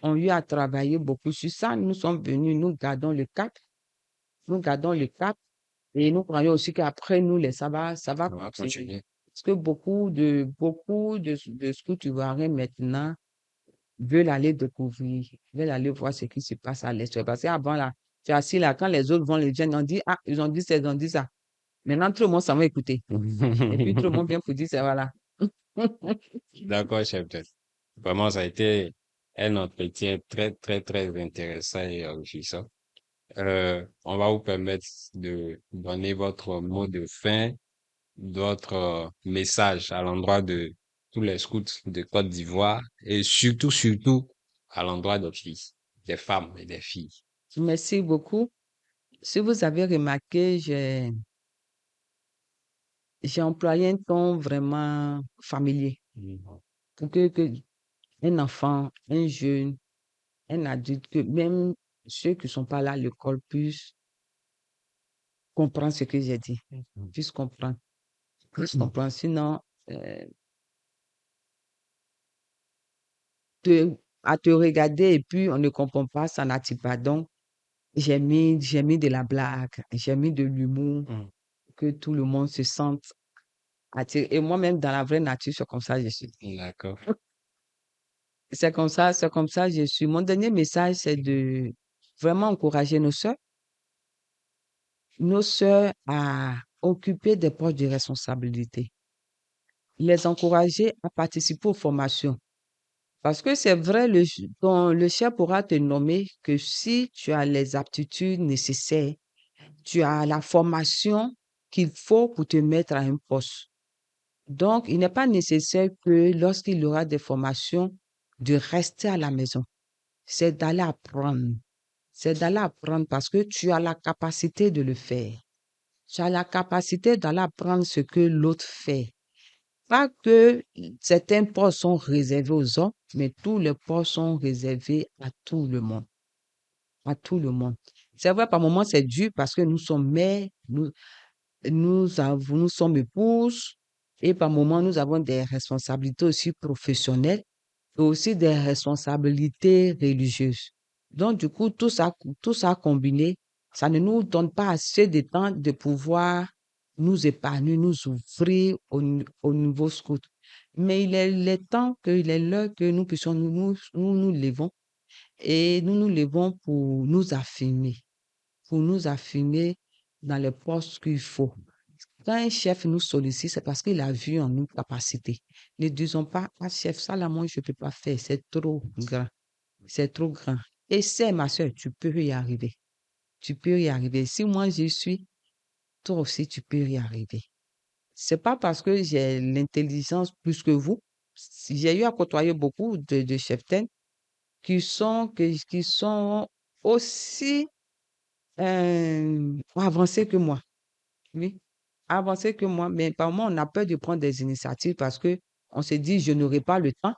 [SPEAKER 1] ont eu à travailler beaucoup sur ça. Nous sommes venus, nous gardons le cap. Nous gardons le cap et nous croyons aussi qu'après nous, ça va
[SPEAKER 2] On va
[SPEAKER 1] continuer.
[SPEAKER 2] continuer.
[SPEAKER 1] Parce que beaucoup de scouts ivoiriens maintenant veulent aller découvrir, veulent aller voir ce qui se passe à l'extérieur. Parce qu'avant, là, tu es assis là, quand les autres vont, les jeunes, on dit, ah, ils ont dit ça, ils ont dit ça. Maintenant, tout le monde s'en va écouter. Et puis, tout le monde vient pour dire, ça, voilà.
[SPEAKER 2] D'accord, chef. Vraiment, ça a été un entretien très, très, très intéressant et enrichissant. On va vous permettre de donner votre mot de fin, votre message à l'endroit de tous les scouts de Côte d'Ivoire et surtout, surtout à l'endroit des filles, des femmes et des filles.
[SPEAKER 1] Merci beaucoup. Si vous avez remarqué, j'ai employé un ton vraiment familier
[SPEAKER 2] Mhm.
[SPEAKER 1] pour que un enfant, un jeune, un adulte, que même ceux qui sont pas là à l'école puissent comprendre ce que j'ai dit, puissent comprendre, puissent comprendre. Sinon, euh, à te regarder et puis on ne comprend pas, ça n'attire pas. Donc, j'ai mis de la blague, j'ai mis de l'humour,
[SPEAKER 2] Mhm.
[SPEAKER 1] que tout le monde se sente attiré. Et moi-même, dans la vraie nature, c'est comme ça que je suis.
[SPEAKER 2] D'accord.
[SPEAKER 1] C'est comme ça que je suis. Mon dernier message, c'est de vraiment encourager nos sœurs à occuper des postes de responsabilité. Les encourager à participer aux formations. Parce que c'est vrai, le chef pourra te nommer que si tu as les aptitudes nécessaires, tu as la formation qu'il faut pour te mettre à un poste. Donc, il n'est pas nécessaire que lorsqu'il y aura des formations, de rester à la maison. C'est d'aller apprendre. C'est d'aller apprendre parce que tu as la capacité de le faire. Tu as la capacité d'aller apprendre ce que l'autre fait. Pas que certains postes sont réservés aux hommes, mais tous les postes sont réservés à tout le monde. À tout le monde. C'est vrai, par moments, c'est dur parce que nous sommes mères, nous sommes épouses, et par moments, nous avons des responsabilités aussi professionnelles et aussi des responsabilités religieuses. Donc, du coup, tout ça combiné, ça ne nous donne pas assez de temps de pouvoir nous épanouir, nous ouvrir au nouveau scout. Mais il est l'heure que nous puissions nous levons et nous nous levons pour nous affirmer dans les postes qu'il faut. Quand un chef nous sollicite, c'est parce qu'il a vu en nous capacité. Ne disons pas, ah chef, ça là, moi, je ne peux pas faire, c'est trop grand. C'est trop grand. Essaie, ma soeur, tu peux y arriver. Tu peux y arriver. Si moi j'y suis, toi aussi, tu peux y arriver. C'est pas parce que j'ai l'intelligence plus que vous. J'ai eu à côtoyer beaucoup de cheftaines qui sont aussi avancés que moi. Oui, avancés que moi. Mais par moment, on a peur de prendre des initiatives parce que on se dit, je n'aurai pas le temps,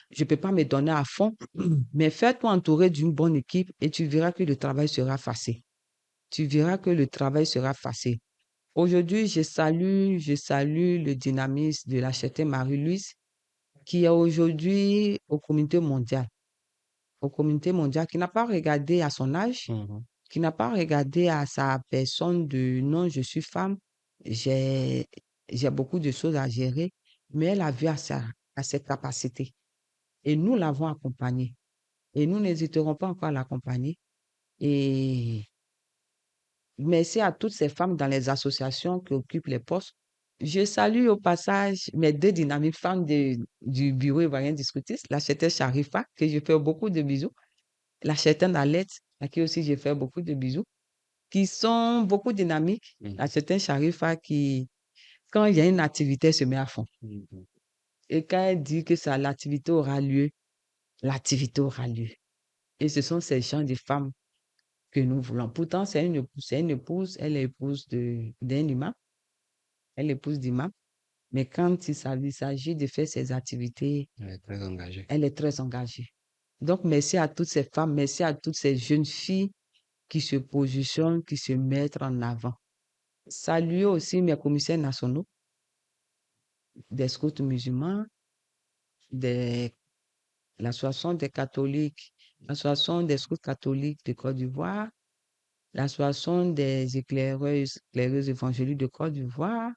[SPEAKER 1] je ne peux pas me donner à fond. Mais fais-toi entourer d'une bonne équipe et tu verras que le travail sera facile. Tu verras que le travail sera facile. Aujourd'hui, je salue le dynamisme de la chrétienne Marie-Louise qui est aujourd'hui au communauté mondiale, qui n'a pas regardé à son âge, qui n'a pas regardé à sa personne de non, je suis femme, j'ai, j'ai beaucoup de choses à gérer, mais elle a vu à ses capacités. Et nous l'avons accompagnée. Et nous n'hésiterons pas encore à l'accompagner. Et merci à toutes ces femmes dans les associations qui occupent les postes. Je salue au passage mes deux dynamiques femmes du bureau ivoirien du scoutisme, la chrétienne Sharifa, que je fais beaucoup de bisous, la chrétienne Alette, à qui aussi je fais beaucoup de bisous, qui sont beaucoup dynamiques. La chrétienne Sharifa qui, quand il y a une activité, elle se met à fond. Et quand elle dit que ça, l'activité aura lieu, l'activité aura lieu. Et ce sont ces gens de femmes que nous voulons. Pourtant, c'est une épouse, elle est épouse d'un imam, elle est épouse d'imam. Mais quand il s'agit de faire ses activités,
[SPEAKER 2] Elle est très engagée.
[SPEAKER 1] elle est très engagée. Donc, merci à toutes ces femmes, merci à toutes ces jeunes filles qui se positionnent, qui se mettent en avant. Saluer aussi mes commissaires nationaux, des scouts musulmans, des, l'association des catholiques, l'association des scouts catholiques de Côte d'Ivoire, l'association des éclaireuses évangéliques de Côte d'Ivoire,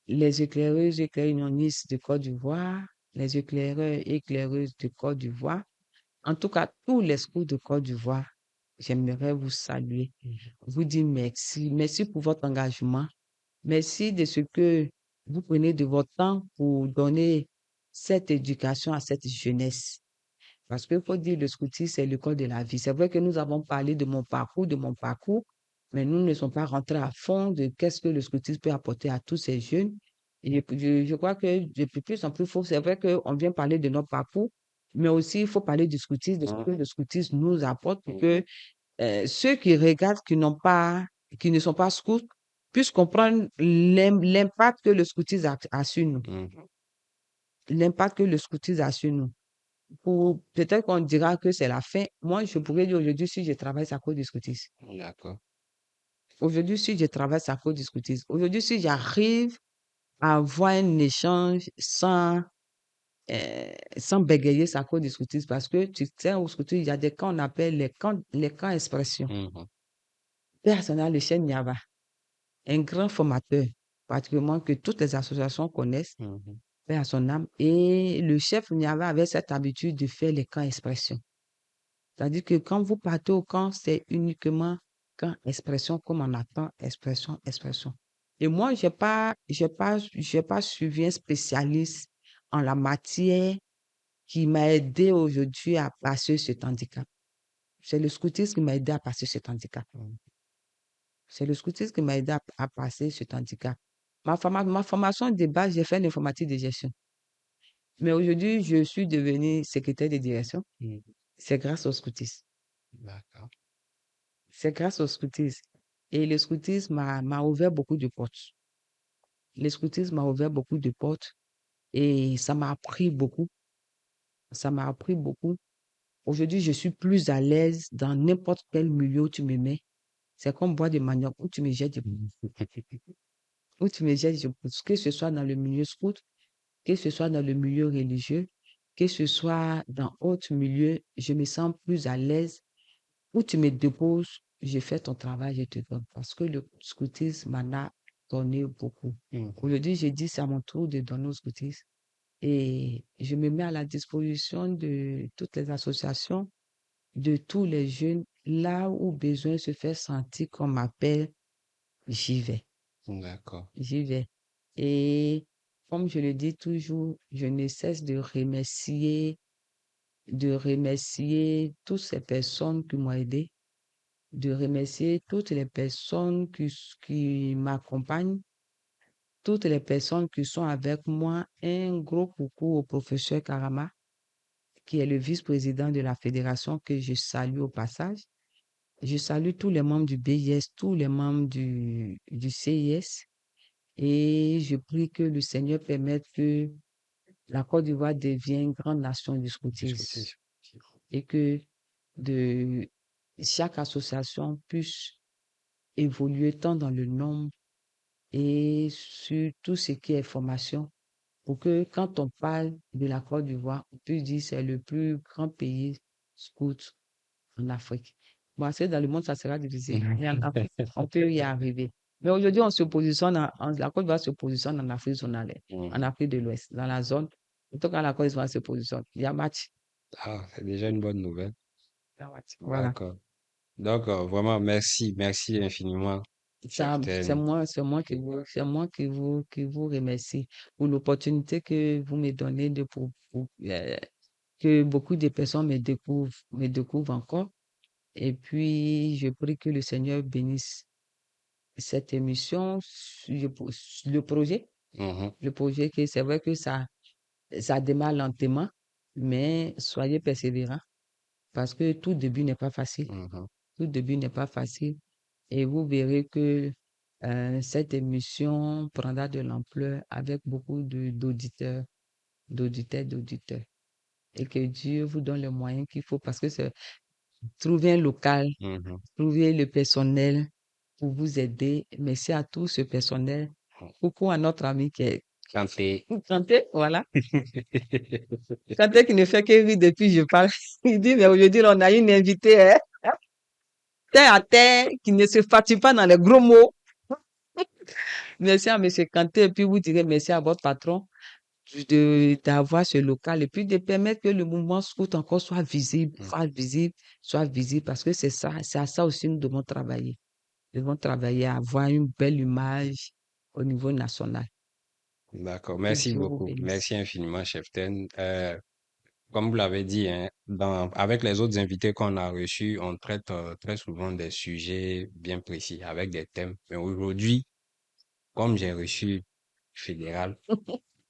[SPEAKER 1] les éclaireuses unionistes de Côte d'Ivoire, les éclaireuses de Côte d'Ivoire, en tout cas, tous les scouts de Côte d'Ivoire, j'aimerais vous saluer, vous dire merci. Merci pour votre engagement. Merci de ce que vous prenez de votre temps pour donner cette éducation à cette jeunesse. Parce qu'il faut dire, le scoutisme, c'est l'école de la vie. C'est vrai que nous avons parlé de mon parcours, mais nous ne sommes pas rentrés à fond de qu'est-ce que le scoutisme peut apporter à tous ces jeunes. Et je crois que de plus en plus, c'est vrai qu'on vient parler de notre parcours, mais aussi il faut parler du scoutisme, de ce que le scoutisme nous apporte pour que ceux qui regardent, qui ne sont pas scouts, puissent comprendre l'impact que le scoutisme a sur nous. L'impact que le scoutisme a sur nous. Peut-être qu'on dira que c'est la fin. Moi, je pourrais dire aujourd'hui, si je travaille, c'est à cause du scoutisme.
[SPEAKER 2] D'accord.
[SPEAKER 1] Aujourd'hui, si je travaille, c'est à cause du scoutisme. Aujourd'hui, si j'arrive à avoir un échange sans bégayer, c'est à cause du scoutisme. Parce que tu sais, au scoutisme, il y a des camps, on appelle les camps expression. Personnel, le chef Niava, un grand formateur, particulièrement que toutes les associations connaissent, paix à son âme. Et le chef Niava avait cette habitude de faire les camps expression. C'est-à-dire que quand vous partez au camp, c'est uniquement camp expression, comme on attend, expression, expression. Et moi, j'ai pas suivi un spécialiste en la matière qui m'a aidé aujourd'hui à passer cet handicap. C'est le scoutisme qui m'a aidé à passer cet handicap. C'est le scoutisme qui m'a aidé à passer cet handicap. ma formation de base, j'ai fait l'informatique de gestion. Mais aujourd'hui, je suis devenue secrétaire de direction.
[SPEAKER 2] Mhm.
[SPEAKER 1] C'est grâce au scoutisme.
[SPEAKER 2] D'accord.
[SPEAKER 1] C'est grâce au scoutisme. Et le scoutisme m'a ouvert beaucoup de portes. Le scoutisme m'a ouvert beaucoup de portes et ça m'a appris beaucoup. Ça m'a appris beaucoup. Aujourd'hui, je suis plus à l'aise dans n'importe quel milieu où tu me mets. C'est comme boire de manioc, où tu me jettes, où tu me jettes, je pousse. Que ce soit dans le milieu scout, que ce soit dans le milieu religieux, que ce soit dans autre milieu, je me sens plus à l'aise. Où tu me déposes, je fais ton travail, je te donne. Parce que le scoutisme m'en a donné beaucoup.
[SPEAKER 2] Mhm.
[SPEAKER 1] Aujourd'hui, j'ai dit c'est à mon tour de donner au scoutisme. Et je me mets à la disposition de toutes les associations, de tous les jeunes. Là où besoin se fait sentir qu'on m'appelle, j'y vais.
[SPEAKER 2] D'accord.
[SPEAKER 1] J'y vais. Et comme je le dis toujours, je ne cesse de remercier toutes ces personnes qui m'ont aidé, de remercier toutes les personnes qui m'accompagnent, toutes les personnes qui sont avec moi. Un gros coucou au professeur Karama, qui est le vice-président de la fédération, que je salue au passage. Je salue tous les membres du BIS, tous les membres du CIS. Et je prie que le Seigneur permette que la Côte d'Ivoire devienne une grande nation du scoutisme
[SPEAKER 2] Scoutisme.
[SPEAKER 1] et que de chaque association puisse évoluer tant dans le nombre et sur tout ce qui est formation pour que quand on parle de la Côte d'Ivoire, on puisse dire que c'est le plus grand pays scout en Afrique. Bon, c'est dans le monde, ça sera difficile. Mais en Afrique, on peut y arriver. Mais aujourd'hui, on se positionne, la Côte d'Ivoire se positionne en Afrique zonale, en
[SPEAKER 2] Mhm.
[SPEAKER 1] Afrique de l'Ouest, dans la zone. En tout cas, la Côte d'Ivoire se positionne. Il y a match.
[SPEAKER 2] Ah, c'est déjà une bonne nouvelle.
[SPEAKER 1] Il y a match. Voilà.
[SPEAKER 2] D'accord. Donc, vraiment, merci infiniment,
[SPEAKER 1] C'est
[SPEAKER 2] Cheftain.
[SPEAKER 1] moi, qui vous remercie pour l'opportunité que vous me donnez que beaucoup de personnes me découvrent encore. Et puis, je prie que le Seigneur bénisse cette émission, le projet.
[SPEAKER 2] Mhm.
[SPEAKER 1] Le projet, que c'est vrai que ça démarre lentement, mais soyez persévérants parce que tout début n'est pas facile.
[SPEAKER 2] Mhm.
[SPEAKER 1] Tout début n'est pas facile. Et vous verrez que cette émission prendra de l'ampleur avec beaucoup d'auditeurs. Et que Dieu vous donne les moyens qu'il faut parce que c'est trouver un local,
[SPEAKER 2] Mhm.
[SPEAKER 1] trouver le personnel pour vous aider. Merci à tout ce personnel. Coucou à notre ami qui est
[SPEAKER 2] Santé.
[SPEAKER 1] Kanté, voilà. Kanté qui ne fait que rire depuis je parle. Il dit, mais aujourd'hui, on a une invitée, hein, terre à terre, qui ne se fatigue pas dans les gros mots. Merci à monsieur Kanté, et puis vous direz merci à votre patron d'avoir ce local et puis de permettre que le mouvement scout encore
[SPEAKER 2] Mhm.
[SPEAKER 1] soit visible, parce que c'est à ça aussi nous devons travailler. Nous devons travailler à avoir une belle image au niveau national.
[SPEAKER 2] D'accord.
[SPEAKER 1] Que
[SPEAKER 2] Merci
[SPEAKER 1] Dieu vous
[SPEAKER 2] beaucoup.
[SPEAKER 1] bénisse.
[SPEAKER 2] Merci infiniment, Cheftain. Comme vous l'avez dit, hein, avec les autres invités qu'on a reçus, on traite très souvent des sujets bien précis, avec des thèmes. Mais aujourd'hui, comme j'ai reçu fédéral,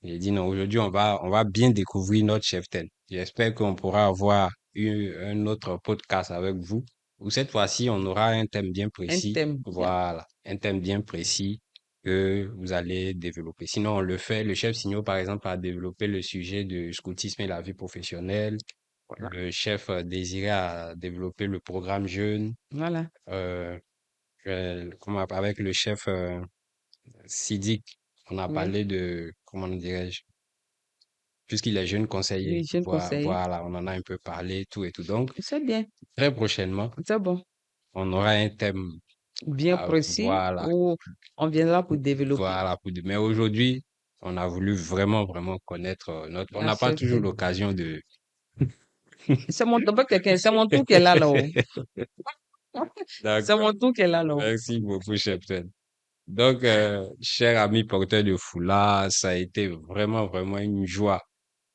[SPEAKER 2] j'ai dit non, aujourd'hui, on va bien découvrir notre cheftain. J'espère qu'on pourra avoir un autre podcast avec vous, où cette fois-ci, on aura un thème bien
[SPEAKER 1] Un
[SPEAKER 2] précis.
[SPEAKER 1] thème bien.
[SPEAKER 2] Voilà, un thème bien précis que vous allez développer. Sinon, on le fait. Le chef Signot, par exemple, a développé le sujet du scoutisme et la vie professionnelle.
[SPEAKER 1] Voilà.
[SPEAKER 2] Le chef Désiré a développé le programme jeune.
[SPEAKER 1] Voilà.
[SPEAKER 2] Euh, avec le chef Sidik, on a
[SPEAKER 1] Oui.
[SPEAKER 2] parlé de, comment dirais-je, puisqu'il est jeune conseiller.
[SPEAKER 1] Les jeunes conseillers.
[SPEAKER 2] Voilà, on en a un peu parlé, tout et tout. Donc,
[SPEAKER 1] C'est bien.
[SPEAKER 2] très prochainement,
[SPEAKER 1] C'est bon.
[SPEAKER 2] on aura un thème,
[SPEAKER 1] Bien précis
[SPEAKER 2] voilà,
[SPEAKER 1] où on viendra pour développer
[SPEAKER 2] voilà. Mais aujourd'hui, on a voulu vraiment, vraiment connaître on
[SPEAKER 1] la
[SPEAKER 2] n'a pas toujours
[SPEAKER 1] cheftaine.
[SPEAKER 2] l'occasion de.
[SPEAKER 1] C'est mon tour, quelqu'un, c'est mon tour qui est là, là-haut. C'est
[SPEAKER 2] D'accord.
[SPEAKER 1] mon tour qui est là, là-haut.
[SPEAKER 2] Merci beaucoup, Cheptel. Donc, cher ami porteur de foulard, ça a été vraiment, vraiment une joie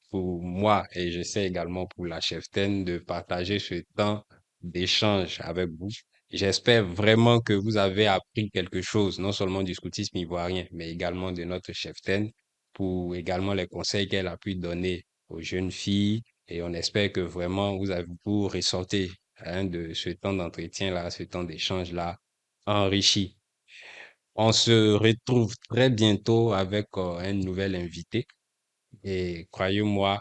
[SPEAKER 2] pour moi et je sais également pour la cheftaine de partager ce temps d'échange avec vous. J'espère vraiment que vous avez appris quelque chose, non seulement du scoutisme ivoirien, mais également de notre cheftaine, pour également les conseils qu'elle a pu donner aux jeunes filles. Et on espère que vraiment vous ressortez de ce temps d'entretien-là, ce temps d'échange-là, enrichi. On se retrouve très bientôt avec un nouvel invité. Et croyez-moi,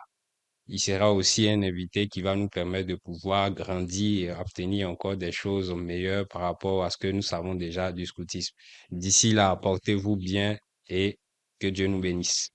[SPEAKER 2] il sera aussi un invité qui va nous permettre de pouvoir grandir et obtenir encore des choses meilleures par rapport à ce que nous savons déjà du scoutisme. D'ici là, portez-vous bien et que Dieu nous bénisse.